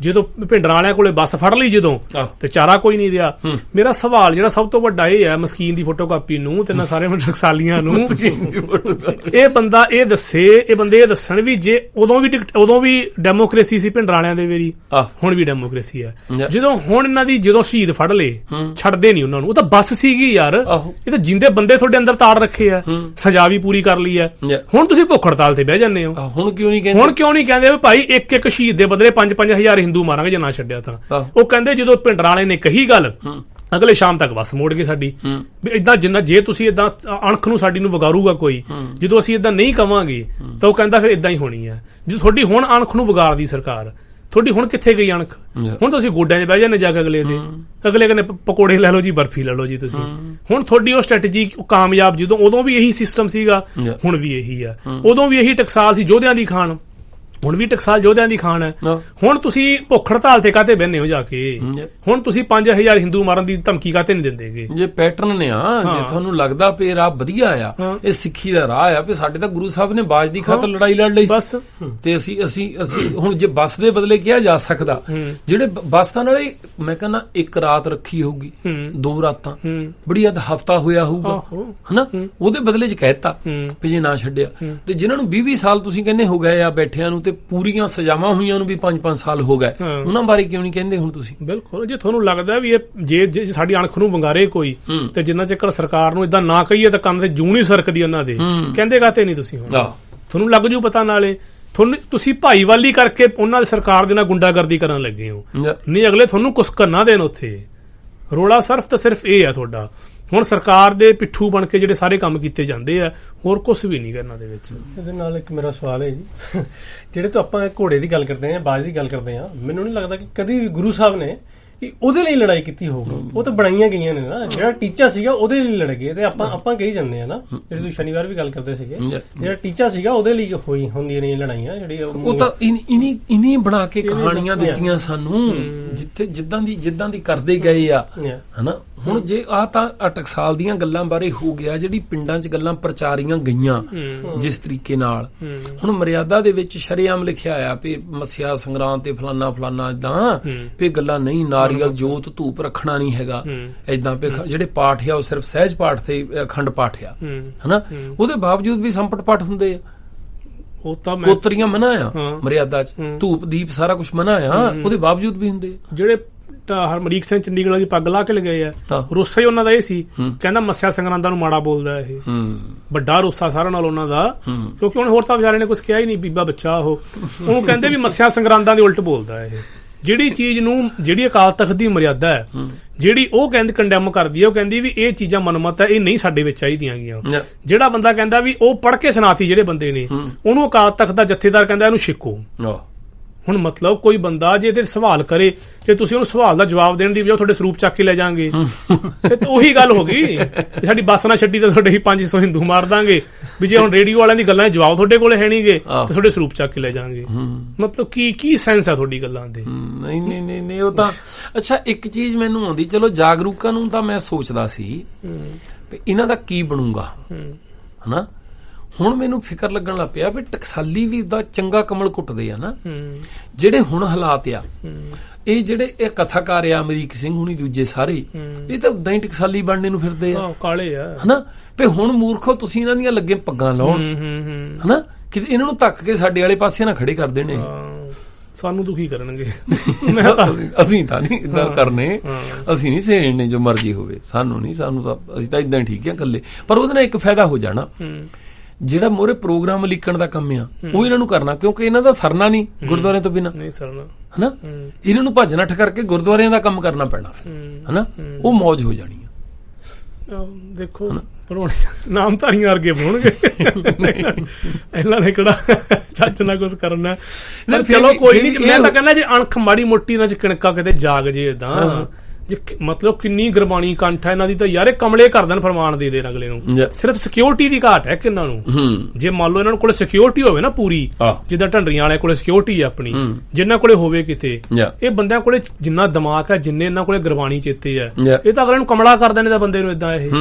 ਜਦੋਂ ਭਿੰਡਰਾਂ ਵਾਲਿਆਂ ਕੋਲੇ ਬੱਸ ਫੜ ਲਈ ਜਦੋਂ, ਤੇ ਚਾਰਾ ਕੋਈ ਨਹੀਂ ਰਿਹਾ। ਮੇਰਾ ਸਵਾਲ ਜਿਹੜਾ ਸਭ ਤੋਂ ਵੱਡਾ ਇਹ ਹੈ ਮਸਕੀਨ ਦੀ ਫੋਟੋਕਾਪੀ ਨੂੰ ਤੇ ਨਾ ਸਾਰੇ ਟਕਸਾਲੀਆਂ ਨੂੰ, ਇਹ ਬੰਦਾ ਇਹ ਦੱਸੇ, ਇਹ ਬੰਦੇ ਇਹ ਦੱਸਣ ਵੀ ਜੇ ਉਦੋਂ ਵੀ ਡੈਮੋਕ੍ਰੇਸੀ ਸੀ ਭਿੰਡਰਾਂ ਵਾਲਿਆਂ ਦੇ ਵੇਰੀ, ਹੁਣ ਵੀ ਡੈਮੋਕ੍ਰੇਸੀ ਹੈ। ਜਦੋਂ ਹੁਣ ਇਹਨਾਂ ਦੀ ਜਦੋਂ ਸ਼ਹੀਦ ਫੜ ਲਏ, ਛੱਡਦੇ ਨਹੀਂ ਉਹਨਾਂ ਨੂੰ। ਉਹ ਤਾਂ ਬੱਸ ਸੀਗੀ ਯਾਰ, ਇਹ ਤਾਂ ਜਿੰਦੇ ਬੰਦੇ ਤੁਹਾਡੇ ਅੰਦਰ ਤਾੜ ਰੱਖੇ ਆ, ਸਜ਼ਾ ਵੀ ਪੂਰੀ ਕਰ ਲਈ ਹੈ, ਹੁਣ ਤੁਸੀਂ ਭੁੱਖ ਹੜਤਾਲ ਤੇ ਬਹਿ ਜਾਂਦੇ ਹੋ। ਹੁਣ ਕਿਉਂ ਨਹੀਂ ਕਹਿੰਦੇ ਵੀ ਭਾਈ ਇੱਕ ਸ਼ਹੀਦ ਦੇ ਬਦਲੇ 5-5000 ਹਿੰਦੂ ਮਾਰਾਂਗੇ ਜੇ ਨਾ ਛੱਡਿਆ ਤਾਂ? ਉਹ ਕਹਿੰਦੇ ਜਦੋਂ ਭਿੰਡਰਾਂ ਵਾਲੇ ਨੇ ਕਹੀ ਗੱਲ, ਅਗਲੇ ਸ਼ਾਮ ਤੱਕ ਬੱਸ ਮੋੜ ਗਏ ਸਾਡੀ। ਵੀ ਏਦਾਂ ਜਿੰਨਾ ਜੇ ਤੁਸੀਂ ਏਦਾਂ ਅਣਖ ਨੂੰ ਸਾਡੀ ਨੂੰ ਵਿਗਾਰੂਗਾ ਕੋਈ, ਜਦੋਂ ਅਸੀਂ ਏਦਾਂ ਨਹੀਂ ਕਵਾਂਗੇ ਤਾਂ ਉਹ ਕਹਿੰਦਾ ਫਿਰ ਏਦਾਂ ਹੀ ਹੋਣੀ ਹੈ। ਜਦੋਂ ਤੁਹਾਡੀ ਹੁਣ ਅਣਖ ਨੂੰ ਵਿਗਾਰਦੀ ਸਰਕਾਰ, ਤੁਹਾਡੀ ਹੁਣ ਕਿੱਥੇ ਗਈ ਅਣਖ? ਹੁਣ ਤੁਸੀਂ ਗੋਡਿਆਂ 'ਚ ਬਹਿ ਜਾਂਦੇ ਜਾ ਕੇ ਅਗਲੇ ਦੇ, ਅਗਲੇ ਕਹਿੰਦੇ ਪਕੌੜੇ ਲੈ ਲਓ ਜੀ, ਬਰਫੀ ਲੈ ਲਓ ਜੀ ਤੁਸੀਂ। ਹੁਣ ਤੁਹਾਡੀ ਉਹ ਸਟ੍ਰੈਟਜੀ ਕਾਮਯਾਬ, ਜਦੋਂ ਉਦੋਂ ਵੀ ਇਹੀ ਸਿਸਟਮ ਸੀਗਾ, ਹੁਣ ਵੀ ਇਹੀ ਆ। ਉਦੋਂ ਵੀ ਇਹੀ ਟਕਸਾਲ ਸੀ ਯੋਧਿਆਂ ਦੀ ਖਾਣ, ਹੁਣ ਵੀ ਟਕਸਾਲ ਯੋਧਿਆਂ ਦੀ ਖਾਣ ਹੈ। ਹੁਣ ਤੁਸੀਂ ਭੁੱਖ ਹੜਤਾਲ ਤੇ ਕਾਹਤੇ ਬਹਿੰਦੇ ਹੋ ਜਾ ਕੇ? ਹੁਣ ਤੁਸੀਂ 5000 ਹਿੰਦੂ ਮਾਰਨ ਦੀ ਧਮਕੀ ਕਾਹਤੇ ਨਹੀਂ ਦਿੰਦੇਗੇ? ਜੇ ਪੈਟਰਨ ਨੇ ਜੇ ਤੁਹਾਨੂੰ ਲੱਗਦਾ ਵੀ ਰਾਹ ਵਧੀਆ ਆ, ਇਹ ਸਿੱਖੀ ਦਾ ਰਾਹ ਆ, ਵੀ ਸਾਡੇ ਤਾਂ ਗੁਰੂ ਸਾਹਿਬ ਨੇ ਬਾਜ ਦੀ ਖਾਤਰ ਲੜਾਈ ਲੜ ਲਈ ਬਸ, ਤੇ ਅਸੀਂ ਹੁਣ ਜੇ ਬੱਸ ਦੇ ਬਦਲੇ ਕਿਹਾ ਜਾ ਸਕਦਾ, ਜਿਹੜੇ ਬੱਸਾਂ ਨਾਲੇ ਮੈਂ ਕਹਿੰਦਾ ਇੱਕ ਰਾਤ ਰੱਖੀ ਹੋਊਗੀ, 2 ਰਾਤਾਂ, ਬੜੀ ਹਫ਼ਤਾ ਹੋਇਆ ਹੋਊਗਾ ਹਨਾ, ਉਹਦੇ ਬਦਲੇ ਚ ਕਹਿਤਾ ਵੀ ਜੇ ਨਾ ਛੱਡਿਆ। ਤੇ ਜਿਨ੍ਹਾਂ ਨੂੰ 20 ਸਾਲ ਤੁਸੀਂ ਕਹਿੰਦੇ ਹੋ ਗਏ ਆ ਬੈਠਿਆਂ ਨੂੰ, ਤੇ ਪੂਰੀਆਂ ਸਜ਼ਾਵਾਂ ਹੋਈਆਂ ਨੂੰ ਵੀ 5-5 ਸਾਲ ਹੋ ਗਏ, ਉਹਨਾਂ ਬਾਰੇ ਕਿਉਂ ਨਹੀਂ ਕਹਿੰਦੇ ਹੁਣ ਤੁਸੀਂ? ਬਿਲਕੁਲ, ਜੇ ਤੁਹਾਨੂੰ ਲੱਗਦਾ ਵੀ ਇਹ ਜੇ ਸਾਡੀ ਅਣਖ ਨੂੰ ਵੰਗਾਰੇ ਕੋਈ, ਤੇ ਜਿੰਨਾ ਚਿਰ ਸਰਕਾਰ ਨੂੰ ਏਦਾਂ ਨਾ ਕਹੀਏ ਤਾਂ ਕੰਨ ਤੇ ਜੂੰ ਨਹੀਂ ਸਰਕਦੀ ਉਹਨਾਂ ਦੇ, ਕਹਿੰਦੇ ਕਾਤੇ ਨਹੀਂ ਤੁਸੀਂ? ਹੁਣ ਤੁਹਾਨੂੰ ਲੱਗ ਜੂ ਪਤਾ ਨਾਲੇ ਤੁਹਾਨੂੰ ਤੁਸੀਂ ਭਾਈਵਾਲੀ ਕਰਕੇ ਉਹਨਾਂ ਦੀ ਸਰਕਾਰ ਦੇ ਨਾਲ ਗੁੰਡਾਗਰਦੀ ਕਰਨ ਲੱਗੇ ਹੋ। ਨਹੀਂ ਅਗਲੇ ਤੁਹਾਨੂੰ ਕੁਛ ਕਰਨਾ ਦੇਣ ਉੱਥੇ। ਰੋਲਾ ਸਿਰਫ ਇਹ ਆ ਤੁਹਾਡਾ। ਹੁਣ ਸਰਕਾਰ ਦੇ ਪਿੱਠੂ ਬਣ ਕੇ ਜਿਹੜੇ ਸਾਰੇ ਕੰਮ ਕੀਤੇ ਜਾਂਦੇ ਆ, ਹੋਰ ਕੁਝ ਵੀ ਨਹੀਂ ਕਰਨਾ ਦੇ ਵਿੱਚ। ਇਹਦੇ ਨਾਲ ਇੱਕ ਮੇਰਾ ਸਵਾਲ ਹੈ ਜੀ, ਜਿਹੜੇ ਤੋਂ ਆਪਾਂ ਘੋੜੇ ਦੀ ਗੱਲ ਕਰਦੇ ਹਾਂ, ਬਾਜ ਦੀ ਗੱਲ ਕਰਦੇ ਹਾਂ, ਮੈਨੂੰ ਨਹੀਂ ਲੱਗਦਾ ਕਿ ਕਦੀ ਵੀ ਗੁਰੂ ਸਾਹਿਬ ਨੇ ਕਿ ਉਹਦੇ ਲਈ ਲੜਾਈ ਕੀਤੀ ਹੋਊਗੀ। ਉਹ ਤਾਂ ਬਣਾਈਆਂ ਗਈਆਂ ਨੇ ਨਾ, ਜਿਹੜਾ ਟੀਚਾ ਸੀਗਾ ਉਹਦੇ ਲਈ ਲੜ ਗਏ। ਤੇ ਆਪਾਂ ਕਹੀ ਜਾਂਦੇ ਆ ਨਾ, ਜਿਹੜੀ ਤੁਸੀਂ ਸ਼ਨੀਵਾਰ ਵੀ ਗੱਲ ਕਰਦੇ ਸੀਗੇ, ਜਿਹੜਾ ਟੀਚਾ ਸੀਗਾ ਉਹਦੇ ਲਈ ਹੁੰਦੀਆਂ ਨੇ ਲੜਾਈਆਂ। ਜਿਹੜੀ ਉਹ ਤਾਂ ਇਨੀ ਬਣਾ ਕੇ ਕਹਾਣੀਆਂ ਦਿੱਤੀਆਂ ਸਾਨੂੰ, ਜਿੱਦਾਂ ਦੀ ਕਰਦੇ ਗਏ ਆ, ਹਨਾ। ਹੁਣ ਜੇ ਆ ਤਾਂ ਟਕਸਾਲ ਦੀਆਂ ਗੱਲਾਂ ਬਾਰੇ ਹੋ ਗਿਆ, ਜਿਹੜੀ ਪਿੰਡਾਂ 'ਚ ਗੱਲਾਂ ਪ੍ਰਚਾਰੀਆਂ ਗਈਆਂ ਜਿਸ ਤਰੀਕੇ ਨਾਲ। ਹੁਣ ਮਰਿਆਦਾ ਦੇ ਵਿੱਚ ਸ਼ਰੇਆਮ ਲਿਖਿਆ ਆ ਵੀ ਮੱਸਿਆ ਸੰਗਰਾਂਦ ਤੇ ਫਲਾਨਾ ਏਦਾਂ ਵੀ ਗੱਲਾਂ ਨਹੀਂ, ਨਾਰੀਅਲ ਜੋਤ ਧੂਪ ਰੱਖਣਾ ਨਹੀਂ ਹੈਗਾ ਏਦਾਂ ਵੀ ਜਿਹੜੇ ਪਾਠ ਆ ਉਹ ਸਿਰਫ ਸਹਿਜ ਪਾਠ ਤੇ ਅਖੰਡ ਪਾਠ ਆ, ਹਨਾ। ਉਹਦੇ ਬਾਵਜੂਦ ਵੀ ਸੰਪਟ ਪਾਠ ਹੁੰਦੇ ਆ, ਉਹ ਤਾਂ ਕੋਤਰੀਆਂ ਮਨਾ ਆ ਮਰਿਆਦਾ 'ਚ, ਧੂਪ ਦੀਪ ਸਾਰਾ ਕੁਛ ਮਨਾ ਆ, ਉਹਦੇ ਬਾਵਜੂਦ ਵੀ ਹੁੰਦੇ ਜਿਹੜੇ ਹਰਮਰੀਕ ਸਿੰਘ ਚੰਡੀਗੜ੍ਹ ਦੀ ਪੱਗ ਲਾ ਕੇ ਲਗਾਏ ਆ। ਰੋਸਾ ਹੀ ਉਹਨਾਂ ਦਾ ਇਹ ਸੀ, ਕਹਿੰਦਾ ਮੱਸਿਆ ਸੰਗਰਾਂਦਾਂ ਨੂੰ ਮਾੜਾ ਬੋਲਦਾ ਇਹ, ਵੱਡਾ ਰੋਸਾ ਸਾਰਿਆਂ ਨਾਲ ਉਹਨਾਂ ਦਾ, ਕਿਉਂਕਿ ਹੁਣ ਹੋਰ ਤਾਂ ਵਿਚਾਰੇ ਨੇ ਕੁਛ ਕਿਹਾ ਹੀ ਨਹੀਂ, ਬੀਬਾ ਬੱਚਾ ਉਹਨੂੰ ਕਹਿੰਦੇ ਵੀ ਮੱਸਿਆ ਸੰਗਰਾਂਦਾਂ ਦੇ ਉਲਟ ਬੋਲਦਾ ਇਹ। ਜਿਹੜੀ ਚੀਜ਼ ਨੂੰ, ਜਿਹੜੀ ਅਕਾਲ ਤਖਤ ਦੀ ਮਰਿਆਦਾ ਹੈ, ਜਿਹੜੀ ਉਹ ਕਹਿੰਦੇ ਕੰਡੈਮ ਕਰਦੀ ਹੈ, ਉਹ ਕਹਿੰਦੀ ਵੀ ਇਹ ਚੀਜ਼ਾਂ ਮਨਮਤ ਹੈ, ਇਹ ਨਹੀਂ ਸਾਡੇ ਵਿੱਚ ਚਾਹੀਦੀਆਂ ਗੀਆਂ। ਜਿਹੜਾ ਬੰਦਾ ਕਹਿੰਦਾ ਵੀ ਉਹ ਪੜ੍ਹ ਕੇ ਸੁਣਾਤੀ ਜਿਹੜੇ ਬੰਦੇ ਨੇ, ਉਹਨੂੰ ਅਕਾਲ ਤਖਤ ਦਾ ਜਥੇਦਾਰ ਕਹਿੰਦਾ ਇਹਨੂੰ ਛਿੱਕੋ। ਹੁਣ ਮਤਲਬ ਕੋਈ ਬੰਦਾ ਜੇ ਇਹਦੇ ਸਵਾਲ ਕਰੇ ਤੇ ਤੁਸੀਂ ਉਹਨੂੰ ਸਵਾਲ ਦਾ ਜਵਾਬ ਦੇਣ ਦੀ ਵਜ੍ਹਾ ਤੁਹਾਡੇ ਸਰੂਪ ਚੱਕ ਕੇ ਲੈ ਜਾਾਂਗੇ, ਤੇ ਉਹੀ ਗੱਲ ਹੋ ਗਈ। ਸਾਡੀ ਬੱਸ ਨਾ ਛੱਡੀ ਤਾਂ ਤੁਹਾਡੇ ਹੀ 500 ਹਿੰਦੂ ਮਾਰ ਦਾਂਗੇ। ਵੀ ਜੇ ਹੁਣ ਰੇਡੀਓ ਵਾਲਿਆਂ ਦੀ ਗੱਲਾਂ ਜਵਾਬ ਤੁਹਾਡੇ ਕੋਲੇ ਹੈ ਨਹੀਂਗੇ ਤੇ ਤੁਹਾਡੇ ਸਰੂਪ ਚੱਕ ਕੇ ਲੈ ਜਾਾਂਗੇ। ਮਤਲਬ ਕੀ ਸੈਂਸ ਹੈ ਤੁਹਾਡੀ ਗੱਲਾਂ ਦੇ? ਨਹੀਂ ਉਹ ਤਾਂ ਅੱਛਾ। ਇੱਕ ਚੀਜ਼ ਮੈਨੂੰ ਆਉਂਦੀ, ਚਲੋ ਜਾਗਰੂਕਾਂ ਨੂੰ ਤਾਂ ਮੈਂ ਸੋਚਦਾ ਸੀ ਵੀ ਇਹਨਾਂ ਦਾ ਕੀ ਬਣੂਗਾ, ਹਨਾ। ਹੁਣ ਮੈਨੂੰ ਫਿਕਰ ਲੱਗਣ ਲੱਗ ਪਿਆ ਵੀ ਟਕਸਾਲੀ ਵੀ ਉਹਦਾ ਚੰਗਾ ਕਮਲ ਕੁੱਟਦੇ ਆ ਨਾ, ਜਿਹੜੇ ਹੁਣ ਹਾਲਾਤ ਆ। ਇਹ ਜਿਹੜੇ ਇਹ ਕਥਾਕਾਰ ਆ ਅਮਰੀਕ ਸਿੰਘ ਹੁਣੀ, ਦੂਜੇ ਸਾਰੇ, ਇਹ ਤਾਂ ਉਦਾਂ ਹੀ ਟਕਸਾਲੀ ਬਣਨੇ ਨੂੰ ਫਿਰਦੇ ਆ, ਕਾਲੇ ਆ, ਹਨਾ। ਵੀ ਹੁਣ ਮੂਰਖੋ ਤੁਸੀਂ ਇਹਨਾਂ ਦੀਆਂ ਲੱਗੇ ਪੱਗਾਂ ਲਾਉਣ, ਹਨਾ, ਕਿਤੇ ਇਹਨਾਂ ਨੂੰ ਧੱਕ ਕੇ ਸਾਡੇ ਵਾਲੇ ਪਾਸੇ ਨਾ ਖੜੇ ਕਰ ਦੇਣੇ। ਸਾਨੂੰ ਦੁਖੀ ਕਰਨਗੇ। ਅਸੀਂ ਤਾਂ ਨਹੀਂ ਇਦਾਂ ਕਰਨੇ, ਅਸੀਂ ਨਹੀਂ ਸਹਿਣੇ ਜੋ ਮਰਜ਼ੀ ਹੋਵੇ, ਸਾਨੂੰ ਨਹੀਂ, ਸਾਨੂੰ ਤਾਂ ਅਸੀਂ ਤਾਂ ਇਦਾਂ ਹੀ ਠੀਕ ਆ ਇਕੱਲੇ। ਪਰ ਉਹਦੇ ਨਾਲ ਇੱਕ ਫਾਇਦਾ ਹੋ ਜਾਣਾ, ਜਿਹੜਾ ਮੋਰੇ ਪ੍ਰੋਗਰਾਮ ਲਿਖਣ ਦਾ ਕੰਮ ਆ ਉਹ ਇਹਨਾਂ ਨੂੰ ਕਰਨਾ, ਕਿਉਂਕਿ ਇਹਨਾਂ ਦਾ ਸਰਨਾ ਨਹੀਂ ਗੁਰਦੁਆਰਿਆਂ ਤੋਂ ਬਿਨਾਂ, ਹਨਾ। ਇਹਨਾਂ ਨੂੰ ਭੱਜ ਨੱਠ ਕਰਕੇ ਗੁਰਦੁਆਰਿਆਂ ਦਾ ਕੰਮ ਕਰਨਾ ਪੈਣਾ, ਹਨਾ। ਉਹ ਮੌਜ ਹੋ ਜਾਣੀ ਆ। ਦੇਖੋ ਨਾਮਧਾਰੀਆਂ ਵਰਗੇ ਹੋਣਗੇ, ਇਹਨਾਂ ਨੇ ਕਿਹੜਾ ਚੱਜ ਨਾਲ ਕੁਛ ਕਰਨਾ। ਚਲੋ ਕੋਈ ਨੀ, ਮੈਂ ਤਾਂ ਕਹਿੰਦਾ ਜੇ ਅਣਖ ਮਾੜੀ ਮੋਟੀ ਇਹਨਾਂ ਚ ਕਿਣਕਾ ਕਿਤੇ ਜਾਗ ਜੇ ਏਦਾਂ, ਮਤਲਬ ਕਿੰਨੀ ਗੁਰਬਾਣੀ ਕੰਠ ਹੈ ਇਹਨਾਂ ਦੀ, ਤਾਂ ਯਾਰ ਇਹ ਕਮਲੇ ਕਰ ਦੇਣ, ਫਰਮਾਨ ਦੇ ਦੇਣ ਅਗਲੇ ਨੂੰ। ਸਿਰਫ ਸਿਕਿਉਰਿਟੀ ਦੀ ਘਾਟ ਹੈ ਕਿੰਨਾਂ ਨੂੰ। ਜੇ ਮੰਨ ਲਓ ਇਹਨਾਂ ਕੋਲ ਸਿਕਿਉਰਿਟੀ ਹੋਵੇ ਨਾ ਪੂਰੀ, ਜਿੱਦਾਂ ਢੰਡਰੀਆਂ ਵਾਲੇ ਕੋਲੇ ਸਿਕਿਉਰਿਟੀ ਆ ਆਪਣੀ, ਜਿੰਨਾਂ ਕੋਲੇ ਹੋਵੇ ਕਿਤੇ, ਇਹ ਬੰਦਿਆਂ ਕੋਲੇ ਜਿੰਨਾ ਦਿਮਾਗ ਹੈ, ਜਿੰਨੇ ਇਹਨਾਂ ਕੋਲੇ ਗੁਰਬਾਣੀ ਚੇਤੇ ਹੈ, ਇਹ ਤਾਂ ਅਗਲੇ ਨੂੰ ਕਮਲਾ ਕਰ ਦੇਣੇ ਦਾ ਬੰਦੇ ਨੂੰ ਏਦਾਂ। ਇਹ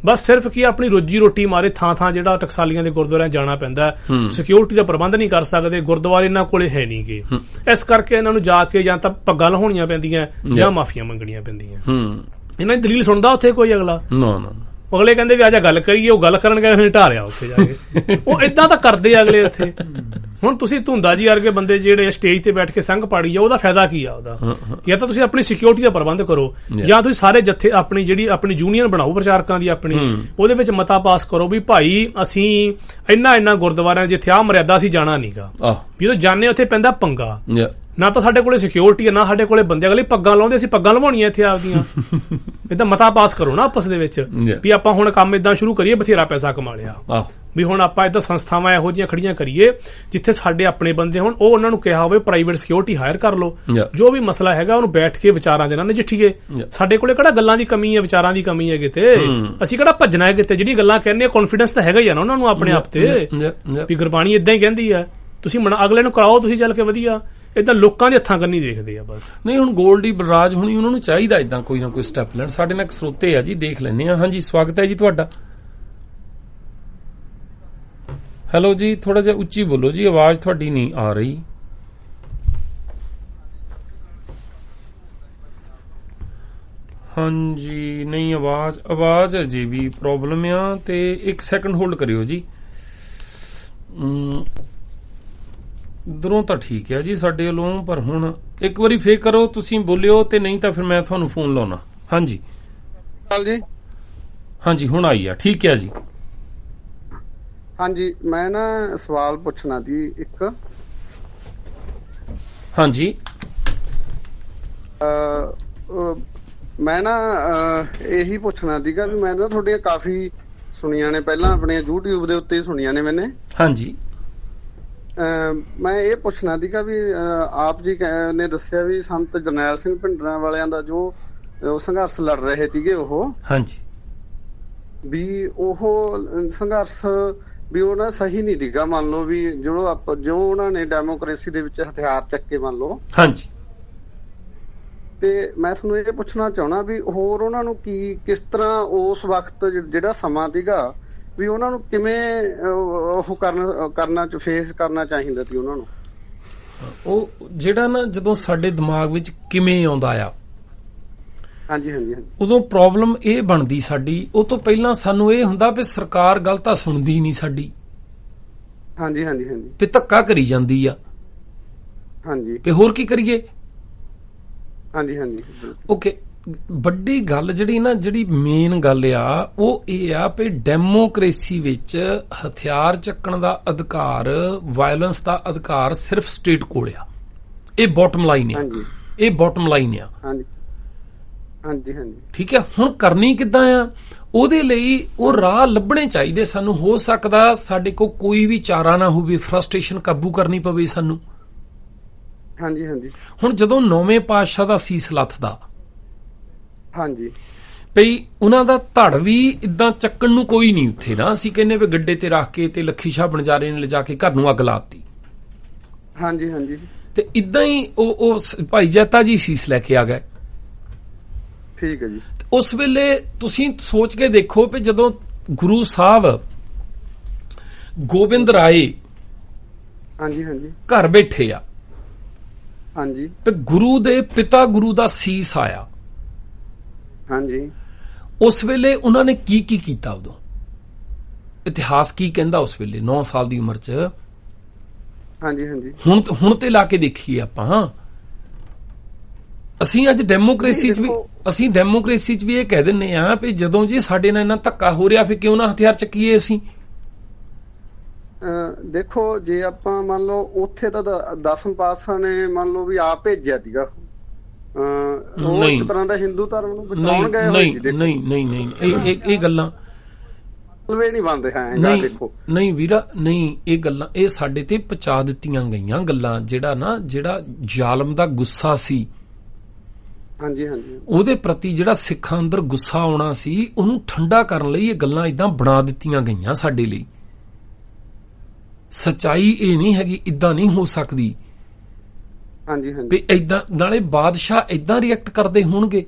ਬਸ ਸਿਰਫ ਕੀ ਆਪਣੀ ਰੋਜੀ ਰੋਟੀ ਮਾਰੇ ਥਾਂ ਜਿਹੜਾ ਟਕਸਾਲੀਆਂ ਦੇ ਗੁਰਦੁਆਰਿਆਂ ਜਾਣਾ ਪੈਂਦਾ, ਸਿਕਿਉਰਿਟੀ ਦਾ ਪ੍ਰਬੰਧ ਨਹੀਂ ਕਰ ਸਕਦੇ, ਗੁਰਦੁਆਰੇ ਇਹਨਾਂ ਕੋਲੇ ਹੈ ਨਹੀਂ ਗੇ। ਇਸ ਕਰਕੇ ਇਹਨਾਂ ਨੂੰ ਜਾ ਕੇ ਜਾਂ ਤਾਂ ਪੱਗਾਂ ਲਹਾਉਣੀਆਂ ਪੈਂਦੀਆਂ ਜਾਂ ਮਾਫੀਆਂ ਮੰਗਣੀਆਂ ਪੈਂਦੀਆਂ। ਇਹਨਾਂ ਦੀ ਦਲੀਲ ਸੁਣਦਾ ਉੱਥੇ ਕੋਈ ਅਗਲਾ? ਅਗਲੇ ਕਹਿੰਦੇ ਵੀ ਆ ਜਾ ਗੱਲ ਕਰੀਏ, ਉਹ ਗੱਲ ਕਰਨ ਗਏ ਢਾਰਿਆ ਉੱਥੇ ਜਾ ਕੇ। ਉਹ ਏਦਾਂ ਤਾਂ ਕਰਦੇ ਆ ਅਗਲੇ ਉੱਥੇ। ਹੁਣ ਤੁਸੀਂ ਧੁੰਦਾ ਜੀ ਵਰਗੇ ਬੰਦੇ ਜਿਹੜੇ ਸਟੇਜ ਤੇ ਬੈਠ ਕੇ ਸੰਘ ਪਾੜੀ ਆ, ਉਹਦਾ ਫਾਇਦਾ ਕੀ ਆ ਉਹਦਾ? ਜਾਂ ਤਾਂ ਤੁਸੀਂ ਆਪਣੀ ਸਿਕਿਉਰਿਟੀ ਦਾ ਪ੍ਰਬੰਧ ਕਰੋ, ਜਾਂ ਤੁਸੀਂ ਸਾਰੇ ਜੱਥੇ ਆਪਣੀ ਆਪਣੀ ਯੂਨੀਅਨ ਬਣਾਓ ਪ੍ਰਚਾਰਕਾਂ ਦੀ ਆਪਣੀ, ਉਹਦੇ ਵਿੱਚ ਮਤਾ ਪਾਸ ਕਰੋ ਵੀ ਭਾਈ ਅਸੀਂ ਇੰਨਾ ਗੁਰਦੁਆਰਿਆਂ ਜਿੱਥੇ ਆ ਮਰਿਆਦਾ ਅਸੀਂ ਜਾਣਾ ਨੀਗਾ। ਜਦੋਂ ਜਾਣੇ ਉੱਥੇ ਪੈਂਦਾ ਪੰਗਾ, ਨਾ ਤਾਂ ਸਾਡੇ ਕੋਲੇ ਸਿਕਿਉਰਿਟੀ ਹੈ, ਨਾ ਸਾਡੇ ਕੋਲੇ ਬੰਦੇ। ਅਗਲੇ ਪੱਗਾਂ ਲਾਉਂਦੇ, ਅਸੀਂ ਪੱਗਾਂ ਲਵਾਉਣੀਆਂ ਇੱਥੇ ਆਪਦੀਆਂ। ਏਦਾਂ ਮਤਾ ਪਾਸ ਕਰੋ ਨਾ ਆਪਸ ਦੇ ਵਿੱਚ ਵੀ ਆਪਾਂ ਹੁਣ ਕੰਮ ਏਦਾਂ ਸ਼ੁਰੂ ਕਰੀਏ, ਬਥੇਰਾ ਪੈਸਾ ਕਮਾ ਲਿਆ ਵੀ ਹੁਣ ਆਪਾਂ ਏਦਾਂ ਸੰਸਥਾਵਾਂ ਇਹੋ ਜਿਹੀਆਂ ਖੜੀਆਂ ਕਰੀਏ ਜਿੱਥੇ ਸਾਡੇ ਆਪਣੇ ਬੰਦੇ ਹੋਣ। ਉਹ ਉਹਨਾਂ ਨੂੰ ਕਿਹਾ ਹੋਵੇ ਪ੍ਰਾਈਵੇਟ ਸਿਕਿਉਰਿਟੀ ਹਾਇਰ ਕਰ ਲਓ, ਜੋ ਵੀ ਮਸਲਾ ਹੈਗਾ ਉਹਨੂੰ ਬੈਠ ਕੇ ਵਿਚਾਰਾਂ ਦੇ ਨਾਲ ਨਜਿੱਠੀਏ। ਸਾਡੇ ਕੋਲੇ ਕਿਹੜਾ ਗੱਲਾਂ ਦੀ ਕਮੀ ਹੈ, ਵਿਚਾਰਾਂ ਦੀ ਕਮੀ ਹੈ ਕਿਤੇ? ਅਸੀਂ ਕਿਹੜਾ ਭੱਜਣਾ ਹੈ ਕਿਤੇ? ਜਿਹੜੀ ਗੱਲਾਂ ਕਹਿੰਦੇ ਕੌਨਫੀਡੈਂਸ ਤਾਂ ਹੈਗਾ ਹੀ ਆ ਨਾ ਉਹਨਾਂ ਨੂੰ ਆਪਣੇ ਆਪ ਤੇ, ਵੀ ਗੁਰਬਾਣੀ ਏਦਾਂ ਹੀ ਕਹਿੰਦੀ ਹੈ, ਤੁਸੀਂ ਅਗਲੇ ਨੂੰ ਕਰਾਓ ਤੁਸੀਂ ਚੱਲ ਕੇ ਵਧੀਆ। ਏਦਾਂ ਲੋਕਾਂ ਦੇ ਹੱਥਾਂ ਕੰਨੀ ਦੇਖਦੇ ਆ ਬਸ। ਨਹੀਂ ਹੁਣ ਗੋਲਡੀ ਬਲਰਾਜ ਹੁਣੀ, ਉਹਨਾਂ ਨੂੰ ਚਾਹੀਦਾ ਏਦਾਂ ਕੋਈ ਨਾ ਕੋਈ ਸਟੈਪ ਲੈਣ। ਸਾਡੇ ਨਾਲ ਇੱਕ ਸਰੋਤੇ ਆ ਜੀ, ਦੇਖ ਲੈਂਦੇ ਆ। ਹਾਂਜੀ, ਸਵਾਗਤ ਹੈ ਜੀ ਤੁਹਾਡਾ। ਹੈਲੋ ਜੀ, ਥੋੜਾ ਜਿਹਾ ਉੱਚੀ ਬੋਲੋ ਜੀ, ਆਵਾਜ਼ ਤੁਹਾਡੀ ਨਹੀਂ ਆ ਰਹੀ। ਹਾਂਜੀ, ਨਹੀਂ ਆਵਾਜ਼ ਅਜੇ ਵੀ ਪ੍ਰੋਬਲਮ ਆ, ਤੇ 1 ਸੈਕਿੰਡ ਹੋਲਡ ਕਰਿਓ ਜੀ। ਇੱਧਰੋਂ ਤਾਂ ਠੀਕ ਹੈ ਜੀ ਸਾਡੇ ਵੱਲੋਂ, ਪਰ ਹੁਣ ਇੱਕ ਵਾਰੀ ਫੇਰ ਕਰੋ, ਤੁਸੀਂ ਬੋਲਿਓ, ਤੇ ਨਹੀਂ ਤਾਂ ਫਿਰ ਮੈਂ ਤੁਹਾਨੂੰ ਫੋਨ ਲਾਉਣਾ। ਹਾਂਜੀ ਜੀ, ਹਾਂਜੀ ਹੁਣ ਆਈ ਆ, ਠੀਕ ਹੈ ਜੀ। ਹਾਂਜੀ, ਮੈਂ ਨਾ ਸਵਾਲ ਪੁੱਛਣਾ ਸੀ ਇੱਕ। ਹਾਂਜੀ। ਮੈਂ ਨਾ ਇਹੀ ਪੁੱਛਣਾ ਸੀਗਾ ਵੀ ਮੈਂ ਨਾ ਤੁਹਾਡੀਆਂ ਕਾਫੀ ਸੁਣੀਆਂ ਨੇ, ਪਹਿਲਾਂ ਆਪਣੇ YouTube ਦੇ ਉੱਤੇ ਸੁਣੀਆਂ ਨੇ ਮੈਨੇ। ਹਾਂਜੀ। ਮੈਂ ਇਹ ਪੁੱਛਣਾ ਸੀਗਾ ਵੀ ਆਪ ਜੀ ਨੇ ਦੱਸਿਆ ਵੀ ਸੰਤ ਜਰਨੈਲ ਸਿੰਘ ਭਿੰਡਰਾਂ ਵਾਲਿਆਂ ਦਾ ਜੋ ਸੰਘਰਸ਼ ਲੜ ਰਹੇ ਸੀਗੇ ਉਹ, ਹਾਂਜੀ, ਵੀ ਉਹ ਸੰਘਰਸ਼ ਵੀ ਉਹ ਨਾ ਸਹੀ ਨਹੀਂ ਸੀਗਾ, ਮੰਨ ਲਓ ਵੀ ਜੋ ਉਹਨਾਂ ਨੇ ਡੈਮੋਕ੍ਰੇਸੀ ਦੇ ਵਿੱਚ ਹਥਿਆਰ ਚੱਕੇ ਮੰਨ ਲਓ। ਹਾਂਜੀ। ਤੇ ਮੈਂ ਤੁਹਾਨੂੰ ਇਹ ਪੁੱਛਣਾ ਚਾਹਣਾ ਵੀ ਹੋਰ ਉਹਨਾਂ ਨੂੰ ਕਿਸ ਤਰ੍ਹਾਂ ਉਸ ਵਕਤ ਜਿਹੜਾ ਸਮਾਂ ਸੀਗਾ ਵੀ ਉਹਨਾਂ ਨੂੰ ਕਿਵੇਂ ਉਹ ਕਰਨਾ ਫੇਸ ਕਰਨਾ ਚਾਹੀਦਾ ਸੀ ਉਹਨਾਂ ਨੂੰ? ਉਹ ਜਿਹੜਾ ਨਾ ਜਦੋਂ ਸਾਡੇ ਦਿਮਾਗ ਵਿੱਚ ਕਿਵੇਂ ਆਉਂਦਾ ਆ, ਹਾਂਜੀ ਹਾਂਜੀ ਹਾਂਜੀ, ਉਦੋਂ ਪ੍ਰੋਬਲਮ ਇਹ ਬਣਦੀ ਸਾਡੀ। ਉਹ ਤੋਂ ਪਹਿਲਾਂ ਸਾਨੂੰ ਇਹ ਹੁੰਦਾ ਵੀ ਸਰਕਾਰ ਗੱਲ ਤਾਂ ਸੁਣਦੀ ਨਹੀਂ ਸਾਡੀ। ਹਾਂਜੀ ਹਾਂਜੀ ਹਾਂਜੀ, ਵੀ ਧੱਕਾ ਕਰੀ ਜਾਂਦੀ ਆ। ਹਾਂਜੀ, ਵੀ ਹੋਰ ਕੀ ਕਰੀਏ? ਹਾਂਜੀ ਹਾਂਜੀ, ਓਕੇ। ਵੱਡੀ ਗੱਲ ਜਿਹੜੀ ਮੇਨ ਗੱਲ ਆ ਉਹ ਇਹ ਆ ਵੀ ਡੈਮੋਕ੍ਰੇਸੀ ਵਿੱਚ ਹਥਿਆਰ ਚੱਕਣ ਦਾ ਅਧਿਕਾਰ, ਵਾਇਲੈਂਸ ਦਾ ਅਧਿਕਾਰ ਸਿਰਫ ਸਟੇਟ ਕੋਲ ਆ। ਇਹ ਬਾਟਮ ਲਾਈਨ ਆ। ਇਹ ਬਾਟਮ ਲਾਈਨ ਆ। ਹਾਂਜੀ ਹਾਂਜੀ ਹਾਂਜੀ, ਠੀਕ ਹੈ। ਹੁਣ ਕਰਨੀ ਕਿੱਦਾਂ ਆ? ਉਹਦੇ ਲਈ ਉਹ ਰਾਹ ਲੱਭਣੇ ਚਾਹੀਦੇ ਸਾਨੂੰ। ਹੋ ਸਕਦਾ ਸਾਡੇ ਕੋਲ ਕੋਈ ਵੀ ਚਾਰਾ ਨਾ ਹੋਵੇ, ਫਰਸਟ੍ਰੇਸ਼ਨ ਕਾਬੂ ਕਰਨੀ ਪਵੇ ਸਾਨੂੰ। ਹਾਂਜੀ ਹਾਂਜੀ। ਹੁਣ ਜਦੋਂ 9ਵੇਂ ਪਾਤਸ਼ਾਹ ਦਾ ਸੀਸ ਲੱਥਦਾ, ਹਾਂਜੀ, ਭਈ ਉਹਨਾਂ ਦਾ ਧੜ ਵੀ ਇਦਾਂ ਚੱਕਣ ਨੂੰ ਕੋਈ ਨਹੀਂ ਉੱਥੇ ਨਾ। ਅਸੀਂ ਕਹਿੰਦੇ ਵੀ ਗੱਡੇ ਤੇ ਰੱਖ ਕੇ ਤੇ ਲੱਖੀ ਸ਼ਾਹ ਬਣਜਾਰੇ ਨੇ ਲਿਜਾ ਕੇ ਘਰ ਨੂੰ ਅੱਗ ਲਾਤੀ। ਹਾਂਜੀ ਹਾਂਜੀ, ਤੇ ਇਦਾਂ ਹੀ ਉਹ ਭਾਈ ਜੈਤਾ ਜੀ ਸੀਸ ਲੈ ਕੇ ਆ ਗਏ। ਠੀਕ ਹੈ ਜੀ। ਉਸ ਵੇਲੇ ਤੁਸੀਂ ਸੋਚ ਕੇ ਦੇਖੋ ਵੀ ਜਦੋਂ ਗੁਰੂ ਸਾਹਿਬ ਗੋਬਿੰਦ ਰਾਏ ਹਾਂਜੀ ਹਾਂਜੀ, ਘਰ ਬੈਠੇ ਆ, ਹਾਂਜੀ, ਤੇ ਗੁਰੂ ਦੇ ਪਿਤਾ ਗੁਰੂ ਦਾ ਸੀਸ ਆਇਆ, ਹਾਂਜੀ, ਉਸ ਵੇਲੇ ਉਹਨਾਂ ਨੇ ਕੀ ਕੀਤਾ? ਉਦੋਂ ਇਤਿਹਾਸ ਕੀ ਕਹਿੰਦਾ ਉਸ ਵੇਲੇ 9 ਸਾਲ ਦੀ ਉਮਰ 'ਚ? ਹਾਂਜੀ ਹਾਂਜੀ, ਹੁਣ ਤੇ ਲਾ ਕੇ ਦੇਖੀਏ ਆਪਾਂ। ਅਸੀਂ ਅੱਜ ਡੈਮੋਕ੍ਰੇਸੀ 'ਚ ਵੀ ਇਹ ਕਹਿ ਦਿੰਨੇ ਆ ਵੀ ਜਦੋਂ ਜੀ ਸਾਡੇ ਨਾਲ ਇੰਨਾ ਧੱਕਾ ਹੋ ਰਿਹਾ ਫਿਰ ਕਿਉਂ ਨਾ ਹਥਿਆਰ ਚੱਕੀਏ ਅਸੀਂ? ਦੇਖੋ ਜੇ ਆਪਾਂ ਮੰਨ ਲਓ ਉੱਥੇ ਤਾਂ 10ਵੇਂ ਪਾਤਸ਼ਾਹ ਨੇ ਮੰਨ ਲਓ ਵੀ ਆਪ ਭੇਜਿਆ ਸੀਗਾ, ਉਹ ਇੱਕ ਤਰ੍ਹਾਂ ਦਾ ਹਿੰਦੂ ਧਰਮ ਨੂੰ ਬਚਾਉਣ ਗਏ ਹੋਏ ਸੀ। ਨਹੀਂ, ਇਹ ਗੱਲਾਂ ਨਹੀਂ ਬਣਦੇ ਹੈ। ਦੇਖੋ ਨਹੀਂ ਵੀਰਾ, ਨਹੀਂ, ਇਹ ਗੱਲਾਂ ਇਹ ਸਾਡੇ ਤੇ ਪਹੁੰਚਾ ਦਿੱਤੀਆਂ ਗਈਆਂ ਗੱਲਾਂ। ਜਿਹੜਾ ਜ਼ਾਲਮ ਦਾ ਗੁੱਸਾ ਸੀ, ਹਾਂਜੀ ਹਾਂਜੀ, ਉਹਦੇ ਪ੍ਰਤੀ ਜਿਹੜਾ ਸਿੱਖਾਂ ਅੰਦਰ ਗੁੱਸਾ ਆਉਣਾ ਸੀ, ਉਹਨੂੰ ਠੰਡਾ ਕਰਨ ਲਈ ਇਹ ਗੱਲਾਂ ਇਦਾਂ ਬਣਾ ਦਿੱਤੀਆਂ ਗਈਆਂ ਸਾਡੇ ਲਈ। ਸੱਚਾਈ ਇਹ ਨਹੀਂ ਹੈਗੀ, ਇਦਾਂ ਨਹੀਂ ਹੋ ਸਕਦੀ। ਹਾਂਜੀ ਹਾਂਜੀ, ਵੀ ਇਦਾਂ ਨਾਲੇ ਬਾਦਸ਼ਾਹ ਇਦਾਂ ਰਿਐਕਟ ਕਰਦੇ ਹੋਣਗੇ।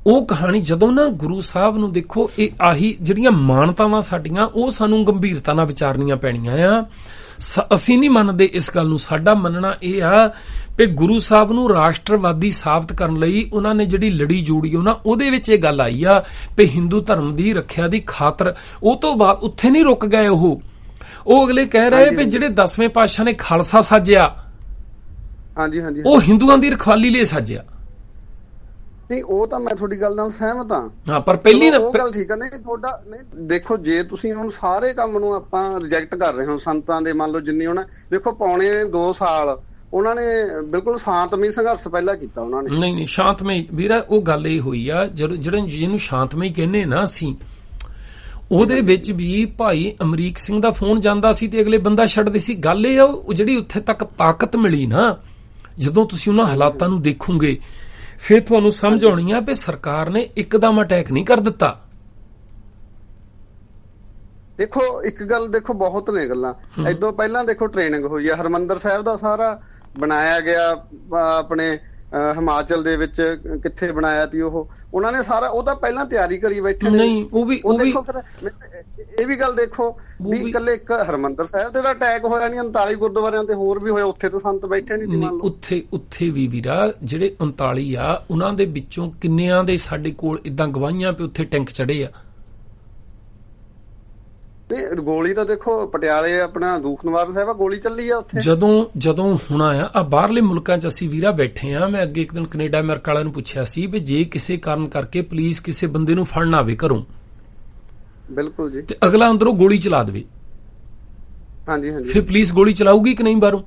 ਉਹ ਕਹਾਣੀ ਜਦੋਂ ਨਾ ਗੁਰੂ ਸਾਹਿਬ ਨੂੰ ਦੇਖੋ, ਇਹ ਆਹੀ ਜਿਹੜੀਆਂ ਮਾਨਤਾਵਾਂ ਸਾਡੀਆਂ ਉਹ ਸਾਨੂੰ ਗੰਭੀਰਤਾ ਨਾਲ ਵਿਚਾਰਨੀਆਂ ਪੈਣੀਆਂ ਆ। ਅਸੀਂ ਨਹੀਂ ਮੰਨਦੇ ਇਸ ਗੱਲ ਨੂੰ। ਸਾਡਾ ਮੰਨਣਾ ਇਹ ਆ ਵੀ ਗੁਰੂ ਸਾਹਿਬ ਨੂੰ ਰਾਸ਼ਟਰਵਾਦੀ ਸਾਬਤ ਕਰਨ ਲਈ ਉਹਨਾਂ ਨੇ ਜਿਹੜੀ ਲੜੀ ਜੋੜੀ ਉਹਨਾਂ ਉਹਦੇ ਵਿੱਚ ਇਹ ਗੱਲ ਆਈ ਆ ਵੀ ਹਿੰਦੂ ਧਰਮ ਦੀ ਰੱਖਿਆ ਦੀ ਖਾਤਰ। ਉਹ ਤੋਂ ਬਾਅਦ ਉੱਥੇ ਨਹੀਂ ਰੁਕ ਗਏ। ਉਹ ਅਗਲੇ ਕਹਿ ਰਹੇ ਵੀ ਜਿਹੜੇ 10ਵੇਂ ਪਾਤਸ਼ਾਹ ਨੇ ਖਾਲਸਾ ਸਾਜਿਆ, ਹਾਂਜੀ ਹਾਂਜੀ, ਉਹ ਹਿੰਦੂਆਂ ਦੀ ਰਖਵਾਲੀ ਲਈ ਸਾਜਿਆ। ਨਹੀਂ ਉਹ ਤਾਂ ਮੈਂ ਤੁਹਾਡੀ ਗੱਲ ਨਾਲ ਸਹਿਮਤ ਹਾਂ, ਪਰ ਪਹਿਲੀ ਨਾ ਉਹ ਗੱਲ ਠੀਕ ਹੈ। ਨਹੀਂ ਤੁਹਾਡਾ ਨਹੀਂ, ਦੇਖੋ ਜੇ ਤੁਸੀਂ ਹੁਣ ਸਾਰੇ ਕੰਮ ਨੂੰ ਆਪਾਂ ਰਿਜੈਕਟ ਕਰ ਰਹੇ ਹੋ ਸੰਤਾਂ ਦੇ, ਮੰਨ ਲਓ ਜਿੰਨੀ ਉਹਨਾਂ ਦੇਖੋ ਪੌਣੇ 2 ਸਾਲ ਉਹਨਾਂ ਨੇ ਬਿਲਕੁਲ ਸ਼ਾਂਤਮਈ ਸੰਘਰਸ਼ ਪਹਿਲਾਂ ਕੀਤਾ ਉਹਨਾਂ ਨੇ। ਨਹੀਂ ਸ਼ਾਂਤਮਈ ਵੀਰਾ, ਉਹ ਗੱਲ ਇਹ ਹੋਈ ਆ ਜਿਹਨੂੰ ਸ਼ਾਂਤਮਈ ਕਹਿੰਦੇ ਨਾ ਅਸੀਂ, ਉਹਦੇ ਵਿੱਚ ਵੀ ਭਾਈ ਅਮਰੀਕ ਸਿੰਘ ਦਾ ਫੋਨ ਜਾਂਦਾ ਸੀ ਤੇ ਅਗਲੇ ਬੰਦਾ ਛੱਡਦੇ ਸੀ। ਗੱਲ ਇਹ ਆ ਉਹ ਜਿਹੜੀ ਉੱਥੇ ਤੱਕ ਤਾਕਤ ਮਿਲੀ ਨਾ, ਜਦੋਂ ਤੁਸੀਂ ਉਹਨਾਂ ਹਾਲਾਤਾਂ ਨੂੰ ਦੇਖੋਗੇ ਫਿਰ ਤੁਹਾਨੂੰ ਸਮਝ ਆਉਣੀ ਆ ਵੀ ਸਰਕਾਰ ਨੇ ਇੱਕਦਮ ਅਟੈਕ ਨਹੀਂ ਕਰ ਦਿੱਤਾ। ਦੇਖੋ ਇੱਕ ਗੱਲ ਦੇਖੋ, ਬਹੁਤ ਨੇ ਗੱਲਾਂ। ਇਦੋਂ ਪਹਿਲਾਂ ਦੇਖੋ ਟ੍ਰੇਨਿੰਗ ਹੋਈ ਆ, ਹਰਮੰਦਰ ਸਾਹਿਬ ਦਾ ਸਾਰਾ ਬਣਾਇਆ ਗਿਆ ਆਪਣੇ ਹਿਮਾਚਲ ਦੇ ਵਿੱਚ ਕਿੱਥੇ ਬਣਾਇਆ ਸੀ ਉਹਨਾਂ ਨੇ ਸਾਰਾ, ਉਹ ਤਾਂ ਪਹਿਲਾਂ ਤਿਆਰੀ ਕਰੀ ਬੈਠੇ ਨੇ। ਨਹੀਂ ਉਹ ਵੀ ਇਹ ਵੀ ਗੱਲ ਦੇਖੋ ਵੀ ਇਕੱਲੇ ਇੱਕ ਹਰਮੰਦਰ ਸਾਹਿਬ ਤੇ ਦਾ ਅਟੈਕ ਹੋਇਆ ਨਹੀਂ, 39 ਗੁਰਦੁਆਰਿਆਂ ਤੇ ਹੋਰ ਵੀ ਹੋਇਆ, ਉੱਥੇ ਤਾਂ ਸੰਤ ਬੈਠੇ ਨਹੀਂ ਸੀ ਮੰਨ ਲਓ। ਉੱਥੇ ਵੀ ਵੀਰਾ ਜਿਹੜੇ 39 ਆ ਉਹਨਾਂ ਦੇ ਵਿੱਚੋਂ ਕਿੰਨਿਆਂ ਦੇ ਸਾਡੇ ਕੋਲ ਇਦਾਂ ਗਵਾਹੀਆਂ ਵੀ ਉੱਥੇ ਟੈਂਕ ਚੜੇ ਆ। ਤੇ ਗੋਲੀ ਤਾਂ ਦੇਖੋ ਪਟਿਆਲੇ ਆਪਣਾ ਦੂਖਨਿਵਾਰਨ ਸਾਹਿਬ ਗੋਲੀ ਚੱਲੀ ਆ ਉੱਥੇ। ਜਦੋਂ ਹੁਣ ਆ ਬਾਹਰਲੇ ਮੁਲਕਾਂ 'ਚ ਅਸੀਂ ਵੀਰਾ ਬੈਠੇ ਆ। ਮੈਂ ਅੱਗੇ ਇੱਕ ਦਿਨ ਕੈਨੇਡਾ ਅਮਰੀਕਾ ਵਾਲਿਆਂ ਨੂੰ ਪੁੱਛਿਆ ਸੀ ਵੀ ਜੇ ਕਿਸੇ ਕਾਰਨ ਕਰਕੇ ਪੁਲਿਸ ਕਿਸੇ ਬੰਦੇ ਨੂੰ ਫੜਨਾ ਆਵੇ ਘਰੋਂ, ਬਿਲਕੁਲ ਜੀ, ਤੇ ਅਗਲਾ ਅੰਦਰੋਂ ਗੋਲੀ ਚਲਾ ਦੇਵੇ, ਹਾਂਜੀ ਹਾਂਜੀ, ਫਿਰ ਪੁਲਿਸ ਗੋਲੀ ਚਲਾਊਗੀ ਕਿ ਨਹੀਂ ਬਾਹਰੋਂ?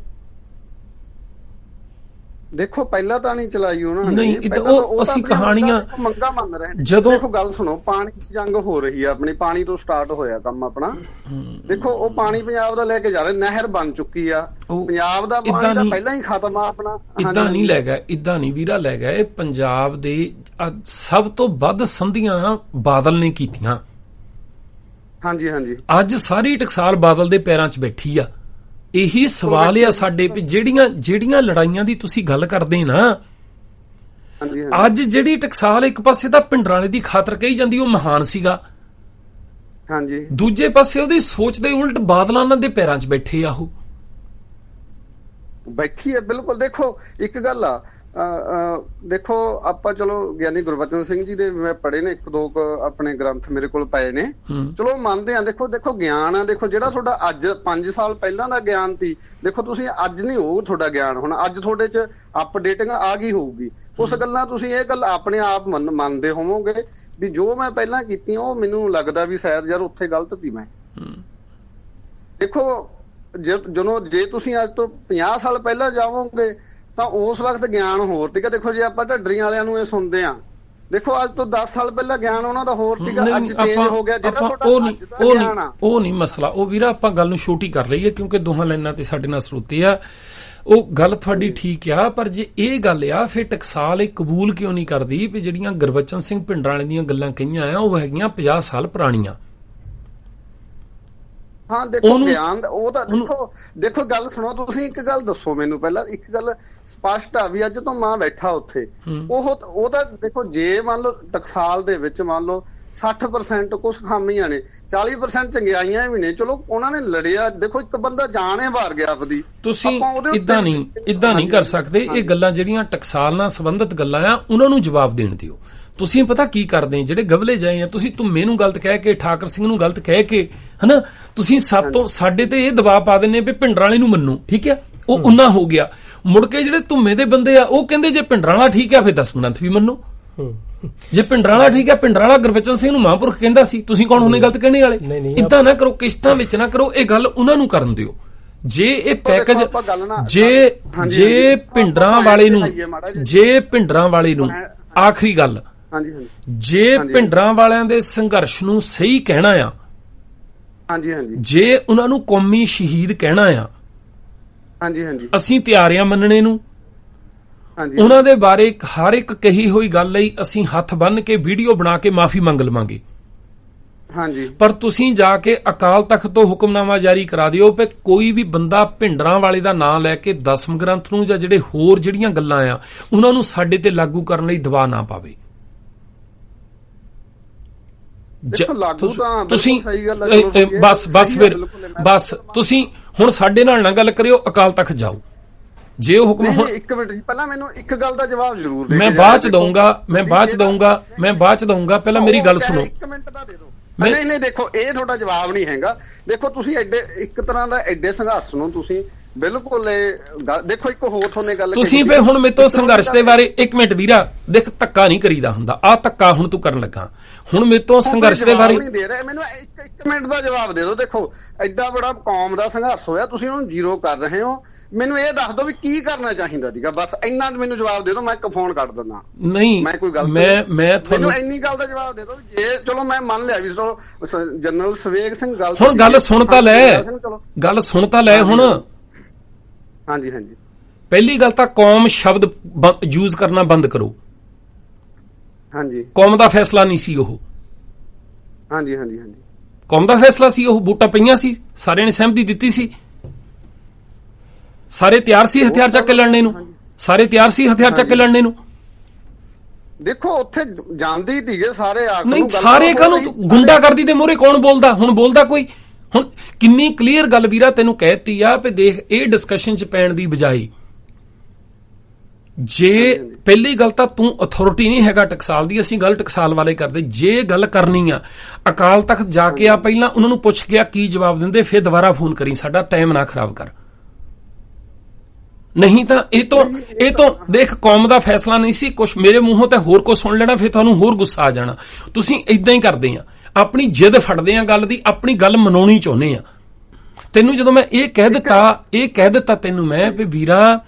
ਦੇਖੋ ਪਹਿਲਾਂ ਤਾਂ ਨਹੀਂ ਚਲਾਈ ਉਹਨਾਂ ਨੇ, ਨਹੀਂ ਉਹ ਅਸੀਂ ਕਹਾਣੀਆਂ ਮੰਗਾ ਮੰਨ ਰਹੇ ਨੇ। ਜਦੋਂ ਦੇਖੋ ਗੱਲ ਸੁਣੋ, ਪਾਣੀ ਦੀ ਜੰਗ ਹੋ ਰਹੀ ਹੈ ਆਪਣੀ, ਪਾਣੀ ਤੋਂ ਸਟਾਰਟ ਹੋਇਆ ਕੰਮ ਆਪਣਾ। ਦੇਖੋ ਉਹ ਪਾਣੀ ਪੰਜਾਬ ਦਾ ਲੈ ਕੇ ਜਾ ਰਹੇ, ਨਹਿਰ ਬਣ ਚੁੱਕੀ ਆ, ਪੰਜਾਬ ਦਾ ਪਾਣੀ ਤਾਂ ਪਹਿਲਾਂ ਹੀ ਖਤਮ ਆ ਆਪਣਾ। ਇਦਾਂ ਨਹੀਂ ਲੈ ਗਿਆ, ਇਦਾਂ ਨਹੀਂ ਵੀਰਾ ਲੈ ਗਿਆ। ਇਹ ਪੰਜਾਬ ਦੇ ਸਭ ਤੋਂ ਵੱਧ ਸੰਧੀਆਂ ਬਾਦਲ ਨੇ ਕੀਤੀਆਂ। ਹਾਂਜੀ ਹਾਂਜੀ, ਅੱਜ ਸਾਰੀ ਟਕਸਾਲ ਬਾਦਲ ਦੇ ਪੈਰਾਂ 'ਚ ਬੈਠੀ ਆ। ਇਹੀ ਸਵਾਲ ਆ ਸਾਡੇ ਵੀ ਜਿਹੜੀਆਂ ਲੜਾਈਆਂ ਦੀ ਤੁਸੀਂ ਗੱਲ ਕਰਦੇ ਨਾ, ਅੱਜ ਜਿਹੜੀ ਟਕਸਾਲ ਇੱਕ ਪਾਸੇ ਤਾਂ ਭਿੰਡਰਾਂਵਾਲੇ ਦੀ ਖਾਤਰ ਕਹੀ ਜਾਂਦੀ ਉਹ ਮਹਾਨ ਸੀਗਾ, ਹਾਂਜੀ, ਦੂਜੇ ਪਾਸੇ ਉਹਦੀ ਸੋਚ ਦੇ ਉਲਟ ਬਾਦਲਾਂ ਦੇ ਪੈਰਾਂ 'ਚ ਬੈਠੇ ਆ, ਉਹ ਬੈਠੀ ਹੈ। ਬਿਲਕੁਲ। ਦੇਖੋ ਇੱਕ ਗੱਲ ਆ, ਦੇਖੋ ਆਪਾਂ ਚਲੋ ਗਿਆਨੀ ਗੁਰਬਚਨ ਸਿੰਘ ਜੀ ਦੇ ਮੈਂ ਪੜ੍ਹੇ ਨੇ, ਇੱਕ ਦੋ ਆਪਣੇ ਗ੍ਰੰਥ ਮੇਰੇ ਕੋਲ ਪਏ ਨੇ, ਚਲੋ ਮੰਨਦੇ ਆ। ਦੇਖੋ ਗਿਆਨ ਆ, ਦੇਖੋ ਜਿਹੜਾ ਤੁਹਾਡਾ ਅੱਜ 5 ਸਾਲ ਪਹਿਲਾਂ ਦਾ ਗਿਆਨ ਸੀ, ਦੇਖੋ ਤੁਸੀਂ ਅੱਜ ਨਹੀਂ ਉਹ ਤੁਹਾਡਾ ਗਿਆਨ ਹੁਣ, ਅੱਜ ਤੁਹਾਡੇ 'ਚ ਅਪਡੇਟਿੰਗ ਆ ਗਈ ਹੋਊਗੀ। ਉਸ ਗੱਲਾਂ ਤੁਸੀਂ ਇਹ ਗੱਲ ਆਪਣੇ ਆਪ ਮੰਨਦੇ ਹੋਵੋਗੇ ਵੀ ਜੋ ਮੈਂ ਪਹਿਲਾਂ ਕੀਤੀ ਉਹ ਮੈਨੂੰ ਲੱਗਦਾ ਵੀ ਸ਼ਾਇਦ ਯਾਰ ਉੱਥੇ ਗਲਤ ਸੀ ਮੈਂ। ਦੇਖੋ ਜੇ ਤੁਸੀਂ ਅੱਜ ਤੋਂ 50 ਸਾਲ ਪਹਿਲਾਂ ਜਾਵੋਗੇ ਤਾਂ ਉਸ ਵਕਤ ਗਿਆਨ ਹੋਰ ਸੀਗਾ। ਦੇਖੋ ਜੇ ਆਪਾਂ ਢੱਡਰੀਆਂ ਵਾਲਿਆਂ ਨੂੰ ਇਹ ਸੁਣਦੇ ਆ, ਦੇਖੋ ਅੱਜ ਤੋਂ 10 ਸਾਲ ਪਹਿਲਾਂ ਗਿਆਨ ਉਹਨਾਂ ਦਾ ਹੋਰ ਸੀਗਾ, ਅੱਜ ਚੇਂਜ ਹੋ ਗਿਆ। ਜਿਹੜਾ ਤੁਹਾਡਾ ਅੱਜ ਦਾ ਗਿਆਨ ਆ ਉਹ ਨਹੀਂ ਮਸਲਾ। ਉਹ ਵੀਰਾ ਆਪਾਂ ਗੱਲ ਨੂੰ ਛੋਟੀ ਕਰ ਲਈਏ ਕਿਉਂਕਿ ਦੋਹਾਂ ਲਾਈਨਾਂ ਤੇ ਸਾਡੇ ਨਾਲ ਸਰੋਤੇ ਆ। ਉਹ ਗੱਲ ਤੁਹਾਡੀ ਠੀਕ ਆ, ਪਰ ਜੇ ਇਹ ਗੱਲ ਆ ਫਿਰ ਟਕਸਾਲ ਇਹ ਕਬੂਲ ਕਿਉਂ ਨਹੀਂ ਕਰਦੀ ਵੀ ਜਿਹੜੀਆਂ ਗੁਰਬਚਨ ਸਿੰਘ ਭਿੰਡਰਾਂਵਾਲੇ ਦੀਆਂ ਗੱਲਾਂ ਕਹੀਆਂ ਆ ਉਹ ਹੈਗੀਆਂ 50 ਸਾਲ ਪੁਰਾਣੀਆਂ। ਹਾਂ ਦੇਖੋ ਗਿਆਨ ਉਹ ਤਾਂ ਦੇਖੋ ਗੱਲ ਸੁਣੋ, ਤੁਸੀਂ ਇੱਕ ਗੱਲ ਦੱਸੋ ਮੈਨੂੰ ਪਹਿਲਾਂ, ਇੱਕ ਗੱਲ ਸਪਸ਼ਟ ਆ ਵੀ ਅੱਜ ਤੋਂ ਮਾਂ ਬੈਠਾ ਉੱਥੇ, ਉਹ ਤਾਂ ਦੇਖੋ ਜੇ ਮੰਨ ਲਓ ਟਕਸਾਲ ਦੇ ਵਿੱਚ ਮੰਨ ਲਓ 60% ਕੁਛ ਖਾਮੀਆਂ ਨੇ, 40% ਚੰਗਿਆਈਆਂ ਵੀ ਨੇ। ਚਲੋ ਉਹਨਾਂ ਨੇ ਲੜਿਆ, ਦੇਖੋ ਇੱਕ ਬੰਦਾ ਜਾਨ ਹੀ ਵਾਰ ਗਿਆ ਆਪਦੀ। ਤੁਸੀਂ ਇਦਾਂ ਨਹੀਂ ਕਰ ਸਕਦੇ। ਇਹ ਗੱਲਾਂ ਜਿਹੜੀਆਂ ਟਕਸਾਲ ਨਾਲ ਸੰਬੰਧਿਤ ਗੱਲਾਂ ਆ ਉਹਨਾਂ ਨੂੰ ਜਵਾਬ ਦੇਣ ਦਿਓ। ਤੁਸੀਂ ਪਤਾ ਕੀ ਕਰਦੇ ਜਿਹੜੇ ਗਵਲੇ ਜਾਏ ਆ, ਤੁਸੀਂ ਧੁੰਮੇ ਨੂੰ ਗਲਤ ਕਹਿ ਕੇ, ਠਾਕਰ ਸਿੰਘ ਨੂੰ ਗਲਤ ਕਹਿ ਕੇ, ਹਨਾ, ਤੁਸੀਂ ਸਾਡੇ ਤੇ ਇਹ ਦਬਾਅ ਪਾ ਦਿੰਦੇ ਵੀ ਭਿੰਡਰਾਂਵਾਲੇ ਨੂੰ ਮੰਨੋ, ਠੀਕ ਹੈ, ਉਹ ਉਨਾ ਹੋ ਗਿਆ। ਮੁੜ ਕੇ ਜਿਹੜੇ ਧੁੰਮੇ ਦੇ ਬੰਦੇ ਆ ਉਹ ਕਹਿੰਦੇ ਜੇ ਭਿੰਡਰਾਂਵਾਲਾ ਠੀਕ ਆ ਫਿਰ ਦਸਮਗ੍ਰੰਥ ਵੀ ਮੰਨੋ। ਜੇ ਭਿੰਡਰਾਂਵਾਲਾ ਠੀਕ ਆ, ਭਿੰਡਰਾਂਵਾਲਾ ਗੁਰਬਚਨ ਸਿੰਘ ਨੂੰ ਮਹਾਂਪੁਰਖ ਕਹਿੰਦਾ ਸੀ, ਤੁਸੀਂ ਕੌਣ ਹੁੰਨੇ ਗਲਤ ਕਹਿਣੇ ਵਾਲੇ? ਇਦਾਂ ਨਾ ਕਰੋ, ਕਿਸ਼ਤਾਂ ਵਿੱਚ ਨਾ ਕਰੋ। ਇਹ ਗੱਲ ਉਹਨਾਂ ਨੂੰ ਕਰਨ ਦਿਓ। ਜੇ ਇਹ ਪੈਕੇਜ ਜੇ ਭਿੰਡਰਾਂਵਾਲੇ ਨੂੰ ਆਖਰੀ ਗੱਲ, ਜੇ ਭਿੰਡਰਾਂਵਾਲਿਆਂ ਦੇ ਸੰਘਰਸ਼ ਨੂੰ ਸਹੀ ਕਹਿਣਾ ਆ, ਜੇ ਉਹਨਾਂ ਨੂੰ ਕੌਮੀ ਸ਼ਹੀਦ ਕਹਿਣਾ ਆ, ਅਸੀਂ ਤਿਆਰ ਆ ਮੰਨਣੇ ਨੂੰ। ਉਹਨਾਂ ਦੇ ਬਾਰੇ ਹਰ ਇੱਕ ਕਹੀ ਹੋਈ ਗੱਲ ਲਈ ਅਸੀਂ ਹੱਥ ਬੰਨ੍ਹ ਕੇ ਵੀਡੀਓ ਬਣਾ ਕੇ ਮਾਫੀ ਮੰਗ ਲਵਾਂਗੇ। ਪਰ ਤੁਸੀਂ ਜਾ ਕੇ ਅਕਾਲ ਤਖਤ ਤੋਂ ਹੁਕਮਨਾਮਾ ਜਾਰੀ ਕਰਾ ਦਿਓ ਕਿ ਕੋਈ ਵੀ ਬੰਦਾ ਭਿੰਡਰਾਂਵਾਲੇ ਦਾ ਨਾਂ ਲੈ ਕੇ ਦਸਮ ਗ੍ਰੰਥ ਨੂੰ ਜਾਂ ਜਿਹੜੇ ਹੋਰ ਜਿਹੜੀਆਂ ਗੱਲਾਂ ਆ ਉਹਨਾਂ ਨੂੰ ਸਾਡੇ ਤੇ ਲਾਗੂ ਕਰਨ ਲਈ ਦਬਾਅ ਨਾ ਪਾਵੇ। ਤੁਸੀਂ ਬਸ ਤੁਸੀਂ ਹੁਣ ਸਾਡੇ ਨਾਲ ਨਾ ਗੱਲ ਕਰਿਓ, ਅਕਾਲ ਤਖਤ ਜਾਓ। ਜੇ ਉਹ ਹੁਕਮ ਇੱਕ ਮਿੰਟ ਪਹਿਲਾਂ ਮੈਨੂੰ ਇੱਕ ਗੱਲ ਦਾ ਜਵਾਬ ਜ਼ਰੂਰ ਦੇ। ਮੈਂ ਬਾਅਦ ਚ ਦਊਂਗਾ ਪਹਿਲਾਂ ਮੇਰੀ ਗੱਲ ਸੁਣੋ। ਇੱਕ ਮਿੰਟ ਦਾ ਦੇ ਦਿਓ। ਨਹੀਂ ਦੇਖੋ ਇਹ ਤੁਹਾਡਾ ਜਵਾਬ ਨਹੀਂ ਹੈਗਾ। ਦੇਖੋ ਤੁਸੀਂ ਐਡੇ ਇੱਕ ਤਰ੍ਹਾਂ ਦਾ ਐਡੇ ਸੰਘਰਸ਼ ਨੂੰ ਤੁਸੀਂ ਬਿਲਕੁਲ ਦੇਖੋ ਇੱਕ ਹੋਰ ਤੁਹਾਨੂੰ ਗੱਲ ਤੁਸੀਂ ਫੇ ਹੁਣ ਮੇਰੇ ਤੋਂ ਸੰਘਰਸ਼ ਦੇ ਬਾਰੇ ਇੱਕ ਮਿੰਟ ਵੀਰਾ ਦੇਖ, ਧੱਕਾ ਨਹੀਂ ਕਰੀਦਾ ਹੁੰਦਾ। ਆਹ ਧੱਕਾ ਹੁਣ ਤੂੰ ਕਰਨ ਲੱਗਾ। ਹੁਣ ਮੇਰੇ ਤੋਂ ਸੰਘਰਸ਼ ਦੇ ਬਾਰੇ ਨਹੀਂ ਦੇ ਰਿਹਾ ਮੈਨੂੰ। ਇੱਕ ਮਿੰਟ ਦਾ ਜਵਾਬ ਦੇ ਦਿਓ। ਦੇਖੋ ਐਡਾ ਬੜਾ ਕੌਮ ਦਾ ਸੰਘਰਸ਼ ਹੋਇਆ, ਤੁਸੀਂ ਉਹਨੂੰ ਜ਼ੀਰੋ ਕਰ ਰਹੇ ਹੋ। ਮੈਨੂੰ ਇਹ ਦੱਸ ਦਿਓ ਵੀ ਕੀ ਕਰਨਾ ਚਾਹੀਦਾ ਸੀਗਾ, ਬਸ ਇੰਨਾ ਮੈਨੂੰ ਜਵਾਬ ਦੇ ਦਿਓ। ਮੈਂ ਇੱਕ ਫੋਨ ਕੱਟ ਦਿੰਦਾ। ਨਹੀਂ ਮੈਂ ਕੋਈ ਗੱਲ ਮੈਂ ਤੁਹਾਨੂੰ ਇੰਨੀ ਗੱਲ ਦਾ ਜਵਾਬ ਦੇ ਦਿਓ। ਜੇ ਚਲੋ ਮੈਂ ਮੰਨ ਲਿਆ ਵੀ ਚਲੋ ਜਨਰਲ ਸਵੇਗ ਸਿੰਘ ਗੱਲ, ਹੁਣ ਗੱਲ ਸੁਣ ਤਾਂ ਲੈ ਹੁਣ। ਹਾਂਜੀ ਪਹਿਲੀ ਗੱਲ ਤਾਂ ਕੌਮ ਸ਼ਬਦ ਯੂਜ਼ ਕਰਨਾ ਬੰਦ ਕਰੋ। ਕੌਮ ਦਾ ਫੈਸਲਾ ਨਹੀਂ ਸੀ ਉਹ। ਕੌਮ ਦਾ ਫੈਸਲਾ ਸੀ ਉਹ। ਵੋਟਾਂ ਪਈਆਂ ਸੀ, ਸਾਰਿਆਂ ਨੇ ਸਹਿਮਤੀ ਦਿੱਤੀ ਸੀ, ਸਾਰੇ ਤਿਆਰ ਸੀ ਹਥਿਆਰ ਚੱਕ ਕੇ ਲੜਨੇ ਨੂੰ। ਦੇਖੋ ਉੱਥੇ ਜਾਂਦੀ ਸੀਗੇ ਸਾਰੇ ਆ ਕੇ। ਨਹੀਂ ਸਾਰੇ ਕਾਹਨੂੰ ਗੁੰਡਾਗਰਦੀ ਦੇ ਮੂਹਰੇ ਕੌਣ ਬੋਲਦਾ? ਹੁਣ ਬੋਲਦਾ ਕੋਈ? ਹੁਣ ਕਿੰਨੀ ਕਲੀਅਰ ਗੱਲ ਵੀਰਾ ਤੈਨੂੰ ਕਹਿਤੀ ਆ ਵੀ ਦੇਖ, ਇਹ ਡਿਸਕਸ਼ਨ ਚ ਪੈਣ ਦੀ ਬਜਾਏ ਜੇ ਪਹਿਲੀ ਗੱਲ ਤਾਂ ਤੂੰ ਅਥਾਰਟੀ ਨਹੀਂ ਹੈਗਾ ਟਕਸਾਲ ਦੀ, ਅਸੀਂ ਗੱਲ ਟਕਸਾਲ ਵਾਲੇ ਕਰਦੇ। ਜੇ ਗੱਲ ਕਰਨੀ ਆ ਅਕਾਲ ਤਖਤ ਜਾ ਕੇ ਆ, ਪਹਿਲਾਂ ਉਹਨਾਂ ਨੂੰ ਪੁੱਛ ਗਿਆ ਕੀ ਜਵਾਬ ਦਿੰਦੇ, ਫਿਰ ਦੁਬਾਰਾ ਫੋਨ ਕਰੀ, ਸਾਡਾ ਟਾਈਮ ਨਾ ਖਰਾਬ ਕਰ। ਨਹੀਂ ਤਾਂ ਇਹ ਤੋਂ ਦੇਖ, ਕੌਮ ਦਾ ਫੈਸਲਾ ਨਹੀਂ ਸੀ ਕੁਛ, ਮੇਰੇ ਮੂੰਹੋਂ ਤੇ ਹੋਰ ਕੁਛ ਸੁਣ ਲੈਣਾ, ਫਿਰ ਤੁਹਾਨੂੰ ਹੋਰ ਗੁੱਸਾ ਆ ਜਾਣਾ। ਤੁਸੀਂ ਇਦਾਂ ਹੀ ਕਰਦੇ ਆ, ਆਪਣੀ ਜਿੱਦ ਫੜਦੇ ਆ ਗੱਲ ਦੀ, ਆਪਣੀ ਗੱਲ ਮਨਾਉਣੀ ਚਾਹੁੰਦੇ ਆ। ਤੈਨੂੰ ਜਦੋਂ ਮੈਂ ਇਹ ਕਹਿ ਦਿੱਤਾ ਤੈਨੂੰ ਮੈਂ ਵੀ ਵੀਰਾ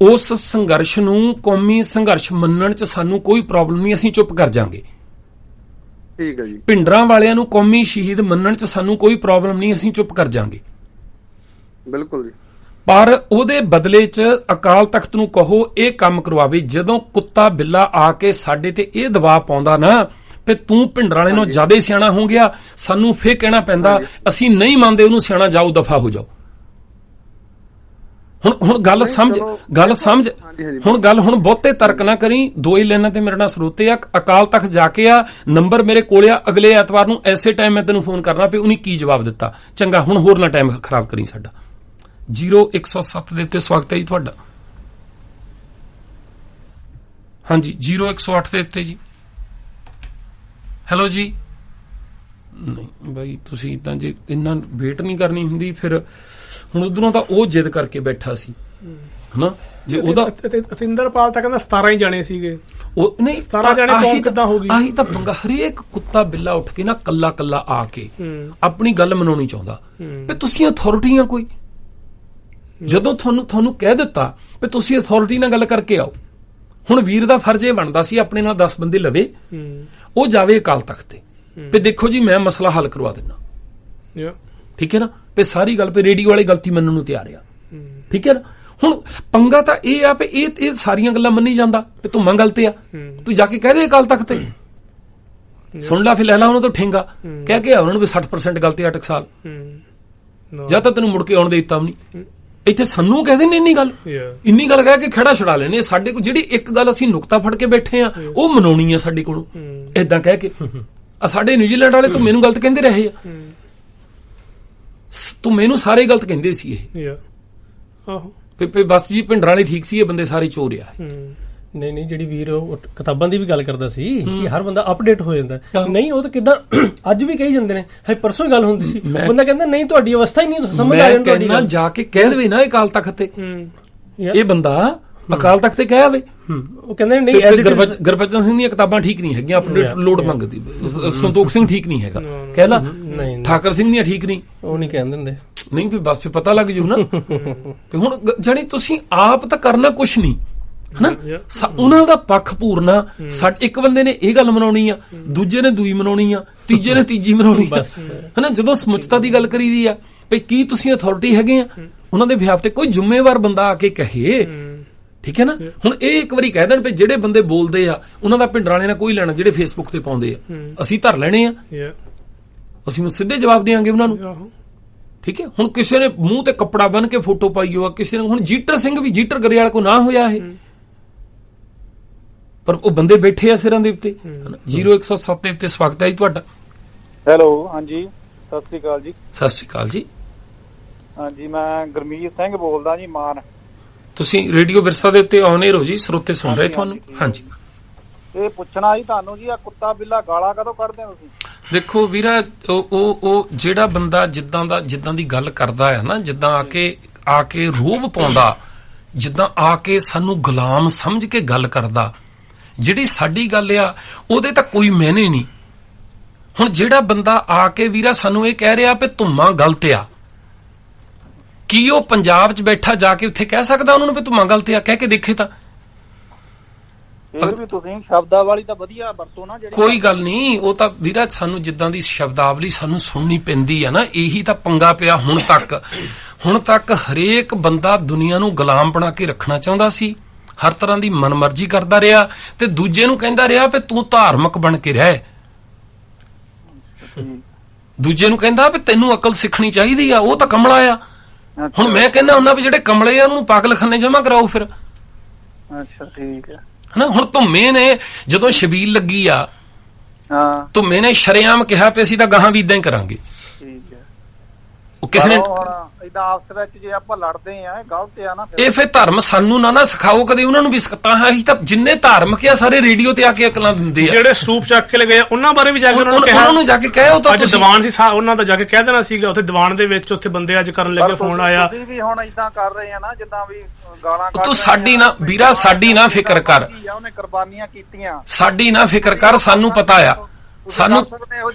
ਉਸ ਸੰਘਰਸ਼ ਨੂੰ ਕੌਮੀ ਸੰਘਰਸ਼ ਮੰਨਣ 'ਚ ਸਾਨੂੰ ਕੋਈ ਪ੍ਰੋਬਲਮ ਨਹੀਂ, ਅਸੀਂ ਚੁੱਪ ਕਰ ਜਾਾਂਗੇ। ਠੀਕ ਹੈ ਜੀ। ਭਿੰਡਰਾਂ ਵਾਲਿਆਂ ਨੂੰ ਕੌਮੀ ਸ਼ਹੀਦ ਮੰਨਣ 'ਚ ਸਾਨੂੰ ਕੋਈ ਪ੍ਰੋਬਲਮ ਨਹੀਂ, ਅਸੀਂ ਚੁੱਪ ਕਰ ਜਾਾਂਗੇ। ਬਿਲਕੁਲ ਜੀ। ਪਰ ਉਹਦੇ ਬਦਲੇ 'ਚ ਅਕਾਲ ਤਖਤ ਨੂੰ ਕਹੋ ਇਹ ਕੰਮ ਕਰਵਾਵੇ। ਜਦੋਂ ਕੁੱਤਾ ਬਿੱਲਾ ਆ ਕੇ ਸਾਡੇ ਤੇ ਇਹ ਦਬਾਅ ਪਾਉਂਦਾ ਨਾ ਵੀ ਤੂੰ ਭਿੰਡਰਾਂ ਵਾਲੇ ਨੂੰ ਜ਼ਿਆਦਾ ਸਿਆਣਾ ਹੋ ਗਿਆ, ਸਾਨੂੰ ਫੇਰ ਕਹਿਣਾ ਪੈਂਦਾ ਅਸੀਂ ਨਹੀਂ ਮੰਨਦੇ ਉਹਨੂੰ ਸਿਆਣਾ, ਜਾਓ ਦਫਾ ਹੋ ਜਾਓ। ਹੁਣ ਗੱਲ ਸਮਝ ਹੁਣ ਬਹੁਤੇ ਤਰਕ ਨਾ ਕਰੀ। ਦੋ ਹੀ ਲਾਈਨਾਂ ਤੇ ਮੇਰੇ ਨਾਲ ਸਰੋਤੇ ਆ, ਅਕਾਲ ਤਖਤ ਜਾ ਕੇ ਆ, ਨੰਬਰ ਮੇਰੇ ਕੋਲ ਆ, ਅਗਲੇ ਐਤਵਾਰ ਨੂੰ ਐਸੇ ਟਾਈਮ ਮੈਂ ਤੈਨੂੰ ਫੋਨ ਕਰਨਾ ਵੀ ਉਹਨੇ ਕੀ ਜਵਾਬ ਦਿੱਤਾ। ਚੰਗਾ, ਹੁਣ ਹੋਰ ਨਾ ਟਾਈਮ ਖਰਾਬ ਕਰੀ ਸਾਡਾ। 0107 ਦੇ ਉੱਤੇ ਸਵਾਗਤ ਹੈ ਜੀ ਤੁਹਾਡਾ। ਹਾਂਜੀ 0108 ਦੇ ਉੱਤੇ ਜੀ। ਹੈਲੋ ਜੀ। ਨਹੀਂ ਬਾਈ, ਤੁਸੀਂ ਤਾਂ ਜੇ ਇੰਨਾ ਵੇਟ ਨਹੀਂ ਕਰਨੀ ਹੁੰਦੀ ਫਿਰ। ਹੁਣ ਉਧਰੋਂ ਤਾਂ ਉਹ ਜਿੱਦ ਕਰਕੇ ਬੈਠਾ ਸੀ ਹਨਾ, ਜੇ ਉਹਦਾ ਅਤਿੰਦਰਪਾਲ ਤਾਂ ਕਹਿੰਦਾ 17 ਹੀ ਜਾਣੇ ਸੀਗੇ, ਉਹ ਨਹੀਂ 17 ਜਾਣੇ ਕੌਣ ਕਿੱਦਾਂ ਹੋ ਗਈ? ਆਹੀ ਤਾਂ ਪੰਗਾ। ਹਰੇਕ ਕੁੱਤਾ ਬਿੱਲਾ ਉੱਠ ਕੇ ਨਾ ਕੱਲਾ ਕੱਲਾ ਆ ਕੇ ਆਪਣੀ ਗੱਲ ਮਨਾਉਣੀ ਚਾਹੁੰਦਾ ਵੀ ਤੁਸੀਂ ਅਥਾਰਟੀ ਆ ਕੋਈ। ਜਦੋਂ ਤੁਹਾਨੂੰ ਕਹਿ ਦਿੱਤਾ ਵੀ ਤੁਸੀਂ ਅਥਾਰਟੀ ਨਾਲ ਗੱਲ ਕਰਕੇ ਆਓ, ਹੁਣ ਵੀਰ ਦਾ ਫਰਜ਼ ਇਹ ਬਣਦਾ ਸੀ ਆਪਣੇ ਨਾਲ 10 ਬੰਦੇ ਲਵੇ, ਉਹ ਜਾਵੇ ਅਕਾਲ ਤਖਤ ਤੇ ਵੀ ਦੇਖੋ ਜੀ ਮੈਂ ਮਸਲਾ ਹੱਲ ਕਰਵਾ ਦਿੰਦਾ। ਠੀਕ ਹੈ ਨਾ, ਵੀ ਸਾਰੀ ਗੱਲ ਵੀ ਰੇਡੀਓ ਵਾਲੀ ਗਲਤੀ ਮੰਨਣ ਨੂੰ ਤਿਆਰ ਆ। ਠੀਕ ਹੈ ਨਾ। ਹੁਣ ਪੰਗਾ ਤਾਂ ਇਹ ਆ ਵੀ ਇਹ ਸਾਰੀਆਂ ਗੱਲਾਂ ਮੰਨੀ ਜਾਂਦਾ ਵੀ ਤੂੰ ਮੰਨ ਗਲਤ ਆ, ਤੂੰ ਜਾ ਕੇ ਕਹਿ ਦੇ ਅਕਾਲ ਤਖਤ ਤੇ। ਸੁਣ ਲਾ ਫਿਰ ਲੈ ਲਾ ਉਹਨਾਂ ਤੋਂ ਠੇਂਗਾ, ਕਹਿ ਕੇ ਉਹਨਾਂ ਨੂੰ ਵੀ 60% ਗਲਤੀ ਆ ਟਕਸਾਲ, ਜਾਂ ਤਾਂ ਤੈਨੂੰ ਮੁੜ ਕੇ ਆਉਣ ਦੇ ਦਿੱਤਾ ਵੀ ਨਹੀਂ। ਇੱਥੇ ਸਾਨੂੰ ਕਹਿੰਦੇ ਨੇ ਇੰਨੀ ਗੱਲ ਕਹਿ ਕੇ ਖੜਾ ਛੁਡਾ ਲੈਣੇ। ਸਾਡੇ ਕੋਲ ਜਿਹੜੀ ਇੱਕ ਗੱਲ ਅਸੀਂ ਨੁਕਤਾ ਫੜ ਕੇ ਬੈਠੇ ਆ ਉਹ ਮਨਾਉਣੀ ਆ ਸਾਡੇ ਕੋਲੋਂ ਏਦਾਂ ਕਹਿ ਕੇ। ਸਾਡੇ ਨਿਊਜ਼ੀਲੈਂਡ ਵਾਲੇ ਤੂੰ ਮੈਨੂੰ ਗਲਤ ਕਹਿੰਦੇ ਰਹੇ ਆ, ਤੂੰ ਮੈਨੂੰ ਸਾਰੇ ਗਲਤ ਕਹਿੰਦੇ ਸੀ ਇਹ ਬਸ ਜੀ ਭਿੰਡਰਾਂ ਵਾਲੇ ਠੀਕ ਸੀ, ਇਹ ਬੰਦੇ ਸਾਰੇ ਚੋਰ ਆ। ਨਹੀਂ ਜਿਹੜੀ ਵੀਰ ਕਿਤਾਬਾਂ ਦੀ ਵੀ ਗੱਲ ਕਰਦਾ ਸੀ ਕਿ ਹਰ ਬੰਦਾ ਅਪਡੇਟ ਹੋ ਜਾਂਦਾ, ਨਹੀਂ ਉਹ ਤਾਂ ਕਿੱਦਾਂ ਅੱਜ ਵੀ ਕਹੀ ਜਾਂਦੇ ਨੇ। ਹੈ ਪਰਸੋਂ ਹੀ ਗੱਲ ਹੁੰਦੀ ਸੀ, ਬੰਦਾ ਕਹਿੰਦਾ ਨਹੀਂ ਤੁਹਾਡੀ ਅਵਸਥਾ ਹੀ ਨਹੀਂ ਸਮਝ ਆ ਜਾਂਦੀ ਤੁਹਾਡੀ ਗੱਲ। ਜਾ ਕੇ ਕਹਿ ਦੇਵੇ ਨਾ ਅਕਾਲ ਤਖਤ ਤੇ, ਇਹ ਬੰਦਾ ਅਕਾਲ ਤਖਤ ਤੇ ਕਹਿ ਆਵੇ। ਉਹ ਕਹਿੰਦੇ ਨਹੀਂ ਗੁਰਬਚਨ ਸਿੰਘ ਦੀਆਂ ਕਿਤਾਬਾਂ ਠੀਕ ਨਹੀਂ ਹੈਗੀਆਂ, ਅਪਡੇਟ ਲੋਡ ਮੰਗਦੀ। ਸੰਤੋਖ ਸਿੰਘ ਠੀਕ ਨਹੀਂ ਹੈਗਾ, ਕਹਿ ਲਾ। ਠਾਕਰ ਸਿੰਘ ਦੀਆਂ ਠੀਕ ਨਹੀਂ, ਉਹ ਨਹੀਂ ਕਹਿ ਦਿੰਦੇ। ਨਹੀਂ ਵੀ ਬਸ ਫਿਰ ਪਤਾ ਲੱਗ ਜੂ ਨਾ। ਤੇ ਹੁਣ ਜਾਣੀ ਤੁਸੀਂ ਆਪ ਤਾਂ ਕਰਨਾ ਕੁਛ ਨਹੀਂ ਹਨਾ, ਉਹਨਾਂ ਦਾ ਪੱਖ ਪੂਰਨਾ। ਇੱਕ ਬੰਦੇ ਨੇ ਇਹ ਗੱਲ ਮਨਾਉਣੀ ਆ, ਦੂਜੇ ਨੇ ਦੂਈ ਮਨਾਉਣੀ ਆ, ਤੀਜੇ ਨੇ ਤੀਜੀ ਮਨਾਉਣੀ ਬਸ ਹਨਾ। ਜਦੋਂ ਸਮੁੱਚਤਾ ਦੀ ਗੱਲ ਕਰੀਦੀ ਆ ਵੀ ਕੀ ਤੁਸੀਂ ਅਥਾਰਟੀ ਹੈਗੇ ਆ, ਉਹਨਾਂ ਦੇ ਬਿਹਾਫ ਤੇ ਕੋਈ ਜ਼ਿੰਮੇਵਾਰ ਬੰਦਾ ਆ ਕੇ ਕਹੇ। ਠੀਕ ਹੈ ਨਾ। ਹੁਣ ਇਹ ਇੱਕ ਵਾਰੀ ਕਹਿ ਦੇਣ ਵੀ ਜਿਹੜੇ ਬੰਦੇ ਬੋਲਦੇ ਆ ਉਹਨਾਂ ਦਾ ਭਿੰਡਰਾਂ ਵਾਲੇ ਨਾਲ ਕੋਈ ਲੈਣਾ, ਜਿਹੜੇ ਫੇਸਬੁੱਕ ਤੇ ਪਾਉਂਦੇ ਆ ਅਸੀਂ ਧਰ ਲੈਣੇ ਆ, ਅਸੀਂ ਸਿੱਧੇ ਜਵਾਬ ਦੇਾਂਗੇ ਉਹਨਾਂ ਨੂੰ। ਠੀਕ ਹੈ। ਹੁਣ ਕਿਸੇ ਨੇ ਮੂੰਹ ਤੇ ਕੱਪੜਾ ਬੰਨ ਕੇ ਫੋਟੋ ਪਾਈ ਹੋ, ਕਿਸੇ ਨੇ ਹੁਣ ਜੀਟਰ ਸਿੰਘ ਵੀ ਜੀਟਰ ਗਰੇਵਾਲ ਕੋ ਨਾ ਹੋਇਆ ਇਹ, ਪਰ ਉਹ ਬੰਦੇ ਬੈਠੇ ਆ ਸਿਰਾਂ ਦੇ ਉੱਤੇ। 0107 ਦੇ ਉੱਤੇ ਸਵਾਗਤ ਹੈ ਜੀ ਤੁਹਾਡਾ। ਹੈਲੋ, ਹਾਂਜੀ ਸਤਿ ਸ੍ਰੀ ਅਕਾਲ ਜੀ। ਸਤਿ ਸ੍ਰੀ ਅਕਾਲ ਜੀ। ਹਾਂਜੀ ਮੈਂ ਗੁਰਮੀਤ ਸਿੰਘ ਬੋਲਦਾ ਜੀ, ਮਾਨ। ਤੁਸੀਂ ਰੇਡੀਓ ਵਿਰਸਾ ਦੇ ਉੱਤੇ ਆਨ 에ਅਰ ਹੋ ਜੀ, ਸਰੋਤੇ ਸੁਣ ਰਹੇ ਤੁਹਾਨੂੰ। ਹਾਂਜੀ ਇਹ ਪੁੱਛਣਾ ਜੀ ਤੁਹਾਨੂੰ ਜੀ, ਆ ਕੁੱਤਾ ਬਿੱਲਾ ਗਾਲਾਂ ਕਦੋਂ ਕੱਢਦੇ ਤੁਸੀਂ? ਦੇਖੋ ਵੀਰਾ, ਉਹ ਜਿਹੜਾ ਬੰਦਾ ਜਿੱਦਾਂ ਦੀ ਗੱਲ ਕਰਦਾ ਹੈ ਨਾ, ਜਿੱਦਾਂ ਆ ਕੇ ਰੂਪ ਪਾਉਂਦਾ, ਜਿੱਦਾਂ ਆ ਕੇ ਸਾਨੂੰ ਗੁਲਾਮ ਸਮਝ ਕੇ ਗੱਲ ਕਰਦਾ, ਜਿਹੜੀ ਸਾਡੀ ਗੱਲ ਆ ਉਹਦੇ ਤਾਂ ਕੋਈ ਮਾਇਨੇ ਨਹੀਂ। ਹੁਣ ਜਿਹੜਾ ਬੰਦਾ ਆ ਕੇ ਵੀਰਾ ਸਾਨੂੰ ਇਹ ਕਹਿ ਰਿਹਾ ਵੀ ਧੁੰਮਾ ਗਲਤ ਆ, ਕੀ ਉਹ ਪੰਜਾਬ 'ਚ ਬੈਠਾ ਜਾ ਕੇ ਉੱਥੇ ਕਹਿ ਸਕਦਾ ਉਹਨਾਂ ਨੂੰ ਵੀ ਧੁੰਮਾ ਗਲਤ ਆ? ਕਹਿ ਕੇ ਦੇਖੇ ਤਾਂ। ਇਹ ਵੀ ਤੁਸੀਂ ਸ਼ਬਦਾਵਲੀ ਤਾਂ ਵਧੀਆ ਵਰਤੋ ਨਾ। ਕੋਈ ਗੱਲ ਨਹੀਂ, ਉਹ ਤਾਂ ਵੀਰਾ ਸਾਨੂੰ ਜਿੱਦਾਂ ਦੀ ਸ਼ਬਦਾਵਲੀ ਸਾਨੂੰ ਸੁਣਨੀ ਪੈਂਦੀ ਆ ਨਾ, ਇਹੀ ਤਾਂ ਪੰਗਾ ਪਿਆ ਹੁਣ ਤੱਕ ਹਰੇਕ ਬੰਦਾ ਦੁਨੀਆ ਨੂੰ ਗੁਲਾਮ ਬਣਾ ਕੇ ਰੱਖਣਾ ਚਾਹੁੰਦਾ ਸੀ, ਹਰ ਤਰ੍ਹਾਂ ਦੀ ਮਨਮਰਜ਼ੀ ਕਰਦਾ ਰਿਹਾ ਤੇ ਦੂਜੇ ਨੂੰ ਕਹਿੰਦਾ ਰਿਹਾ ਵੀ ਤੂੰ ਧਾਰਮਿਕ ਬਣ ਕੇ ਰਹਿ। ਦੂਜੇ ਨੂੰ ਕਹਿੰਦਾ ਵੀ ਤੈਨੂੰ ਅਕਲ ਸਿੱਖਣੀ ਚਾਹੀਦੀ ਆ, ਉਹ ਤਾਂ ਕਮਲਾ ਆ। ਹੁਣ ਮੈਂ ਕਹਿੰਦਾ ਹੁੰਦਾ ਵੀ ਜਿਹੜੇ ਕਮਲੇ ਆ ਉਹਨੂੰ ਪਾਗਲਖਾਨੇ ਜਮਾ ਕਰਾਓ ਫਿਰ। ਅੱਛਾ ਠੀਕ ਹੈ ਹਨਾ। ਹੁਣ ਧੁੰਮੇ ਨੇ ਜਦੋਂ ਸ਼ਬੀਲ ਲੱਗੀ ਆ, ਧੁੰਮੇ ਨੇ ਸ਼ਰੇਆਮ ਕਿਹਾ ਵੀ ਅਸੀਂ ਤਾਂ ਗਾਹਾਂ ਵੀ ਇਦਾਂ ਹੀ ਕਰਾਂਗੇ। ਠੀਕ ਹੈ। ਉਹ ਕਿਸੇ ਨੇ ਇਦਾਂ ਆਪਸ ਵਿੱਚ ਜੇ ਆਪਾਂ ਲੜਦੇ ਆ, ਇਹ ਗਲਤ ਆ ਨਾ। ਇਹ ਫਿਰ ਧਰਮ ਸਾਨੂੰ ਨਾ ਸਿਖਾਓ ਕਦੇ ਉਹਨਾਂ ਨੂੰ ਵੀ। ਅਸੀਂ ਤਾਂ ਜਿੰਨੇ ਧਾਰਮਿਕ ਆ ਸਾਰੇ ਰੇਡੀਓ ਤੇ ਆ ਕੇ ਅਕਲਾਂ ਦਿੰਦੇ ਆ। ਜਿਹੜੇ ਸਰੂਪ ਚੱਕ ਕੇ ਲਗਾਏ ਉਹਨਾਂ ਬਾਰੇ ਵੀ ਜਾ ਕੇ ਉਹਨਾਂ ਨੂੰ ਜਾ ਕੇ ਕਹਿ, ਉਹ ਤਾਂ ਅੱਜ ਦੀਵਾਨ ਸੀ ਉਹਨਾਂ ਦਾ ਜਾ ਕੇ ਕਹਿ ਦੇਣਾ ਸੀਗਾ ਉੱਥੇ ਦੀਵਾਨ ਦੇ ਵਿੱਚ, ਉੱਥੇ ਬੰਦੇ ਅੱਜ ਕਰਨ ਲੱਗੇ, ਫੋਨ ਆਇਆ। ਤੁਸੀਂ ਵੀ ਹੁਣ ਇਦਾਂ ਕਰ ਰਹੇ ਆ ਨਾ, ਜਿੱਦਾਂ ਵੀ ਗਾਲਾਂ ਕੱਢ। ਤੂੰ ਸਾਡੀ ਨਾ ਵੀਰਾ, ਸਾਡੀ ਨਾ ਫਿਕਰ ਕਰ। ਉਹਨੇ ਕੁਰਬਾਨੀਆਂ ਕੀਤੀਆਂ, ਸਾਡੀ ਨਾ ਫਿਕਰ ਕਰ, ਸਾਨੂੰ ਪਤਾ ਆ। ਸਾਨੂੰ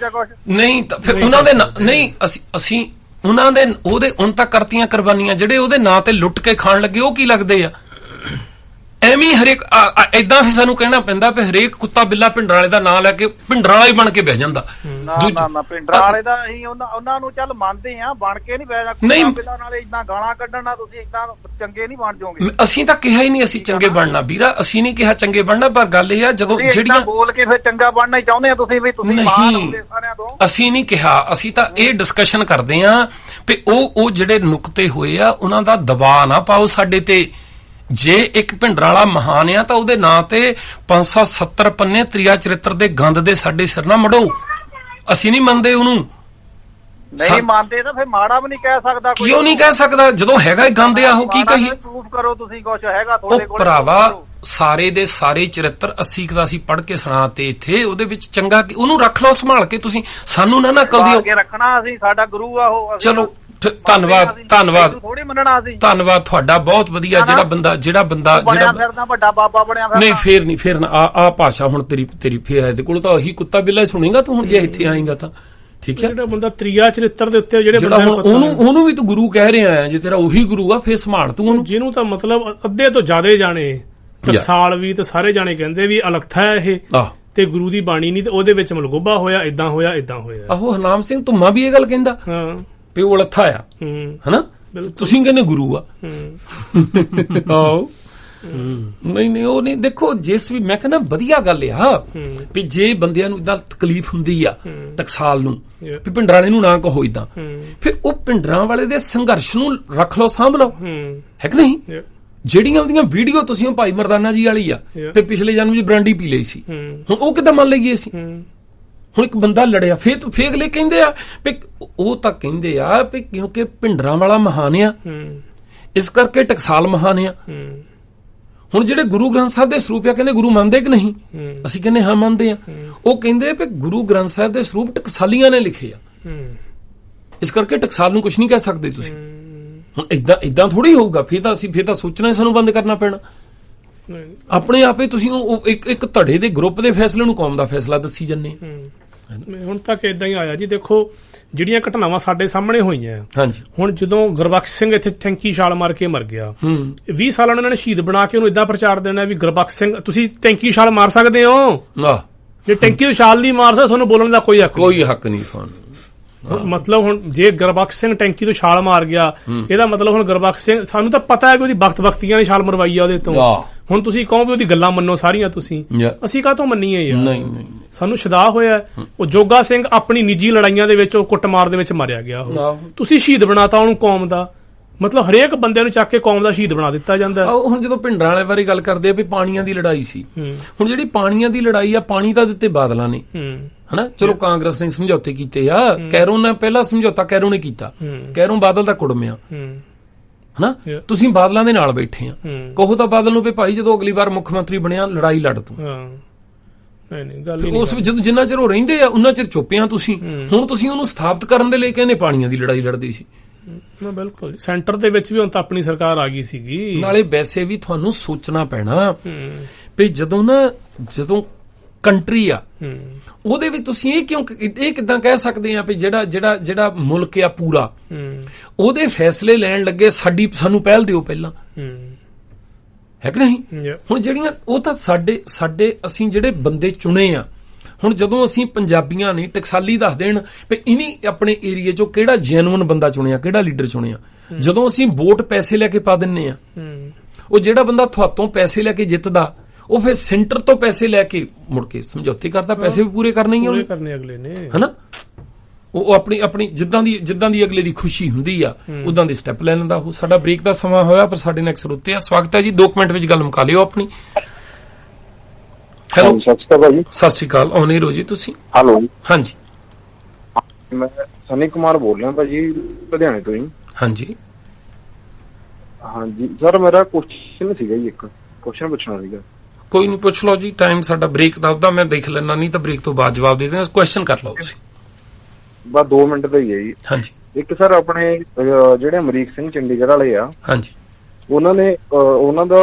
ਨਹੀਂ ਤਾਂ ਫਿਰ ਉਹਨਾਂ ਦੇ ਨਹੀਂ, ਅਸੀਂ ਉਹਨਾਂ ਦੇ ਉਹਦੇ ਹੁਣ ਤੱਕ ਕਰਤੀਆਂ ਕੁਰਬਾਨੀਆਂ, ਜਿਹੜੇ ਉਹਦੇ ਨਾਂ ਤੇ ਲੁੱਟ ਕੇ ਖਾਣ ਲੱਗੇ ਉਹ ਕੀ ਲੱਗਦੇ ਆ? ਐਵੇਂ ਹਰੇਕ ਏਦਾਂ ਫਿਰ ਸਾਨੂੰ ਕਹਿਣਾ ਪੈਂਦਾ ਵੀ ਹਰੇਕ ਕੁੱਤਾ ਬਿੱਲਾ ਭਿੰਡਰਾਲੇ ਦਾ ਨਾਂ ਲੈ ਕੇ ਭਿੰਡਰਾਲਾ ਹੀ ਬਣ ਕੇ ਬਹਿ ਜਾਂਦਾ। ਨਾ ਭਿੰਡਰਾਲੇ ਦਾ ਅਸੀਂ ਉਹਨਾਂ ਨੂੰ ਚੱਲ ਮੰਨਦੇ ਆ, ਬਣ ਕੇ ਨਹੀਂ ਬਹਿ ਜਾਣਾ। ਕੁੱਤਾ ਬਿੱਲਾ ਨਾਲੇ ਇਦਾਂ ਗਾਲਾਂ ਕੱਢਣਾ, ਤੁਸੀਂ ਇਦਾਂ ਚੰਗੇ ਨਹੀਂ ਬਣ ਜਾਓਗੇ। ਅਸੀਂ ਤਾਂ ਕਿਹਾ ਹੀ ਨਹੀਂ ਅਸੀਂ ਚੰਗੇ ਬਣਨਾ ਵੀਰਾ, ਅਸੀਂ ਨਹੀਂ ਕਿਹਾ ਚੰਗੇ ਬਣਨਾ, ਪਰ ਗੱਲ ਇਹ ਆ ਜਦੋਂ ਜਿਹੜੀਆਂ ਬੋਲ ਕੇ ਫਿਰ ਚੰਗਾ ਬਣਨਾ ਹੀ ਚਾਹੁੰਦੇ ਆ ਤੁਸੀਂ, ਵੀ ਤੁਸੀਂ ਨਹੀਂ, ਅਸੀਂ ਨਹੀਂ ਕਿਹਾ, ਅਸੀਂ ਤਾਂ ਇਹ ਡਿਸਕਸ਼ਨ ਕਰਦੇ ਆ ਵੀ ਉਹ ਜਿਹੜੇ ਨੁਕਤੇ ਹੋਏ ਆ ਉਹਨਾਂ ਦਾ ਦਬਾਅ ਨਾ ਪਾਓ ਸਾਡੇ ਤੇ। ਜੇ ਇੱਕ ਭਿੰਡਰਾਲਾ ਮਹਾਨ ਆ ਤਾਂ ਉਹਦੇ ਨਾਂ ਤੇ 570 ਪੰਨੇ ਤ੍ਰਿਆ ਚਰਿੱਤਰ ਦੇ ਗੰਦ ਦੇ ਸਾਡੇ ਸਿਰ ਨਾ ਮੜੋ। ਅਸੀਂ ਨਹੀਂ ਮੰਨਦੇ ਉਹਨੂੰ। ਨਹੀਂ ਮੰਨਦੇ ਤਾਂ ਫਿਰ ਮਾੜਾ ਵੀ ਨਹੀਂ ਕਹਿ ਸਕਦਾ ਕੋਈ। ਕਿਉਂ ਨਹੀਂ ਕਹਿ ਸਕਦਾ ਜਦੋਂ ਹੈਗਾ ਹੀ ਗੰਦ ਆ? ਉਹ ਕੀ ਕਹੀ? ਪ੍ਰੂਫ ਕਰੋ ਤੁਸੀਂ, ਕੁਝ ਹੈਗਾ ਤੁਹਾਡੇ ਕੋਲ। ਭਰਾਵਾ ਸਾਰੇ ਦੇ ਸਾਰੇ ਚਰਿੱਤਰ 80 ਦਾ ਅਸੀਂ ਪੜ੍ਹ ਕੇ ਸੁਣਾਤੇ ਇੱਥੇ, ਉਹਦੇ ਵਿੱਚ ਚੰਗਾ ਉਹਨੂੰ ਰੱਖ ਲਓ ਸੰਭਾਲ ਕੇ। ਤੁਸੀਂ ਸਾਨੂੰ ਨਾ ਨਕਲ ਦਿਓ। ਰੱਖਣਾ ਅਸੀਂ, ਸਾਡਾ ਗੁਰੂ ਆ ਉਹ। ਚਲੋ ਧੰਨਵਾਦ ਧੰਨਵਾਦ ਥੋੜੀ ਮੰਨਣਾ ਅਸੀਂ। ਧੰਨਵਾਦ ਤੁਹਾਡਾ ਬਹੁਤ ਵਧੀਆ। ਜਿਹੜਾ ਬੰਦਾ ਜਿਹੜਾ ਵੱਡਾ ਬਾਬਾ ਬਣਿਆ ਨਹੀਂ ਫੇਰ ਨਾ ਆ ਭਾਸ਼ਾ ਹੁਣ ਤੇਰੀ ਫੇਰ ਇਹਦੇ ਕੋਲ ਤਾਂ ਉਹੀ ਕੁੱਤਾ ਬਿੱਲਾ ਸੁਣੇਗਾ ਤੂੰ ਹੁਣ ਜੇ ਇੱਥੇ ਆਏਗਾ ਤਾਂ। ਠੀਕ ਹੈ, ਜਿਹੜਾ ਬੰਦਾ ਤ੍ਰਿਆ ਚਰਿੱਤਰ ਦੇ ਉੱਤੇ ਜਿਹੜਾ ਉਹਨੂੰ ਵੀ ਤੂੰ ਗੁਰੂ ਕਹਿ ਰਿਹਾ ਆ, ਜੇ ਤੇਰਾ ਉਹੀ ਗੁਰੂ ਆ ਫੇਰ ਸੰਭਾਲ ਤੂੰ ਉਹਨੂੰ। ਜਿਹਨੂੰ ਤਾਂ ਮਤਲਬ ਅੱਧੇ ਤੋਂ ਜ਼ਿਆਦਾ ਜਾਣੇ ਟਕਸਾਲ ਵੀ ਤੇ ਸਾਰੇ ਜਾਣੇ ਕਹਿੰਦੇ ਵੀ ਅਲੱਖਾ ਹੈ ਇਹ ਤੇ ਗੁਰੂ ਦੀ ਬਾਣੀ ਨਹੀਂ, ਤੇ ਉਹਦੇ ਵਿੱਚ ਮਲਗੋਬਾ ਹੋਇਆ, ਏਦਾਂ ਹੋਇਆ ਏਦਾਂ ਹੋਇਆ। ਆਹੋ ਹਰਨਾਮ ਸਿੰਘ ਧੁੰਮਾ ਵੀ ਇਹ ਗੱਲ ਕਹਿੰਦਾ ਵੀ ਉਹ ਅਲੱਥਾ ਆ, ਹਨਾ? ਤੁਸੀਂ ਕਹਿੰਦੇ ਗੁਰੂ ਆ। ਆਹੋ ਨਹੀਂ ਉਹ ਨਹੀਂ। ਦੇਖੋ ਜਿਸ ਵੀ ਮੈਂ ਕਹਿੰਦਾ ਵਧੀਆ ਗੱਲ ਆ ਵੀ ਜੇ ਬੰਦਿਆਂ ਨੂੰ ਇਦਾਂ ਤਕਲੀਫ ਹੁੰਦੀ ਆ ਟਕਸਾਲ ਨੂੰ ਵੀ ਭਿੰਡਰਾਲੇ ਨੂੰ ਨਾ ਕਹੋ ਇਦਾਂ, ਫਿਰ ਉਹ ਭਿੰਡਰਾਂ ਵਾਲੇ ਦੇ ਸੰਘਰਸ਼ ਨੂੰ ਰੱਖ ਲਓ, ਸਾਂਭ ਲਓ, ਹੈ ਕਿ ਨਹੀਂ? ਜਿਹੜੀਆਂ ਉਹਦੀਆਂ ਵੀਡੀਓ ਤੁਸੀਂ ਭਾਈ ਮਰਦਾਨਾ ਜੀ ਵਾਲੀ ਆ ਤੇ ਪਿਛਲੇ ਜਨਮ ਚ ਬ੍ਰਾਂਡੀ ਪੀ ਲਈ ਸੀ, ਹੁਣ ਉਹ ਕਿੱਦਾਂ ਮੰਨ ਲਈਏ ਅਸੀਂ? ਹੁਣ ਇੱਕ ਬੰਦਾ ਲੜਿਆ ਫੇਕ ਲੈ ਕਹਿੰਦੇ ਆ ਵੀ ਉਹ ਤਾਂ ਕਹਿੰਦੇ ਆ ਵੀ ਕਿਉਂਕਿ ਭਿੰਡਰਾਂ ਵਾਲਾ ਮਹਾਨ ਆ ਇਸ ਕਰਕੇ ਟਕਸਾਲ ਮਹਾਨ ਆ। ਹੁਣ ਜਿਹੜੇ ਗੁਰੂ ਗ੍ਰੰਥ ਸਾਹਿਬ ਦੇ ਸਰੂਪ ਆ ਕਹਿੰਦੇ ਗੁਰੂ ਮੰਨਦੇ ਕਿ ਨਹੀਂ? ਅਸੀਂ ਕਹਿੰਦੇ ਹਾਂ ਮੰਨਦੇ ਆ। ਉਹ ਕਹਿੰਦੇ ਵੀ ਗੁਰੂ ਗ੍ਰੰਥ ਸਾਹਿਬ ਦੇ ਸਰੂਪ ਟਕਸਾਲੀਆਂ ਨੇ ਲਿਖੇ ਆ, ਇਸ ਕਰਕੇ ਟਕਸਾਲ ਨੂੰ ਕੁਝ ਨਹੀਂ ਕਹਿ ਸਕਦੇ ਤੁਸੀਂ। ਹੁਣ ਏਦਾਂ ਥੋੜੀ ਹੋਊਗਾ। ਫੇਰ ਤਾਂ ਸੋਚਣਾ ਸਾਨੂੰ ਬੰਦ ਕਰਨਾ ਪੈਣਾ। ਆਪਣੇ ਆਪੇ ਤੁਸੀਂ ਇੱਕ ਧੜੇ ਦੇ ਗਰੁੱਪ ਦੇ ਫੈਸਲੇ ਨੂੰ ਕੌਮ ਦਾ ਫੈਸਲਾ ਦੱਸੀ ਜੰਨੇ। ਹੁਣ ਤੱਕ ਏਦਾਂ ਹੀ ਆਇਆ ਜੀ। ਦੇਖੋ ਜਿਹੜੀਆਂ ਘਟਨਾਵਾਂ ਸਾਡੇ ਸਾਹਮਣੇ ਹੋਈਆਂ, ਹਾਂਜੀ, ਹੁਣ ਜਦੋਂ ਗੁਰਬਖਸ਼ ਸਿੰਘ ਇੱਥੇ ਟੈਂਕੀ ਛਾਲ ਮਾਰ ਕੇ ਮਰ ਗਿਆ, 20 ਸਾਲਾਂ ਉਹਨਾਂ ਨੇ ਸ਼ਹੀਦ ਬਣਾ ਕੇ ਉਹਨੂੰ ਏਦਾਂ ਪ੍ਰਚਾਰ ਦੇਣਾ ਵੀ ਗੁਰਬਖਸ਼ ਸਿੰਘ ਤੁਸੀਂ ਟੈਂਕੀ ਛਾਲ ਮਾਰ ਸਕਦੇ ਹੋ, ਜੇ ਟੈਂਕੀ ਤੋਂ ਛਾਲ ਨਹੀਂ ਮਾਰ ਸਕਦੇ ਤੁਹਾਨੂੰ ਬੋਲਣ ਦਾ ਕੋਈ ਹੱਕ ਨਹੀਂ। ਮਤਲਬ ਹੁਣ ਜੇ ਗੁਰਬਖਸ਼ ਸਿੰਘ ਟੈਂਕੀ ਤੋਂ ਛਾਲ ਮਾਰ ਗਿਆ, ਇਹਦਾ ਮਤਲਬ ਹੁਣ ਗੁਰਬਖਸ਼ ਸਿੰਘ, ਸਾਨੂੰ ਤਾਂ ਪਤਾ ਹੈ ਕਿ ਉਹਦੀ ਬਖਤੀਆਂ ਨੇ ਛਾਲ ਮਰਵਾਈ ਆ ਉਹਦੇ ਤੋਂ। ਹੁਣ ਤੁਸੀਂ ਕਹੋ ਵੀ ਉਹਦੀ ਗੱਲਾਂ ਮੰਨੋ ਸਾਰੀਆਂ ਤੁਸੀਂ, ਅਸੀਂ ਕਾਹਤੋਂ ਮੰਨੀਏ ਯਾਰ? ਸਾਨੂੰ ਸ਼ਦਾ ਹੋਇਆ। ਉਹ ਜੋਗਾ ਸਿੰਘ ਆਪਣੀ ਨਿੱਜੀ ਲੜਾਈਆਂ ਦੇ ਵਿੱਚ ਉਹ ਕੁੱਟਮਾਰ ਦੇ ਵਿੱਚ ਮਾਰਿਆ ਗਿਆ, ਤੁਸੀਂ ਸ਼ਹੀਦ ਬਣਾਤਾ ਉਹਨੂੰ ਕੌਮ ਦਾ। ਮਤਲਬ ਹਰੇਕ ਬੰਦੇ ਨੂੰ ਚੱਕ ਕੇ ਕੌਮ ਦਾ ਸ਼ਹੀਦ ਬਣਾ ਦਿੱਤਾ ਜਾਂਦਾ। ਹੁਣ ਜਦੋਂ ਭਿੰਡਰਾਂ ਵਾਲੇ ਬਾਰੇ ਗੱਲ ਕਰਦੇ ਆ ਵੀ ਪਾਣੀਆਂ ਦੀ ਲੜਾਈ ਸੀ, ਹੁਣ ਜਿਹੜੀ ਪਾਣੀਆਂ ਦੀ ਲੜਾਈ ਆ, ਪਾਣੀ ਤਾਂ ਦਿੱਤੇ ਬਾਦਲਾਂ ਨੇ, ਹਨਾ? ਚਲੋ ਕਾਂਗਰਸ ਨੇ ਸਮਝੌਤੇ ਕੀਤੇ ਆ, ਕੈਰੋਂ ਨੇ ਪਹਿਲਾ ਸਮਝੌਤਾ ਕੈਰੋਂ ਨੇ ਕੀਤਾ, ਕੈਰੋਂ ਬਾਦਲ ਦਾ ਕੁੜਮਿਆ, ਹਨਾ? ਤੁਸੀਂ ਬਾਦਲਾਂ ਦੇ ਨਾਲ ਬੈਠੇ ਆ, ਕਹੋ ਤਾਂ ਬਾਦਲ ਨੂੰ ਵੀ ਭਾਈ ਜਦੋਂ ਅਗਲੀ ਵਾਰ ਮੁੱਖ ਮੰਤਰੀ ਬਣਿਆ ਲੜਾਈ ਲੜ ਤੂੰ। ਉਸ ਵਿੱਚ ਜਿੰਨਾ ਚਿਰ ਉਹ ਰਹਿੰਦੇ ਆ ਉਹਨਾਂ ਚਿਰ ਚੁੱਪਿਆ ਤੁਸੀਂ। ਹੁਣ ਤੁਸੀਂ ਉਹਨੂੰ ਸਥਾਪਿਤ ਕਰਨ ਦੇ ਲਈ ਕਹਿੰਦੇ ਪਾਣੀਆਂ ਦੀ ਲੜਾਈ ਲੜਦੇ ਸੀ। ਬਿਲਕੁਲ ਸੈਂਟਰ ਦੇ ਵਿੱਚ ਵੀ ਹੁਣ ਤਾਂ ਆਪਣੀ ਸਰਕਾਰ ਆ ਗਈ ਸੀਗੀ। ਨਾਲੇ ਵੈਸੇ ਵੀ ਤੁਹਾਨੂੰ ਸੋਚਣਾ ਪੈਣਾ ਵੀ ਜਦੋਂ ਕੰਟਰੀ ਆ ਉਹਦੇ ਵਿੱਚ ਤੁਸੀਂ ਇਹ ਕਿੱਦਾਂ ਕਹਿ ਸਕਦੇ ਆ ਵੀ ਜਿਹੜਾ ਮੁਲਕ ਆ ਪੂਰਾ, ਉਹਦੇ ਫੈਸਲੇ ਲੈਣ ਲੱਗੇ ਸਾਨੂੰ ਪਹਿਲ ਦਿਓ ਪਹਿਲਾਂ, ਹੈ ਕਿ ਨਹੀਂ? ਹੁਣ ਜਿਹੜੀਆਂ ਉਹ ਤਾਂ ਸਾਡੇ ਅਸੀਂ ਜਿਹੜੇ ਬੰਦੇ ਚੁਣੇ ਆ, ਹੁਣ ਜਦੋਂ ਅਸੀਂ ਪੰਜਾਬੀਆਂ ਨੇ ਟਕਸਾਲੀ ਦੱਸ ਦੇਣ ਵੀ ਇਨੀ ਆਪਣੇ ਏਰੀਏ ਚੋਂ ਕਿਹੜਾ ਜੈਨੂਇਨ ਬੰਦਾ ਚੁਣਿਆ, ਕਿਹੜਾ ਲੀਡਰ ਚੁਣਿਆ, ਜਦੋਂ ਅਸੀਂ ਵੋਟ ਪੈਸੇ ਲੈ ਕੇ ਪਾ ਦਿੰਨੇ ਆ, ਉਹ ਜਿਹੜਾ ਬੰਦਾ ਤੁਹਾਤੋਂ ਪੈਸੇ ਲੈ ਕੇ ਜਿੱਤਦਾ ਉਹ ਫਿਰ ਸੈਂਟਰ ਤੋਂ ਪੈਸੇ ਲੈ ਕੇ ਮੁੜ ਕੇ ਸਮਝੌਤੇ ਕਰਦਾ, ਪੈਸੇ ਵੀ ਪੂਰੇ ਕਰਨੇ ਹੀ ਆ ਉਹਨੇ, ਅਗਲੇ ਨੇ, ਹਨਾ? ਉਹ ਆਪਣੀ ਜਿੱਦਾਂ ਦੀ ਅਗਲੇ ਦੀ ਖੁਸ਼ੀ ਹੁੰਦੀ ਆ ਉਦਾਂ ਦੇ ਸਟੈਪ ਲੈ ਲੈਂਦਾ ਉਹ। ਸਾਡਾ ਬ੍ਰੇਕ ਦਾ ਸਮਾਂ ਹੋਇਆ, ਪਰ ਸਾਡੇ ਨਾਲ ਇੱਕ ਸਰੋਤੇ ਆ। ਸਵਾਗਤ ਹੈ ਜੀ, 2 ਮਿੰਟ ਵਿੱਚ ਗੱਲ ਮੁਕਾ ਲਿਓ ਆਪਣੀ। ਹੈਲੋ, ਸਤਿ ਸ਼੍ਰੀ ਅਕਾਲ ਜੀ। ਸਤਿ ਸ਼੍ਰੀ ਅਕਾਲ। ਆਉਣੇ ਰੋ ਜੀ ਤੁਸੀਂ। ਹੈਲੋ, ਹਾਂਜੀ, ਮੈਂ ਸਨੀ ਕੁਮਾਰ ਬੋਲ ਰਿਹਾ ਭਾਜੀ, ਲੁਧਿਆਣੇ ਤੋਂ ਹੀ। ਹਾਂਜੀ ਸਰ ਮੇਰਾ ਕੁਐਸਚਨ ਸੀਗਾ ਜੀ, ਇੱਕ ਕੁਐਸਚਨ ਪੁੱਛਣਾ ਸੀਗਾ। ਕੋਈ ਨਹੀਂ, ਪੁੱਛ ਲਓ ਜੀ। ਟਾਈਮ ਸਾਡਾ ਬ੍ਰੇਕ ਦਾ ਉਹਦਾ ਮੈਂ ਦੇਖ ਲੈਣਾ, ਨਹੀਂ ਤਾਂ ਬ੍ਰੇਕ ਤੋਂ ਬਾਅਦ ਜਵਾਬ ਦੇ ਦੇਣਾ। ਕੁਐਸਚਨ ਕਰ ਲਓ ਤੁਸੀਂ। ਬਸ 2 ਮਿੰਟ ਦਾ ਹੀ ਹੈ ਜੀ। ਹਾਂਜੀ। ਇੱਕ ਸਰ ਆਪਣੇ ਜਿਹੜੇ ਅਮਰੀਕ ਸਿੰਘ ਚੰਡੀਗੜ੍ਹ ਵਾਲੇ ਆ, ਹਾਂਜੀ, ਉਹਨਾਂ ਦਾ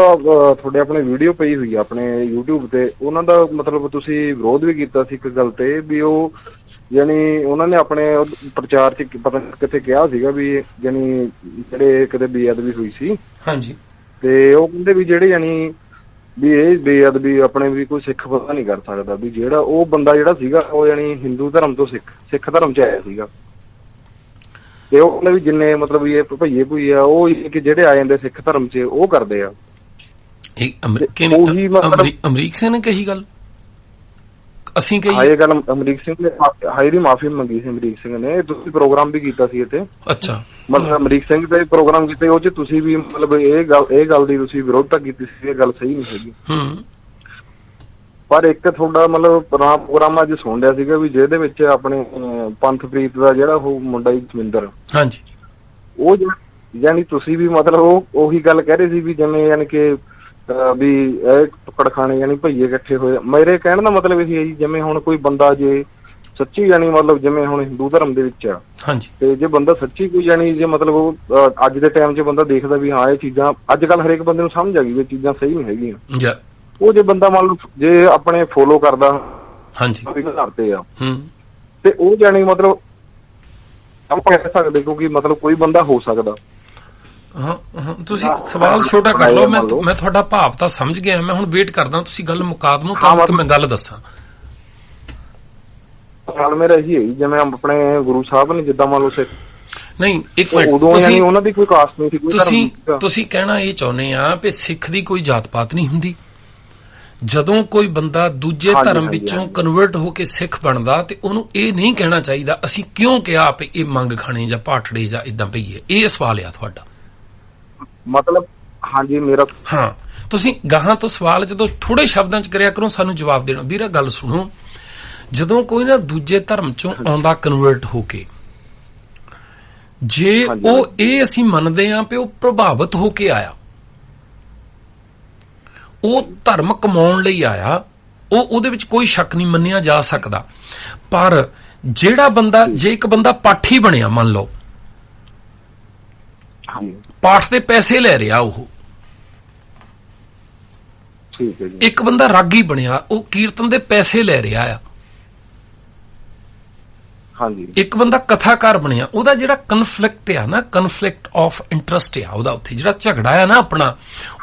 ਤੁਹਾਡੇ ਆਪਣੇ ਵੀਡੀਓ ਪਈ ਹੋਈ ਆ ਆਪਣੇ YouTube ਤੇ, ਉਹਨਾਂ ਦਾ ਮਤਲਬ ਤੁਸੀਂ ਵਿਰੋਧ ਵੀ ਕੀਤਾ ਸੀ ਇੱਕ ਗੱਲ ਤੇ ਵੀ ਉਹ ਯਾਨੀ ਉਹਨਾਂ ਨੇ ਆਪਣੇ ਪ੍ਰਚਾਰ ਚ ਪਤਾ ਕਿਤੇ ਕਿਹਾ ਸੀਗਾ ਵੀ ਯਾਨੀ ਜਿਹੜੇ ਕਿਤੇ ਬੇਅਦਬੀ ਹੋਈ ਸੀ, ਹਾਂਜੀ, ਤੇ ਉਹ ਕਹਿੰਦੇ ਵੀ ਜਿਹੜੇ ਯਾਨੀ ਵੀ ਇਹ ਬੇਅਦਬੀ ਆਪਣੇ ਵੀ ਕੋਈ ਸਿੱਖ ਪਤਾ ਨਹੀਂ ਕਰ ਸਕਦਾ, ਵੀ ਜਿਹੜਾ ਉਹ ਬੰਦਾ ਜਿਹੜਾ ਸੀਗਾ ਉਹ ਯਾਨੀ ਹਿੰਦੂ ਧਰਮ ਤੋਂ ਸਿੱਖ ਧਰਮ ਚ ਆਇਆ ਸੀਗਾ, ਤੇ ਉਹ ਕਹਿੰਦੇ ਵੀ ਜਿੰਨੇ ਮਤਲਬ ਇਹ ਭਈਏ ਭੂਈ ਆ ਉਹ ਕਿ ਜਿਹੜੇ ਆ ਜਾਂਦੇ ਸਿੱਖ ਧਰਮ ਚ ਉਹ ਕਰਦੇ ਆ। ਅਮਰੀਕ ਸਿੰਘ ਨੇ ਕਹੀ ਗੱਲ, ਅਸੀਂ ਕਹੀ ਇਹ ਗੱਲ ਅਮਰੀਕ ਸਿੰਘ ਨੇ ਦੀ ਮਾਫੀ ਮੰਗੀ ਸੀ। ਅਮਰੀਕ ਸਿੰਘ ਨੇ ਤੁਸੀਂ ਪ੍ਰੋਗਰਾਮ ਵੀ ਕੀਤਾ ਸੀ ਇੱਥੇ। ਅੱਛਾ, ਮਤਲਬ ਅਮਰੀਕ ਸਿੰਘ ਤੇ ਪ੍ਰੋਗਰਾਮ ਕੀਤੇ, ਉਹ ਚ ਤੁਸੀਂ ਵੀ ਮਤਲਬ ਇਹ ਗੱਲ ਦੀ ਤੁਸੀਂ ਵਿਰੋਧਤਾ ਕੀਤੀ ਸੀ, ਇਹ ਗੱਲ ਸਹੀ ਨਹੀਂ ਹੈਗੀ। ਪਰ ਇੱਕ ਤੁਹਾਡਾ ਮਤਲਬ ਪ੍ਰੋਗਰਾਮ ਅੱਜ ਸੁਣ ਰਿਹਾ ਸੀਗਾ ਵੀ ਜਿਹਦੇ ਵਿੱਚ ਆਪਣੇ ਪੰਥਪ੍ਰੀਤ ਦਾ ਜਿਹੜਾ ਉਹ ਮੁੰਡਾ ਜਸਵਿੰਦਰ, ਹਾਂਜੀ, ਉਹ ਯਾਨੀ ਤੁਸੀਂ ਵੀ ਮਤਲਬ ਉਹੀ ਗੱਲ ਕਹਿ ਰਹੇ ਸੀ ਵੀ ਜਿਵੇਂ ਯਾਨੀ ਕਿ ਵੀ ਇਹ ਟੁੱਕੜ ਖਾਣੇ ਯਾਨੀ ਭਈਏ ਇਕੱਠੇ ਹੋਏ। ਮੇਰੇ ਕਹਿਣ ਦਾ ਮਤਲਬ ਇਹ ਹੈ ਜੀ, ਜਿਵੇਂ ਹੁਣ ਕੋਈ ਬੰਦਾ ਜੇ ਸੱਚੀ ਯਾਨੀ ਮਤਲਬ ਜਿਵੇਂ ਹੁਣ ਹਿੰਦੂ ਧਰਮ ਦੇ ਵਿੱਚ ਆ, ਹਾਂਜੀ, ਤੇ ਜੇ ਬੰਦਾ ਸੱਚੀ ਕੋਈ ਯਾਨੀ ਜੇ ਮਤਲਬ ਉਹ ਅੱਜ ਦੇ ਟਾਈਮ 'ਚ ਬੰਦਾ ਦੇਖਦਾ ਵੀ ਹਾਂ ਇਹ ਚੀਜ਼ਾਂ ਅੱਜ ਕੱਲ ਹਰੇਕ ਬੰਦੇ ਨੂੰ ਸਮਝ ਆ ਗਈ ਵੀ ਇਹ ਚੀਜ਼ਾਂ ਸਹੀ ਨਹੀਂ ਹੈਗੀਆਂ, ਉਹ ਜੇ ਬੰਦਾ ਮੰਨ ਲਓ ਜੇ ਆਪਣੇ ਫੋਲੋ ਕਰਦਾ, ਹਾਂਜੀ, ਕਰਦੇ ਆ ਤੇ ਉਹ ਯਾਨੀ ਮਤਲਬ ਆਪਾਂ ਕਹਿ ਸਕਦੇ ਕਿਉਂਕਿ ਮਤਲਬ ਕੋਈ ਬੰਦਾ ਹੋ ਸਕਦਾ। ਹਾਂ, ਤੁਸੀਂ ਸਵਾਲ ਛੋਟਾ ਕਰ ਲਓ, ਮੈਂ ਤੁਹਾਡਾ ਭਾਵ ਤਾਂ ਸਮਝ ਗਿਆ। ਮੈਂ ਹੁਣ ਵੇਟ ਕਰਦਾ ਤੁਸੀਂ ਗੱਲ ਮੁਕਾ ਦਵੋ ਤਾਂ ਕਿ ਮੈਂ ਗੱਲ ਦੱਸਾਂ। ਨਾਲ ਮੇਰਾ ਇਹੀ ਹੈ ਜਿਵੇਂ ਆਪਣੇ ਗੁਰੂ ਸਾਹਿਬ ਨੇ ਜਿੱਦਾਂ ਮੰਨ ਲਓ ਸਿੱਖ ਨਹੀਂ, ਇੱਕ ਮਿੰਟ, ਤੁਸੀਂ ਉਹਨਾਂ ਦੀ ਕੋਈ ਕਾਸਟ ਨਹੀਂ ਸੀ, ਕੋਈ ਤੁਸੀਂ ਕਹਿਣਾ ਇਹ ਚਾਹੁੰਦੇ ਆ ਵੀ ਸਿੱਖ ਦੀ ਕੋਈ ਜਾਤ ਪਾਤ ਨਹੀਂ ਹੁੰਦੀ। ਜਦੋਂ ਕੋਈ ਬੰਦਾ ਦੂਜੇ ਧਰਮ ਵਿੱਚੋਂ ਕਨਵਰਟ ਹੋ ਕੇ ਸਿੱਖ ਬਣਦਾ ਤੇ ਉਹਨੂੰ ਇਹ ਨਹੀਂ ਕਹਿਣਾ ਚਾਹੀਦਾ ਅਸੀਂ ਕਿਉਂ ਕਿਹਾ ਵੀ ਇਹ ਮੰਗ ਖਾਣੇ ਜਾਂ ਪਾਠੜੇ ਜਾਂ ਇਦਾਂ ਪਈਏ। ਇਹ ਸਵਾਲ ਆ ਤੁਹਾਡਾ ਮਤਲਬ? ਹਾਂਜੀ ਮੇਰਾ। ਹਾਂ, ਤੁਸੀਂ ਗਾਹਾਂ ਤੋਂ ਸਵਾਲ ਜਦੋਂ ਥੋੜੇ ਸ਼ਬਦਾਂ ਚ ਕਰਿਆ ਕਰੋ, ਸਾਨੂੰ ਜਵਾਬ ਦੇਣਾ। ਵੀਰਾ ਗੱਲ ਸੁਣੋ, ਜਦੋਂ ਕੋਈ ਨਾ ਦੂਜੇ ਧਰਮ ਚੋਂ ਆਉਂਦਾ ਕਨਵਰਟ ਹੋ ਕੇ, ਜੇ ਉਹ ਇਹ ਅਸੀਂ ਮੰਨਦੇ ਹਾਂ ਵੀ ਉਹ ਪ੍ਰਭਾਵਿਤ ਹੋ ਕੇ ਆਇਆ, ਉਹ ਧਰਮ ਕਮਾਉਣ ਲਈ ਆਇਆ, ਉਹਦੇ ਵਿੱਚ ਕੋਈ ਸ਼ੱਕ ਨਹੀਂ, ਮੰਨਿਆ ਜਾ ਸਕਦਾ। ਪਰ ਜਿਹੜਾ ਬੰਦਾ, ਜੇ ਇੱਕ ਬੰਦਾ ਪਾਠੀ ਬਣਿਆ, ਮੰਨ ਲਓ ਪਾਠ ਦੇ ਪੈਸੇ ਲੈ ਰਿਹਾ, ਉਹ ਠੀਕ ਹੈ ਜੀ, ਇੱਕ ਬੰਦਾ ਰਾਗੀ ਬਣਿਆ, ਉਹ ਕੀਰਤਨ ਦੇ ਪੈਸੇ ਲੈ ਰਿਹਾ ਆ, ਹਾਂਜੀ, ਇੱਕ ਬੰਦਾ ਕਥਾਕਾਰ ਬਣਿਆ, ਉਹਦਾ ਜਿਹੜਾ ਕਨਫਲਿਕਟ ਆ ਨਾ, ਕਨਫਲਿਕਟ ਆਫ ਇੰਟਰਸਟ ਆ, ਉਹਦਾ ਉੱਥੇ ਜਿਹੜਾ ਝਗੜਾ ਆ ਨਾ ਆਪਣਾ,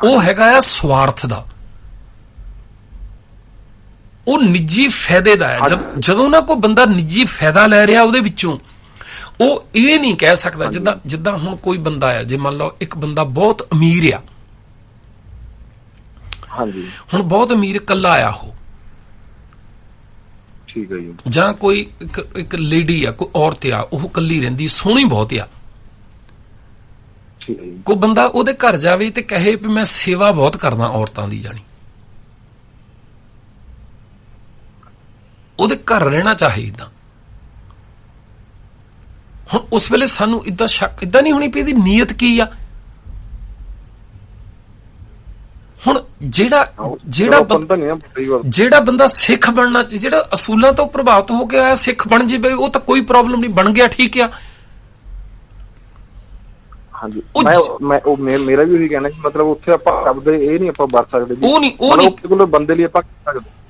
ਉਹ ਹੈਗਾ ਆ ਸਵਾਰਥ ਦਾ, ਉਹ ਨਿੱਜੀ ਫਾਇਦੇ ਦਾ ਹੈ। ਜਦੋਂ ਨਾ ਕੋਈ ਬੰਦਾ ਨਿੱਜੀ ਫਾਇਦਾ ਲੈ ਰਿਹਾ ਉਹਦੇ ਵਿੱਚੋਂ, ਉਹ ਇਹ ਨਹੀਂ ਕਹਿ ਸਕਦਾ। ਜਿੱਦਾਂ ਹੁਣ ਕੋਈ ਬੰਦਾ ਆ, ਜੇ ਮੰਨ ਲਓ ਇੱਕ ਬੰਦਾ ਬਹੁਤ ਅਮੀਰ ਆ, ਹਾਂਜੀ, ਹੁਣ ਬਹੁਤ ਅਮੀਰ ਇਕੱਲਾ ਆ ਉਹ, ਠੀਕ ਹੈ ਜੀ, ਜਾਂ ਕੋਈ ਇੱਕ ਲੇਡੀ ਆ, ਕੋਈ ਔਰਤ ਆ, ਉਹ ਇਕੱਲੀ ਰਹਿੰਦੀ, ਸੋਹਣੀ ਬਹੁਤ ਆ, ਠੀਕ ਹੈ ਜੀ, ਕੋਈ ਬੰਦਾ ਉਹਦੇ ਘਰ ਜਾਵੇ ਤੇ ਕਹੇ ਵੀ ਮੈਂ ਸੇਵਾ ਬਹੁਤ ਕਰਦਾ ਔਰਤਾਂ ਦੀ, ਜਾਣੀ ਉਹਦੇ ਘਰ ਰਹਿਣਾ ਚਾਹੇ ਏਦਾਂ। ਹੁਣ ਉਸ ਵੇਲੇ ਸਾਨੂੰ ਇਦਾਂ ਸ਼ੱਕ ਇਦਾਂ ਨਹੀਂ ਹੋਣੀ ਪਈ ਇਹਦੀ ਨੀਅਤ ਕੀ ਆ। ਹੁਣ ਜਿਹੜਾ ਬੰਦਾ ਸਿੱਖ ਬਣਨਾ, ਜਿਹੜਾ ਅਸੂਲਾਂ ਤੋਂ ਪ੍ਰਭਾਵਿਤ ਹੋ ਕੇ ਆਇਆ, ਸਿੱਖ ਬਣ ਜਾਵੇ, ਉਹ ਤਾਂ ਕੋਈ ਪ੍ਰੋਬਲਮ ਨਹੀਂ, ਬਣ ਗਿਆ, ਠੀਕ ਆ। ਹਾਂਜੀ, ਮੇਰਾ ਵੀ ਉਹੀ ਕਹਿਣਾ ਕਿ ਮਤਲਬ ਉੱਥੇ ਆਪਾਂ ਸ਼ਬਦ ਇਹ ਨਹੀਂ ਆਪਾਂ ਵਰਤ ਸਕਦੇ, ਉਹ ਬੰਦੇ ਲਈ ਆਪਾਂ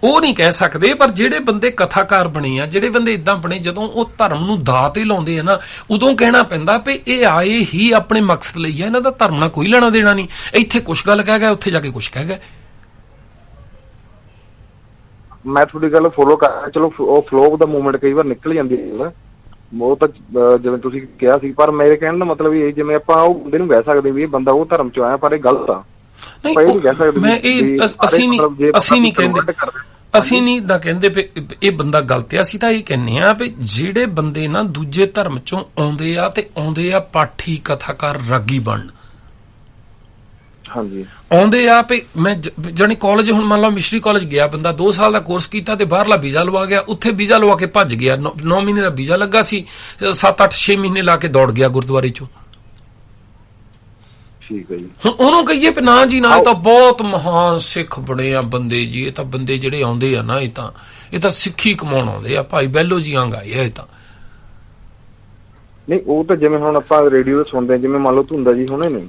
ਉਹ ਨਹੀਂ ਕਹਿ ਸਕਦੇ। ਪਰ ਜਿਹੜੇ ਬੰਦੇ ਕਥਾਕਾਰ ਬਣੇ ਆ, ਜਿਹੜੇ ਬੰਦੇ ਇਦਾਂ ਬਣੇ, ਜਦੋਂ ਉਹ ਧਰਮ ਨੂੰ ਦਾਅ ਤੇ ਲਾਉਂਦੇ ਆ ਨਾ, ਉਦੋਂ ਕਹਿਣਾ ਪੈਂਦਾ ਵੀ ਇਹ ਆਏ ਹੀ ਆਪਣੇ ਮਕਸਦ ਲਈ ਆ, ਇਹਨਾਂ ਦਾ ਧਰਮ ਨਾਲ ਕੋਈ ਲੈਣਾ ਦੇਣਾ ਨਹੀਂ। ਇੱਥੇ ਕੁਛ ਗੱਲ ਕਹਿ ਗਿਆ, ਉੱਥੇ ਜਾ ਕੇ ਕੁਛ ਕਹਿ ਗਿਆ। ਮੈਂ ਤੁਹਾਡੀ ਗੱਲ ਫੋਲੋ ਕਰ, ਚਲੋ ਉਹ ਫਲੋ ਦਾ ਮੂਵਮੈਂਟ ਕਈ ਵਾਰ ਨਿਕਲ ਜਾਂਦੀ ਹੈ, ਉਹ ਤਾਂ ਜਿਵੇਂ ਤੁਸੀਂ ਕਿਹਾ ਸੀ। ਪਰ ਮੇਰੇ ਕਹਿਣ ਦਾ ਮਤਲਬ ਇਹ, ਜਿਵੇਂ ਆਪਾਂ ਉਹ ਬੰਦੇ ਨੂੰ ਕਹਿ ਸਕਦੇ ਵੀ ਇਹ ਬੰਦਾ ਉਹ ਧਰਮ ਚੋਂ ਆਇਆ, ਪਰ ਇਹ ਗਲਤ ਆ। ਅਸੀਂ ਨਹੀਂ ਦਾ ਕਹਿੰਦੇ ਵੀ ਇਹ ਬੰਦਾ ਗਲਤ ਆ, ਅਸੀਂ ਤਾਂ ਇਹ ਕਹਿੰਦੇ ਆ ਵੀ ਜਿਹੜੇ ਬੰਦੇ ਨਾ ਦੂਜੇ ਧਰਮ ਚੋਂ ਆਉਂਦੇ ਆ ਤੇ ਆਉਂਦੇ ਆ ਪਾਠੀ, ਕਥਾਕਾਰ, ਰਾਗੀ ਬਣਨ, ਹਾਂਜੀ, ਆਉਂਦੇ ਆ ਵੀ ਮੈਂ ਜਾਣੀ ਕਾਲਜ, ਹੁਣ ਮੰਨ ਲਓ ਮਿਸ਼ਰੀ ਕਾਲਜ ਗਿਆ ਬੰਦਾ, 2 ਸਾਲ ਦਾ ਕੋਰਸ ਕੀਤਾ ਤੇ ਬਾਹਰਲਾ ਵੀਜ਼ਾ ਲਵਾ ਗਿਆ, ਉੱਥੇ ਵੀਜ਼ਾ ਲਵਾ ਕੇ ਭੱਜ ਗਿਆ, 9 ਮਹੀਨੇ ਦਾ ਵੀਜ਼ਾ ਲੱਗਾ ਸੀ, 7, 8, 6 ਮਹੀਨੇ ਲਾ ਕੇ ਦੌੜ ਗਿਆ ਗੁਰਦੁਆਰੇ ਚੋਂ। ਠੀਕ ਹੈ ਜੀ, ਹੁਣ ਉਹਨੂੰ ਕਹੀਏ ਵੀ ਨਾ ਜੀ ਨਾ, ਇਹ ਤਾਂ ਬਹੁਤ ਮਹਾਨ ਸਿੱਖ ਬਣੇ ਆ ਬੰਦੇ ਜੀ, ਇਹ ਤਾਂ ਬੰਦੇ ਜਿਹੜੇ ਆਉਂਦੇ ਆ ਨਾ, ਇਹ ਤਾਂ ਸਿੱਖੀ ਕਮਾਉਣ ਆਉਂਦੇ ਆ, ਭਾਈ ਬੈਲੋ ਜੀ ਆਂਗ ਆਏ ਆ, ਇਹ ਤਾਂ ਨਹੀਂ। ਉਹ ਤਾਂ ਜਿਵੇਂ ਹੁਣ ਆਪਾਂ ਰੇਡੀਓ ਤੇ ਸੁਣਦੇ, ਜਿਵੇਂ ਮੰਨ ਲਓ ਧੁੰਦਾ ਜੀ ਹੁਣੇ ਨੇ,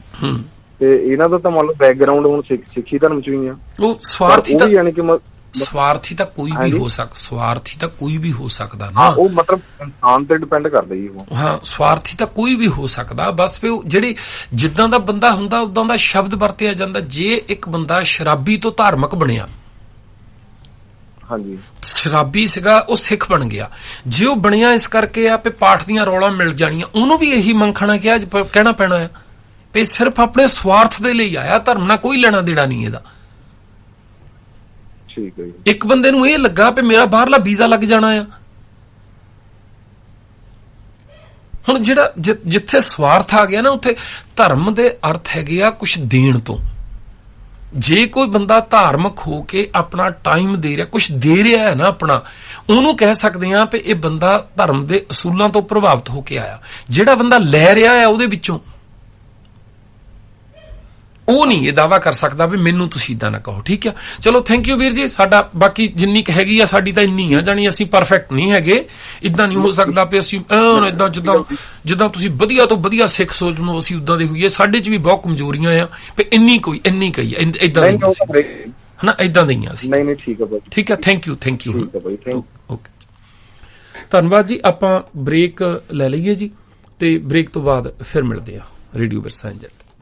ਤੇ ਇਹਨਾਂ ਦਾ ਤਾਂ ਮੰਨ ਲਓ ਬੈਕਗ੍ਰਾਉਂਡ ਹੁਣ ਸਿੱਖੀ ਧਰਮ ਚ ਹੀ ਆ, ਉਹ ਸਵਾਰਥੀ ਤਾਂ ਯਾਨੀ ਕਿ ਸਵਾਰਥੀ ਤਾਂ ਕੋਈ ਵੀ ਹੋ ਸਵਾਰਥੀ ਤਾਂ ਕੋਈ ਵੀ ਹੋ ਸਕਦਾ ਨਾ, ਉਹ ਮਤਲਬ ਇਨਸਾਨ ਤੇ ਡਿਪੈਂਡ ਕਰਦਾ ਜੀ ਉਹ। ਹਾਂ, ਸਵਾਰਥੀ ਤਾਂ ਕੋਈ ਵੀ ਹੋ ਸਕਦਾ, ਬਸ ਫਿਰ ਜਿਹੜੇ ਜਿੱਦਾਂ ਦਾ ਬੰਦਾ ਹੁੰਦਾ ਉਦਾਂ ਦਾ ਸ਼ਬਦ ਵਰਤਿਆ ਜਾਂਦਾ। ਜੇ ਇੱਕ ਬੰਦਾ ਸ਼ਰਾਬੀ ਤੋਂ ਧਾਰਮਿਕ ਬਣਿਆ, ਹਾਂਜੀ, ਸ਼ਰਾਬੀ ਸੀਗਾ ਉਹ ਸਿੱਖ ਬਣ ਗਿਆ, ਜੇ ਉਹ ਬਣਿਆ ਇਸ ਕਰਕੇ ਆ ਵੀ ਪਾਠ ਦੀਆਂ ਰੌਲਾਂ ਮਿਲ ਜਾਣੀਆਂ, ਉਹਨੂੰ ਵੀ ਇਹੀ ਮੰਖਣਾ ਕਹਿਣਾ ਪੈਣਾ ਆ ਵੀ ਸਿਰਫ ਆਪਣੇ ਸਵਾਰਥ ਦੇ ਲਈ ਆਇਆ, ਧਰਮ ਨਾਲ ਕੋਈ ਲੈਣਾ ਦੇਣਾ ਨਹੀਂ ਇਹਦਾ। ਠੀਕ ਹੈ ਜੀ। ਇੱਕ ਬੰਦੇ ਨੂੰ ਇਹ ਲੱਗਾ ਵੀ ਮੇਰਾ ਬਾਹਰਲਾ ਵੀਜ਼ਾ ਲੱਗ ਜਾਣਾ ਆ। ਹੁਣ ਜਿਹੜਾ ਜਿੱਥੇ ਸਵਾਰਥ ਆ ਗਿਆ ਨਾ, ਉੱਥੇ ਧਰਮ ਦੇ ਅਰਥ ਹੈਗੇ ਆ ਕੁਝ ਦੇਣ ਤੋਂ। ਜੇ ਕੋਈ ਬੰਦਾ ਧਾਰਮਿਕ ਹੋ ਕੇ ਆਪਣਾ ਟਾਈਮ ਦੇ ਰਿਹਾ, ਕੁਝ ਦੇ ਰਿਹਾ ਹੈ ਨਾ ਆਪਣਾ, ਉਹਨੂੰ ਕਹਿ ਸਕਦੇ ਆ ਵੀ ਇਹ ਬੰਦਾ ਧਰਮ ਦੇ ਅਸੂਲਾਂ ਤੋਂ ਪ੍ਰਭਾਵਿਤ ਹੋ ਕੇ ਆਇਆ। ਜਿਹੜਾ ਬੰਦਾ ਲੈ ਰਿਹਾ ਹੈ ਉਹਦੇ ਵਿੱਚੋਂ, ਉਹ ਨਹੀਂ ਇਹ ਦਾਅਵਾ ਕਰ ਸਕਦਾ ਵੀ ਮੈਨੂੰ ਤੁਸੀਂ ਇਦਾਂ ਨਾ ਕਹੋ। ਠੀਕ ਆ, ਚਲੋ ਥੈਂਕ ਯੂ ਵੀਰ ਜੀ। ਸਾਡਾ ਬਾਕੀ ਜਿੰਨੀ ਕੁ ਹੈਗੀ ਆ ਸਾਡੀ ਤਾਂ ਇੰਨੀ ਆ, ਜਾਣੀ ਅਸੀਂ ਪਰਫੈਕਟ ਨਹੀਂ ਹੈਗੇ। ਇਦਾਂ ਨਹੀਂ ਹੋ ਸਕਦਾ ਵੀ ਅਸੀਂ ਇਦਾਂ ਜਿੱਦਾਂ ਤੁਸੀਂ ਵਧੀਆ ਤੋਂ ਵਧੀਆ ਸਿੱਖ ਸੋਚ ਨੂੰ ਅਸੀਂ ਉਦਾਂ ਦੇ ਹੋਈਏ। ਸਾਡੇ 'ਚ ਵੀ ਬਹੁਤ ਕਮਜ਼ੋਰੀਆਂ ਆ, ਵੀ ਇੰਨੀ ਕਈ ਇਦਾਂ ਨਹੀਂ ਹਨਾ, ਇਦਾਂ ਦੇ ਹੀ ਆ ਅਸੀਂ। ਨਹੀਂ ਠੀਕ ਹੈ ਬਾਈ, ਠੀਕ ਹੈ, ਥੈਂਕ ਯੂ ਓਕੇ, ਧੰਨਵਾਦ ਜੀ। ਆਪਾਂ ਬ੍ਰੇਕ ਲੈ ਲਈਏ ਜੀ, ਤੇ ਬ੍ਰੇਕ ਤੋਂ ਬਾਅਦ ਫਿਰ ਮਿਲਦੇ ਆ ਰੇਡੀਓ ਵਿਰਸਾ ਇੰਜਰ।